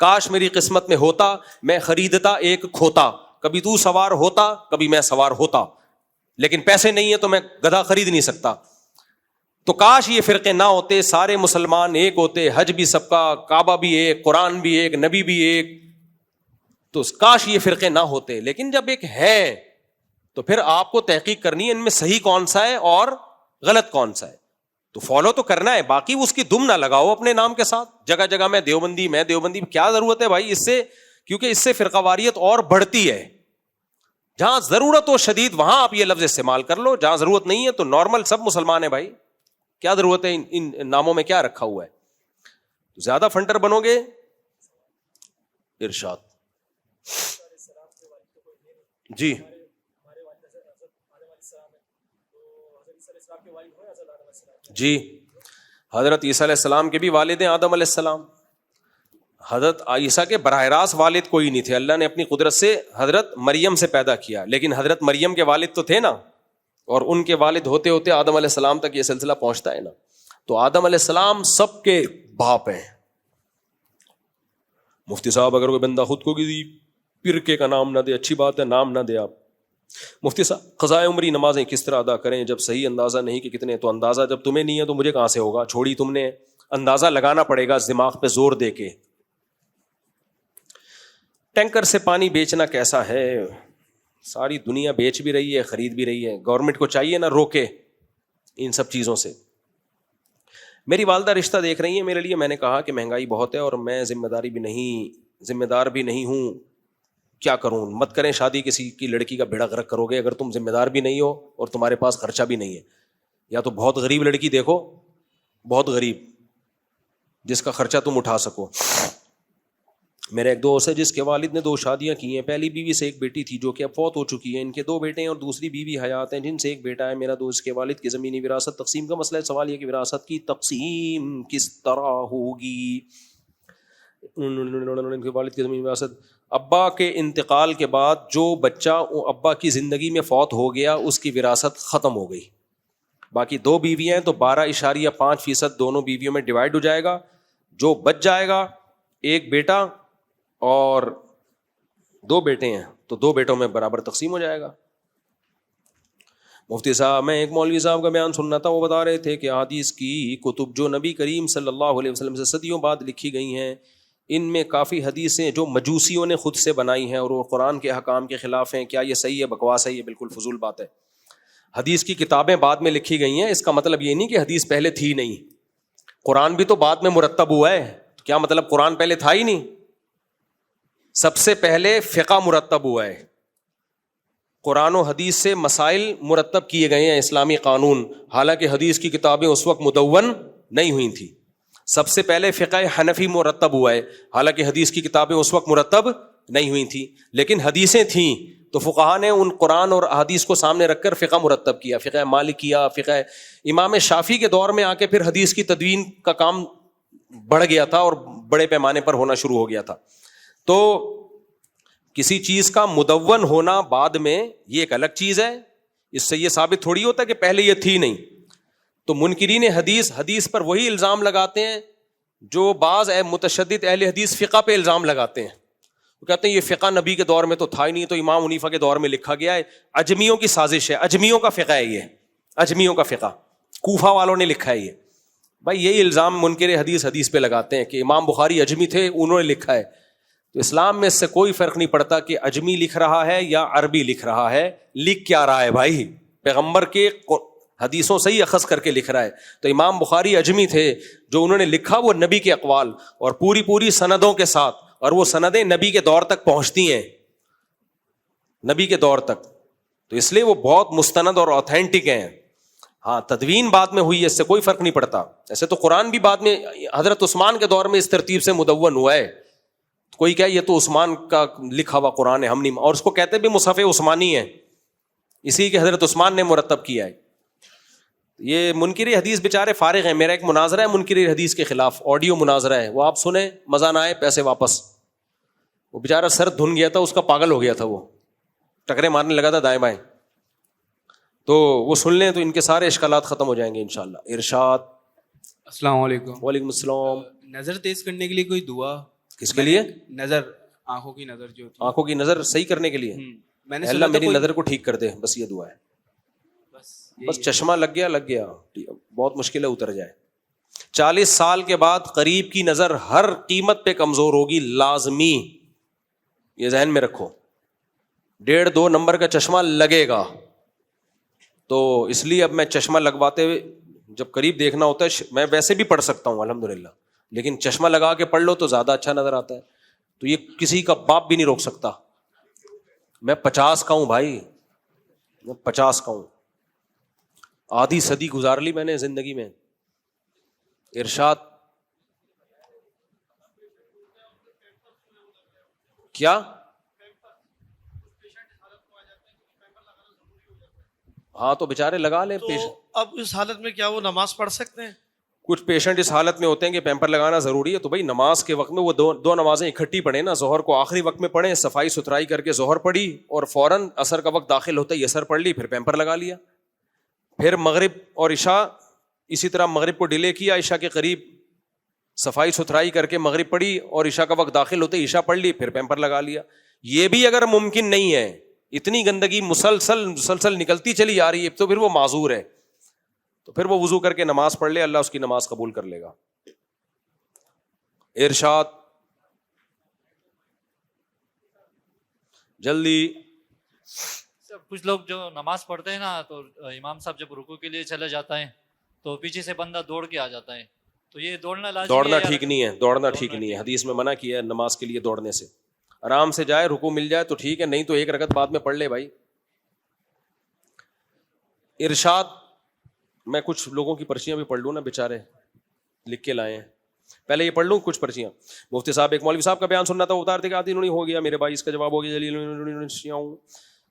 کاش میری قسمت میں ہوتا, میں خریدتا ایک کھوتا, کبھی تو سوار ہوتا کبھی میں سوار ہوتا, لیکن پیسے نہیں ہے تو میں گدھا خرید نہیں سکتا. تو کاش یہ فرقے نہ ہوتے, سارے مسلمان ایک ہوتے, حج بھی سب کا, کعبہ بھی ایک, قرآن بھی ایک, نبی بھی ایک. تو کاش یہ فرقے نہ ہوتے, لیکن جب ایک ہے تو پھر آپ کو تحقیق کرنی ہے ان میں صحیح کون سا ہے اور غلط کون سا ہے, تو فالو تو کرنا ہے. باقی اس کی دم نہ لگاؤ اپنے نام کے ساتھ, جگہ جگہ میں دیوبندی کیا ضرورت ہے بھائی اس سے, کیونکہ اس سے فرقہ واریت اور بڑھتی ہے. جہاں ضرورت ہو شدید وہاں آپ یہ لفظ استعمال کر لو, جہاں ضرورت نہیں ہے تو نارمل سب مسلمان ہیں بھائی, کیا ضرورت ہے ان ناموں میں کیا رکھا ہوا ہے. تو زیادہ فنٹر بنو گے. ارشاد جی. جی حضرت عیسیٰ علیہ السلام کے بھی والد ہیں آدم علیہ السلام. حضرت عیسیٰ کے براہ راست والد کوئی نہیں تھے, اللہ نے اپنی قدرت سے حضرت مریم سے پیدا کیا, لیکن حضرت مریم کے والد تو تھے نا, اور ان کے والد ہوتے ہوتے آدم علیہ السلام تک یہ سلسلہ پہنچتا ہے نا. تو آدم علیہ السلام سب کے باپ ہیں. مفتی صاحب اگر کوئی بندہ خود کو کسی فرقے کا نام نہ دے, اچھی بات ہے, نام نہ دے آپ. مفتی صاحب قضائے عمری نمازیں کس طرح ادا کریں جب صحیح اندازہ نہیں کہ کتنے؟ تو اندازہ جب تمہیں نہیں ہے تو مجھے کہاں سے ہوگا, چھوڑی تم نے. اندازہ لگانا پڑے گا دماغ پہ زور دے کے. ٹینکر سے پانی بیچنا کیسا ہے؟ ساری دنیا بیچ بھی رہی ہے, خرید بھی رہی ہے. گورنمنٹ کو چاہیے نا روکے ان سب چیزوں سے. میری والدہ رشتہ دیکھ رہی ہیں میرے لیے. میں نے کہا کہ مہنگائی بہت ہے اور میں ذمہ دار بھی نہیں ہوں, کیا کروں؟ مت کریں شادی کسی کی لڑکی کا بیڑا غرق کرو گے اگر تم ذمہ دار بھی نہیں ہو اور تمہارے پاس خرچہ بھی نہیں ہے. یا تو بہت غریب لڑکی دیکھو, بہت غریب, جس کا خرچہ تم اٹھا سکو. میرا ایک دوست ہے جس کے والد نے 2 شادیاں کی ہیں. پہلی بیوی سے ایک بیٹی تھی جو کہ اب فوت ہو چکی ہے. ان کے 2 بیٹے ہیں اور دوسری بیوی حیات ہیں جن سے ایک بیٹا ہے. میرا دوست کے والد کی زمینی وراثت تقسیم کا مسئلہ ہے. سوال یہ کہ وراثت کی تقسیم کس طرح ہوگی؟ ان کے والد کی زمینی وراثت, ابا کے انتقال کے بعد جو بچہ ابا کی زندگی میں فوت ہو گیا اس کی وراثت ختم ہو گئی. باقی 2 بیویاں ہیں تو 12.5% دونوں بیویوں میں ڈیوائڈ ہو جائے گا. جو بچ جائے گا, ایک بیٹا اور 2 بیٹے ہیں تو 2 بیٹوں میں برابر تقسیم ہو جائے گا. مفتی صاحب, میں ایک مولوی صاحب کا بیان سننا تھا. وہ بتا رہے تھے کہ حدیث کی کتب جو نبی کریم صلی اللہ علیہ وسلم سے صدیوں بعد لکھی گئی ہیں, ان میں کافی حدیثیں جو مجوسیوں نے خود سے بنائی ہیں اور وہ قرآن کے احکام کے خلاف ہیں. کیا یہ صحیح ہے؟ بکواس ہے, یہ بالکل فضول بات ہے. حدیث کی کتابیں بعد میں لکھی گئی ہیں, اس کا مطلب یہ نہیں کہ حدیث پہلے تھی نہیں. قرآن بھی تو بعد میں مرتب ہوا ہے. کیا مطلب قرآن پہلے تھا ہی نہیں؟ سب سے پہلے فقہ مرتب ہوا ہے. قرآن و حدیث سے مسائل مرتب کیے گئے ہیں, اسلامی قانون. حالانکہ حدیث کی کتابیں اس وقت مدون نہیں ہوئی تھیں. سب سے پہلے فقہ حنفی مرتب ہوا ہے, حالانکہ حدیث کی کتابیں اس وقت مرتب نہیں ہوئی تھیں. لیکن حدیثیں تھیں تو فقہا نے ان قرآن اور حدیث کو سامنے رکھ کر فقہ مرتب کیا. فقہ مالکیہ, فقہ امام شافعی کے دور میں آ کے پھر حدیث کی تدوین کا کام بڑھ گیا تھا اور بڑے پیمانے پر ہونا شروع ہو گیا تھا. تو کسی چیز کا مدون ہونا بعد میں یہ ایک الگ چیز ہے. اس سے یہ ثابت تھوڑی ہوتا کہ پہلے یہ تھی نہیں. تو منکرین حدیث پر وہی الزام لگاتے ہیں جو بعض متشدد اہل حدیث فقہ پہ الزام لگاتے ہیں. وہ کہتے ہیں یہ فقہ نبی کے دور میں تو تھا ہی نہیں, تو امام حنیفہ کے دور میں لکھا گیا ہے, اجمیوں کی سازش ہے, اجمیوں کا فقہ ہے, یہ اجمیوں کا فقہ کوفہ والوں نے لکھا ہے. یہ بھائی یہی الزام منکر حدیث پہ لگاتے ہیں کہ امام بخاری اجمی تھے, انہوں نے لکھا ہے. تو اسلام میں اس سے کوئی فرق نہیں پڑتا کہ اجمی لکھ رہا ہے یا عربی لکھ رہا ہے. لکھ کیا رہا ہے بھائی؟ پیغمبر کے حدیثوں سے ہی اخذ کر کے لکھ رہا ہے. تو امام بخاری اجمی تھے, جو انہوں نے لکھا وہ نبی کے اقوال اور پوری سندوں کے ساتھ, اور وہ سندیں نبی کے دور تک پہنچتی ہیں, نبی کے دور تک. تو اس لیے وہ بہت مستند اور اوتھینٹک ہیں. ہاں تدوین بعد میں ہوئی ہے, اس سے کوئی فرق نہیں پڑتا. ایسے تو قرآن بھی بعد میں حضرت عثمان کے دور میں اس ترتیب سے مدون ہوا ہے. کوئی کہے یہ تو عثمان کا لکھا ہوا قرآن ہے, ہم نہیں, اور اس کو کہتے بھی مصحف عثمانی ہے, اسی کے حضرت عثمان نے مرتب کیا ہے. یہ منکر حدیث بیچارے فارغ ہیں. میرا ایک مناظرہ ہے منکر حدیث کے خلاف, آڈیو مناظرہ ہے, وہ آپ سنیں, مزہ نہ آئے پیسے واپس. وہ بیچارہ سر دھن گیا تھا, اس کا پاگل ہو گیا تھا, وہ ٹکرے مارنے لگا تھا دائیں بائیں. تو وہ سن لیں تو ان کے سارے اشکالات ختم ہو جائیں گے انشاءاللہ. ارشاد. السلام علیکم. وعلیکم السلام. نظر تیز کرنے کے لیے کوئی دعا؟ کس کے لیے؟ نظر, آنکھوں کی نظر جو ہوتی ہے, آنکھوں کی نظر صحیح کرنے کے لیے. میں نے اللہ میری نظر کو ٹھیک کر دے, بس یہ دعا ہے. بس چشمہ لگ گیا, بہت مشکل ہے اتر جائے. 40 سال کے بعد قریب کی نظر ہر قیمت پہ کمزور ہوگی, لازمی, یہ ذہن میں رکھو. 1.5-2 نمبر کا چشمہ لگے گا. تو اس لیے اب میں چشمہ لگواتے ہوئے جب قریب دیکھنا ہوتا ہے, میں ویسے بھی پڑھ سکتا ہوں الحمدللہ, لیکن چشمہ لگا کے پڑھ لو تو زیادہ اچھا نظر آتا ہے. تو یہ کسی کا باپ بھی نہیں روک سکتا. میں 50 کا ہوں بھائی, میں 50 کا ہوں, آدھی صدی گزار لی میں نے زندگی میں. ارشاد. کیا؟ ہاں تو بیچارے لگا لیں. اب اس حالت میں کیا وہ نماز پڑھ سکتے ہیں؟ کچھ پیشنٹ اس حالت میں ہوتے ہیں کہ پیمپر لگانا ضروری ہے, تو بھائی نماز کے وقت میں وہ دو نمازیں اکٹھی پڑھیں نا. ظہر کو آخری وقت میں پڑھیں, صفائی ستھرائی کر کے ظہر پڑھی, اور فوراً عصر کا وقت داخل ہوتا ہے عصر پڑھ لی, پھر پیمپر لگا لیا. پھر مغرب اور عشاء اسی طرح, مغرب کو ڈیلے کیا, عشاء کے قریب صفائی ستھرائی کر کے مغرب پڑھی, اور عشاء کا وقت داخل ہوتے عشاء پڑھ لی, پھر پیمپر لگا لیا. یہ بھی اگر ممکن نہیں ہے, اتنی گندگی مسلسل نکلتی چلی آ رہی ہے, تو پھر وہ معذور ہے. تو پھر وہ وضو کر کے نماز پڑھ لے, اللہ اس کی نماز قبول کر لے گا. ارشاد. جلدی. سر کچھ لوگ جو نماز پڑھتے ہیں نا تو امام صاحب جب رکوع کے لیے چلے جاتا ہے تو پیچھے سے بندہ دوڑ کے آ جاتا ہے، تو یہ دوڑنا لازمی دوڑنا ہے یا ٹھیک نہیں ہے، دوڑنا ٹھیک نہیں ہے، حدیث میں منع کیا ہے نماز کے لیے دوڑنے سے. آرام سے جائے، رکوع مل جائے تو ٹھیک ہے، نہیں تو ایک رکعت بعد میں پڑھ لے بھائی. ارشاد، میں کچھ لوگوں کی پرچیاں بھی پڑھ لوں نا، بیچارے لکھ کے لائے ہیں. پہلے یہ پڑھ لوں کچھ پرچیاں. مفتی صاحب ایک مولوی صاحب کا بیان سننا تھا، اتارتے کہ آدھی انہوں نے ہو گیا. میرے بھائی اس کا جواب ہو گیا.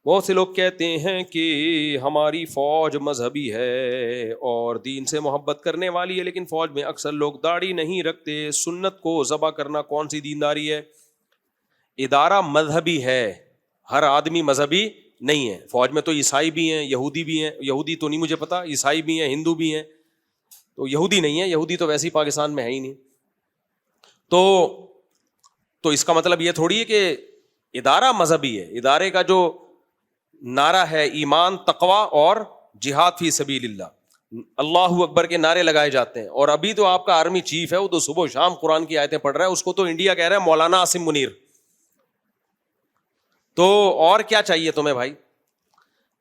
بہت سے لوگ کہتے ہیں کہ ہماری فوج مذہبی ہے اور دین سے محبت کرنے والی ہے، لیکن فوج میں اکثر لوگ داڑھی نہیں رکھتے. سنت کو ذبح کرنا کون سی دینداری ہے؟ ادارہ مذہبی ہے، ہر آدمی مذہبی نہیں ہے. فوج میں تو عیسائی بھی ہیں، یہودی بھی ہیں. یہودی تو نہیں مجھے پتا، عیسائی بھی ہیں، ہندو بھی ہیں. تو یہودی نہیں ہے، یہودی تو ویسے ہی پاکستان میں ہے ہی نہیں. تو اس کا مطلب یہ تھوڑی ہے کہ ادارہ مذہبی ہے. ادارے کا جو نعرہ ہے ایمان، تقوی اور جہاد فی سبیل اللہ، اللہ اکبر کے نعرے لگائے جاتے ہیں. اور ابھی تو آپ کا آرمی چیف ہے، وہ تو صبح و شام قرآن کی آیتیں پڑھ رہا ہے، اس کو تو انڈیا کہہ رہا ہے مولانا عاصم منیر. تو اور کیا چاہیے تمہیں بھائی؟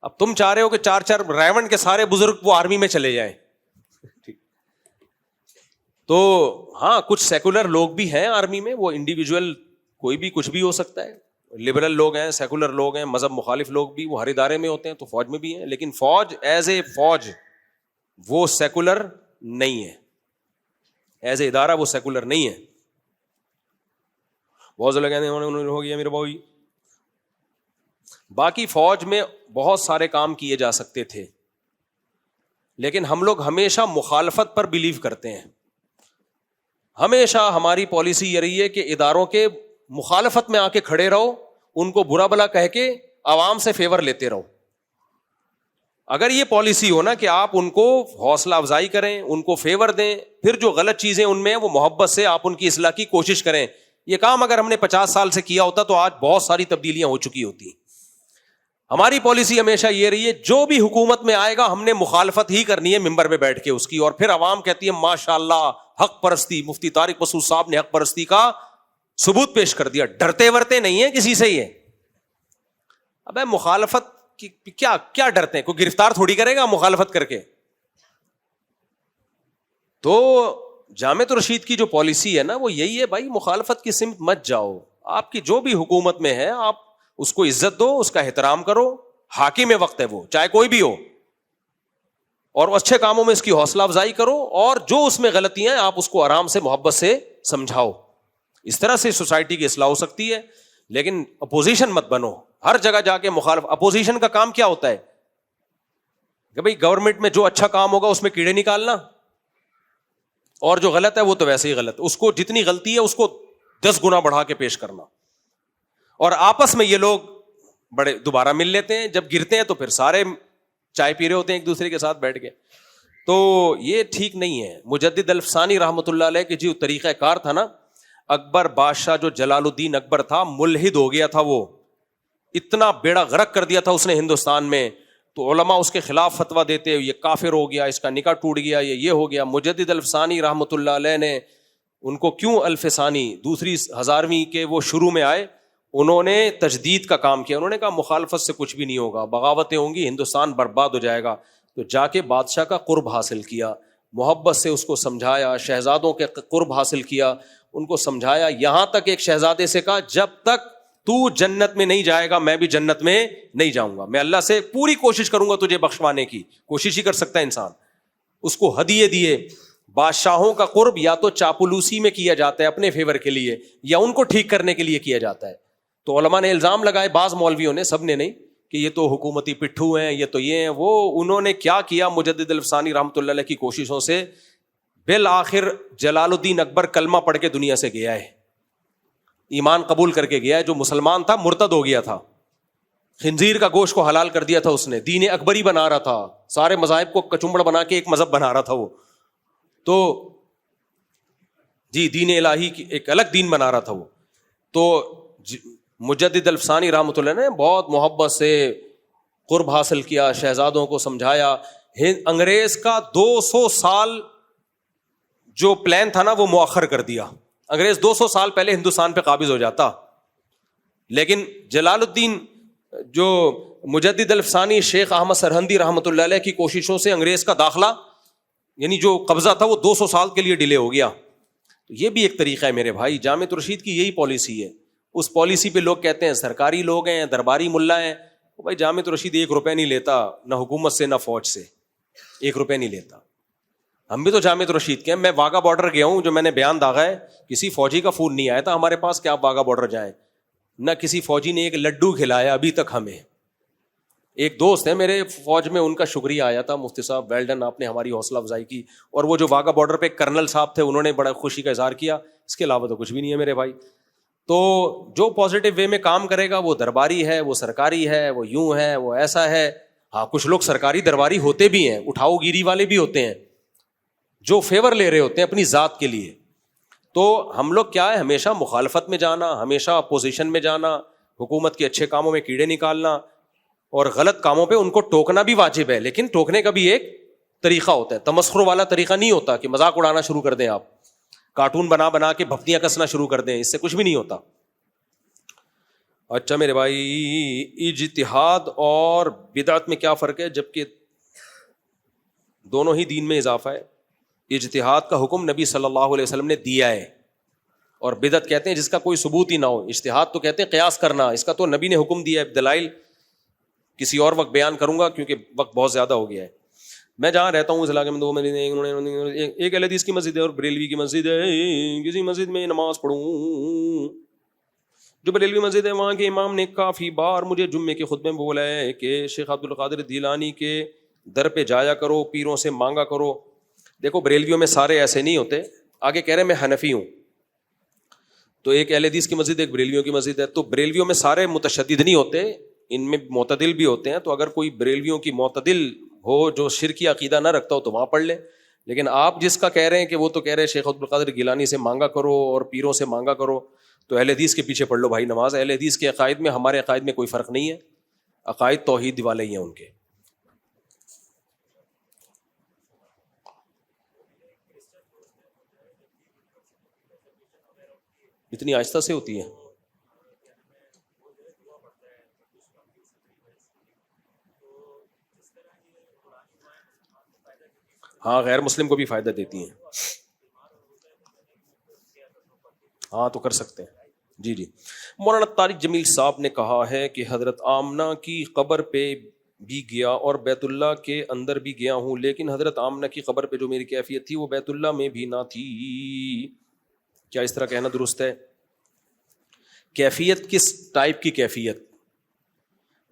اب تم چاہ رہے ہو کہ 4 ریون کے سارے بزرگ وہ آرمی میں چلے جائیں. تو ہاں کچھ سیکولر لوگ بھی ہیں آرمی میں، وہ انڈیویجول کوئی بھی کچھ بھی ہو سکتا ہے. لبرل لوگ ہیں، سیکولر لوگ ہیں، مذہب مخالف لوگ بھی، وہ ہر ادارے میں ہوتے ہیں، تو فوج میں بھی ہیں. لیکن فوج ایز اے فوج وہ سیکولر نہیں ہے، ایز اے ادارہ وہ سیکولر نہیں ہے. بہت سے لوگ کہتے ہیں ہو گیا میرے بھائی. باقی فوج میں بہت سارے کام کیے جا سکتے تھے، لیکن ہم لوگ ہمیشہ مخالفت پر بلیو کرتے ہیں. ہمیشہ ہماری پالیسی یہ رہی ہے کہ اداروں کے مخالفت میں آ کے کھڑے رہو، ان کو برا بلا کہہ کے عوام سے فیور لیتے رہو. اگر یہ پالیسی ہو نا کہ آپ ان کو حوصلہ افزائی کریں، ان کو فیور دیں، پھر جو غلط چیزیں ان میں ہیں وہ محبت سے آپ ان کی اصلاح کی کوشش کریں. یہ کام اگر ہم نے 50 سال سے کیا ہوتا تو آج بہت ساری تبدیلیاں ہو چکی ہوتی. ہماری پالیسی ہمیشہ یہ رہی ہے جو بھی حکومت میں آئے گا ہم نے مخالفت ہی کرنی ہے ممبر پہ بیٹھ کے اس کی. اور پھر عوام کہتی ہے ماشاءاللہ حق پرستی. مفتی طارق مسعود صاحب نے حق پرستی کا ثبوت پیش کر دیا. ڈرتے ورتے نہیں ہیں کسی سے. یہ ابے مخالفت کی کیا ڈرتے ہیں؟ کوئی گرفتار تھوڑی کرے گا مخالفت کر کے. تو جامعۃ الرشید کی جو پالیسی ہے نا وہ یہی ہے بھائی، مخالفت کی سمت مت جاؤ. آپ کی جو بھی حکومت میں ہے آپ اس کو عزت دو، اس کا احترام کرو. حاکم وقت ہے وہ، چاہے کوئی بھی ہو، اور اچھے کاموں میں اس کی حوصلہ افزائی کرو، اور جو اس میں غلطیاں ہیں آپ اس کو آرام سے محبت سے سمجھاؤ. اس طرح سے سوسائٹی کی اصلاح ہو سکتی ہے. لیکن اپوزیشن مت بنو، ہر جگہ جا کے مخالف. اپوزیشن کا کام کیا ہوتا ہے کہ بھائی گورنمنٹ میں جو اچھا کام ہوگا اس میں کیڑے نکالنا، اور جو غلط ہے وہ تو ویسے ہی غلط. اس کو جتنی غلطی ہے اس کو 10 گنا بڑھا کے پیش کرنا. اور آپس میں یہ لوگ بڑے دوبارہ مل لیتے ہیں، جب گرتے ہیں تو پھر سارے چائے پی رہے ہوتے ہیں ایک دوسرے کے ساتھ بیٹھ کے. تو یہ ٹھیک نہیں ہے. مجدد الفسانی رحمۃ اللہ علیہ کے جو طریقہ کار تھا نا، اکبر بادشاہ جو جلال الدین اکبر تھا ملحد ہو گیا تھا. وہ اتنا بیڑا غرق کر دیا تھا اس نے ہندوستان میں. تو علماء اس کے خلاف فتویٰ دیتے یہ کافر ہو گیا، اس کا نکاح ٹوٹ گیا، یہ ہو گیا. مجدد الفسانی رحمۃ اللہ علیہ نے ان کو کیوں الفسانی، دوسری 1000ویں کے وہ شروع میں آئے، انہوں نے تجدید کا کام کیا. انہوں نے کہا مخالفت سے کچھ بھی نہیں ہوگا، بغاوتیں ہوں گی، ہندوستان برباد ہو جائے گا. تو جا کے بادشاہ کا قرب حاصل کیا، محبت سے اس کو سمجھایا، شہزادوں کے قرب حاصل کیا، ان کو سمجھایا. یہاں تک ایک شہزادے سے کہا جب تک تو جنت میں نہیں جائے گا میں بھی جنت میں نہیں جاؤں گا. میں اللہ سے پوری کوشش کروں گا تجھے بخشوانے کی. کوشش ہی کر سکتا ہے انسان. اس کو ہدیے دیے. بادشاہوں کا قرب یا تو چاپلوسی میں کیا جاتا ہے اپنے فیور کے لیے، یا ان کو ٹھیک کرنے کے لیے کیا جاتا ہے. تو علماء نے الزام لگائے، بعض مولویوں نے، سب نے نہیں، کہ یہ تو حکومتی پٹھو ہیں، یہ تو یہ ہیں وہ. انہوں نے کیا کیا مجدد الفسانی رحمۃ اللہ علیہ کی کوششوں سے بالآخر جلال الدین اکبر کلمہ پڑھ کے دنیا سے گیا ہے، ایمان قبول کر کے گیا ہے. جو مسلمان تھا مرتد ہو گیا تھا، خنزیر کا گوشت کو حلال کر دیا تھا اس نے، دین اکبری بنا رہا تھا، سارے مذاہب کو کچمبڑ بنا کے ایک مذہب بنا رہا تھا وہ. تو جی دین الہی کی ایک الگ دین بنا رہا تھا وہ. تو مجدد الفسانی رحمۃ اللہ نے بہت محبت سے قرب حاصل کیا، شہزادوں کو سمجھایا. انگریز کا 200 سال جو پلان تھا نا وہ مؤخر کر دیا. انگریز 200 سال پہلے ہندوستان پہ قابض ہو جاتا، لیکن جلال الدین جو مجدد الفسانی شیخ احمد سرہندی رحمۃ اللہ علیہ کی کوششوں سے انگریز کا داخلہ یعنی جو قبضہ تھا وہ 200 سال کے لیے ڈیلے ہو گیا. تو یہ بھی ایک طریقہ ہے میرے بھائی. جامعۃ الرشید کی یہی پالیسی ہے. اس پالیسی پہ لوگ کہتے ہیں سرکاری لوگ ہیں, درباری ملا ہیں. بھائی جامعۃ الرشید 1 روپے نہیں لیتا, نہ حکومت سے نہ فوج سے, 1 روپے نہیں لیتا. ہم بھی تو جامعۃ الرشید کے ہیں. میں واگا بارڈر گیا ہوں, جو میں نے بیان داغا ہے, کسی فوجی کا فون نہیں آیا تھا ہمارے پاس کہ آپ واگا بارڈر جائیں, نہ کسی فوجی نے ایک لڈو کھلایا ابھی تک ہمیں. ایک دوست ہے میرے فوج میں, ان کا شکریہ آیا تھا, مفتی صاحب ویل ڈن, آپ نے ہماری حوصلہ افزائی کی. اور وہ جو واگا بارڈر پہ کرنل صاحب تھے, انہوں نے بڑا خوشی کا اظہار کیا. اس کے علاوہ تو کچھ بھی نہیں ہے میرے بھائی. تو جو پازیٹیو وے میں کام کرے گا وہ درباری ہے, وہ سرکاری ہے, وہ یوں ہے, وہ ایسا ہے. ہاں کچھ لوگ سرکاری درباری ہوتے بھی ہیں, اٹھاؤ گیری والے بھی ہوتے ہیں, جو فیور لے رہے ہوتے ہیں اپنی ذات کے لیے. تو ہم لوگ کیا ہے, ہمیشہ مخالفت میں جانا, ہمیشہ اپوزیشن میں جانا, حکومت کے اچھے کاموں میں کیڑے نکالنا, اور غلط کاموں پہ ان کو ٹوکنا بھی واجب ہے, لیکن ٹوکنے کا بھی ایک طریقہ ہوتا ہے. تمسخر والا طریقہ نہیں ہوتا کہ مذاق اڑانا شروع کر دیں آپ, کارٹون بنا بنا کے بھپتیاں کسنا شروع کر دیں, اس سے کچھ بھی نہیں ہوتا. اچھا میرے بھائی, اجتہاد اور بدعت میں کیا فرق ہے؟ جبکہ دونوں ہی دین میں اضافہ ہے. اجتہاد کا حکم نبی صلی اللہ علیہ وسلم نے دیا ہے, اور بدعت کہتے ہیں جس کا کوئی ثبوت ہی نہ ہو. اجتہاد تو کہتے ہیں قیاس کرنا, اس کا تو نبی نے حکم دیا ہے. دلائل کسی اور وقت بیان کروں گا کیونکہ وقت بہت زیادہ ہو گیا ہے. میں جہاں رہتا ہوں اس علاقے میں 2 مسجدیں, ایک اہل حدیث کی مسجد ہے اور بریلوی کی مسجد ہے. کسی مسجد میں نماز پڑھوں, جو بریلوی مسجد ہے وہاں کے امام نے کافی بار مجھے جمعے کے خطبے میں بولا ہے کہ شیخ عبد القادر جیلانی کے در پہ جایا کرو, پیروں سے مانگا کرو. دیکھو بریلویوں میں سارے ایسے نہیں ہوتے. آگے کہہ رہے میں حنفی ہوں, تو ایک اہل حدیث کی مسجد, ایک بریلویوں کی مسجد ہے. تو بریلویوں میں سارے متشدد نہیں ہوتے, ان میں معتدل بھی ہوتے ہیں. تو اگر کوئی بریلویوں کی معتدل ہو جو شرکی عقیدہ نہ رکھتا ہو تو وہاں پڑھ لے. لیکن آپ جس کا کہہ رہے ہیں کہ وہ تو کہہ رہے ہیں شیخ عبد القادر گیلانی سے مانگا کرو اور پیروں سے مانگا کرو, تو اہل حدیث کے پیچھے پڑھ لو بھائی نماز. اہل حدیث کے عقائد میں ہمارے عقائد میں کوئی فرق نہیں ہے, عقائد توحید والے ہی ہیں ان کے. اتنی آہستہ سے ہوتی ہے. ہاں غیر مسلم کو بھی فائدہ دیتی ہیں. ہاں تو کر سکتے ہیں. جی جی. مولانا طارق جمیل صاحب نے کہا ہے کہ حضرت آمنہ کی قبر پہ بھی گیا اور بیت اللہ کے اندر بھی گیا ہوں, لیکن حضرت آمنہ کی قبر پہ جو میری کیفیت تھی وہ بیت اللہ میں بھی نہ تھی. کیا اس طرح کہنا درست ہے؟ کیفیت کس ٹائپ کی کیفیت؟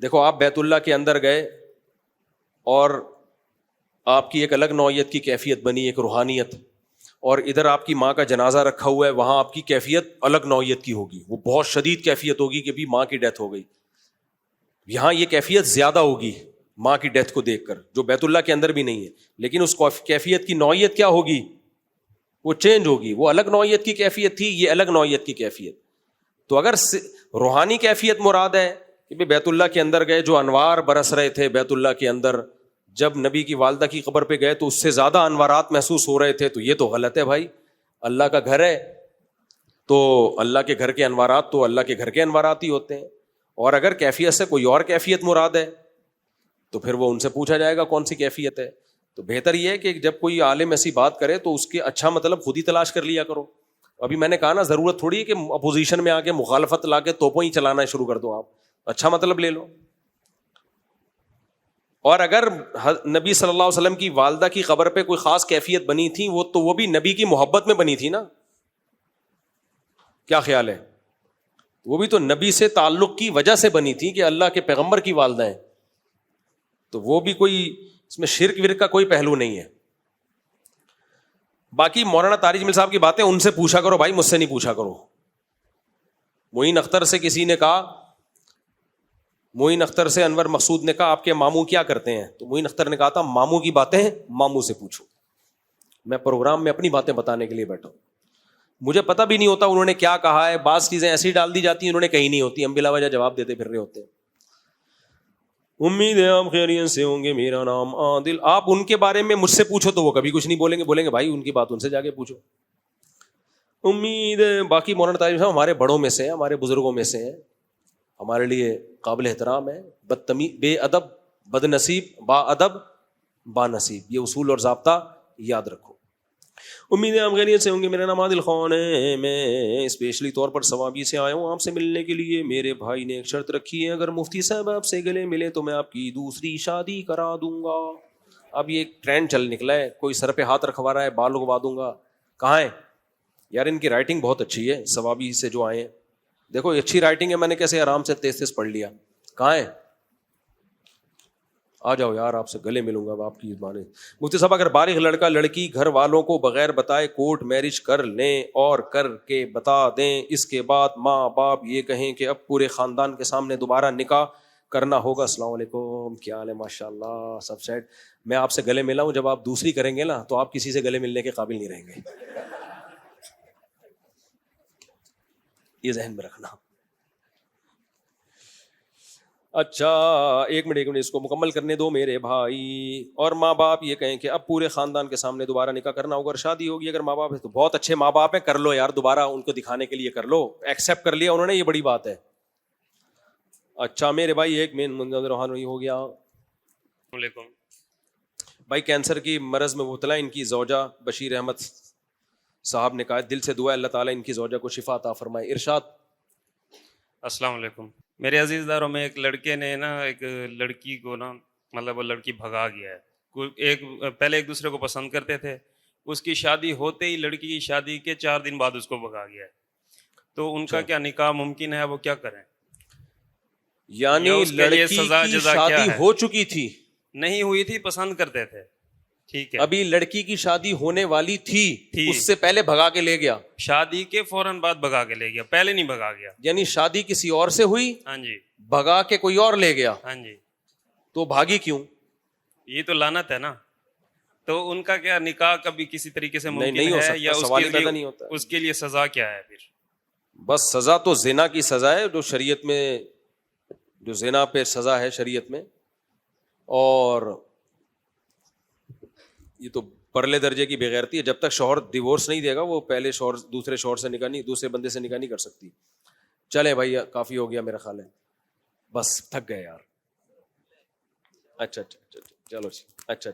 دیکھو آپ بیت اللہ کے اندر گئے اور آپ کی ایک الگ نوعیت کی کیفیت بنی, ایک روحانیت, اور ادھر آپ کی ماں کا جنازہ رکھا ہوا ہے, وہاں آپ کی کیفیت الگ نوعیت کی ہوگی, وہ بہت شدید کیفیت ہوگی کہ بھی ماں کی ڈیتھ ہو گئی. یہاں یہ کیفیت زیادہ ہوگی ماں کی ڈیتھ کو دیکھ کر, جو بیت اللہ کے اندر بھی نہیں ہے. لیکن اس کیفیت کی نوعیت کیا ہوگی؟ وہ چینج ہوگی. وہ الگ نوعیت کی کیفیت تھی, یہ الگ نوعیت کی کیفیت. تو اگر روحانی کیفیت مراد ہے کہ بیت اللہ کے اندر گئے, جو انوار برس رہے تھے بیت اللہ کے اندر, جب نبی کی والدہ کی قبر پہ گئے تو اس سے زیادہ انوارات محسوس ہو رہے تھے, تو یہ تو غلط ہے بھائی. اللہ کا گھر ہے تو اللہ کے گھر کے انوارات تو اللہ کے گھر کے انوارات ہی ہوتے ہیں. اور اگر کیفیت سے کوئی اور کیفیت مراد ہے تو پھر وہ ان سے پوچھا جائے گا کون سی کیفیت ہے. تو بہتر یہ ہے کہ جب کوئی عالم ایسی بات کرے تو اس کے اچھا مطلب خود ہی تلاش کر لیا کرو. ابھی میں نے کہا نا, ضرورت تھوڑی ہے کہ اپوزیشن میں آ کے مخالفت لا کے توپوں ہی چلانا شروع کر دو. آپ اچھا مطلب لے لو. اور اگر نبی صلی اللہ علیہ وسلم کی والدہ کی قبر پہ کوئی خاص کیفیت بنی تھی, وہ بھی نبی کی محبت میں بنی تھی نا. کیا خیال ہے؟ وہ بھی تو نبی سے تعلق کی وجہ سے بنی تھی کہ اللہ کے پیغمبر کی والدہ ہیں. تو وہ بھی کوئی اس میں شرک ورک کا کوئی پہلو نہیں ہے. باقی مولانا طارق جمیل صاحب کی باتیں ان سے پوچھا کرو بھائی, مجھ سے نہیں پوچھا کرو. معین اختر سے کسی نے کہا, معین اختر سے انور مقصود نے کہا آپ کے ماموں کیا کرتے ہیں؟ تو معین اختر نے کہا تھا ماموں کی باتیں ماموں سے پوچھو. میں پروگرام میں اپنی باتیں بتانے کے لیے بیٹھا ہوں, مجھے پتہ بھی نہیں ہوتا انہوں نے کیا کہا ہے. بعض چیزیں ایسی ڈال دی جاتی ہیں انہوں نے کہیں نہیں ہوتی, ہم بلا وجہ جواب دیتے پھر رہے ہوتے ہیں. امید ہے آپ خیریت سے ہوں گے. میرا نام عادل. آپ ان کے بارے میں مجھ سے پوچھو تو وہ کبھی کچھ نہیں بولیں گے, بولیں گے بھائی ان کی بات ان سے جا کے پوچھو. امید ہے. باقی مولانا طارق صاحب ہمارے بڑوں میں سے ہیں, ہمارے بزرگوں میں سے ہیں, ہمارے لیے قابل احترام ہے. بدتمیز، بے ادب، بد نصیب، با ادب، با نصیب، یہ اصول اور ضابطہ یاد رکھو. امید ہے آپ خیریت سے ہوں گے. میرا نام عادل خان ہے. میں اسپیشلی طور پر ثوابی سے آیا ہوں آپ سے ملنے کے لیے. میرے بھائی نے ایک شرط رکھی ہے، اگر مفتی صاحب آپ سے گلے ملے تو میں آپ کی دوسری شادی کرا دوں گا. اب یہ ایک ٹرینڈ چل نکلا ہے، کوئی سر پہ ہاتھ رکھوا رہا ہے، بال اگوا دوں گا. کہاں ہے یار؟ ان کی رائٹنگ بہت اچھی ہے ثوابی سے جو آئے ہیں. دیکھو اچھی رائٹنگ ہے، میں نے کیسے آرام سے تیز تیز پڑھ لیا. کہاں ہے؟ آ جاؤ یار، آپ سے گلے ملوں گا. اب آپ کی زبانیں. مفتی صاحب اگر بالغ لڑکا لڑکی گھر والوں کو بغیر بتائے کورٹ میرج کر لیں اور کر کے بتا دیں، اس کے بعد ماں باپ یہ کہیں کہ اب پورے خاندان کے سامنے دوبارہ نکاح کرنا ہوگا. السلام علیکم، کیا حال ہے؟ ماشاء اللہ سب سیٹ. میں آپ سے گلے ملا ہوں، جب آپ دوسری کریں گے نا تو آپ کسی سے گلے ملنے کے قابل نہیں رہیں گے. یہ ذہن میں رکھنا. اچھا ایک منٹ اس کو مکمل کرنے دو میرے بھائی. اور ماں باپ یہ کہیں کہ اب پورے خاندان کے سامنے دوبارہ نکاح کرنا ہوگا اور شادی ہوگی. اگر ماں باپ ہے تو بہت اچھے ماں باپ ہیں، کر لو یار، دوبارہ ان کو دکھانے کے لیے کر لو. ایکسیپٹ کر لیا انہوں نے، یہ بڑی بات ہے. اچھا میرے بھائی ایک مین منظر روحانی ہو گیا. علیکم بھائی کینسر کی مرض میں مبتلا ان کی زوجہ بشیر احمد صاحب نے کہا دل سے دعا ہے اللہ تعالیٰ ان کی زوجہ کو شفا عطا فرمائے. ارشاد. السلام علیکم. میرے عزیز داروں میں ایک لڑکے نے نا ایک لڑکی کو نا مطلب وہ لڑکی بھگا گیا ہے. پہلے ایک دوسرے کو پسند کرتے تھے، اس کی شادی ہوتے ہی لڑکی کی شادی کے 4 دن بعد اس کو بھگا گیا ہے. تو ان کا کیا نکاح ممکن ہے؟ وہ کیا کریں؟ یعنی لڑکی کی شادی ہو چکی تھی؟ نہیں ہوئی تھی، پسند کرتے تھے. ٹھیک ہے، ابھی لڑکی کی شادی ہونے والی تھی، اس سے پہلے بھگا کے لے گیا. شادی کے فوراً بعد بھگا کے لے گیا، پہلے نہیں بھگا گیا. یعنی شادی کسی اور سے ہوئی، ہاں جی، بھگا کے کوئی اور لے گیا. ہاں جی. تو بھاگی کیوں؟ یہ تو لعنت ہے نا. تو ان کا کیا نکاح کبھی کسی طریقے سے ممکن نہیں ہو ہے سکتا، یا سوال ہی پیدا نہیں ہوتا. اس کے لیے سزا کیا ہے پھر؟ بس سزا تو زنا کی سزا ہے جو شریعت میں، جو زنا پہ سزا ہے شریعت میں. اور یہ تو پرلے درجے کی بے غیرتی ہے. جب تک شوہر ڈیورس نہیں دے گا وہ پہلے شوہر دوسرے شوہر سے نکاح نہیں، دوسرے بندے سے نکاح نہیں کر سکتی. چلے بھائی کافی ہو گیا میرا خیال ہے، بس تھک گئے یار. اچھا چلو اچھا.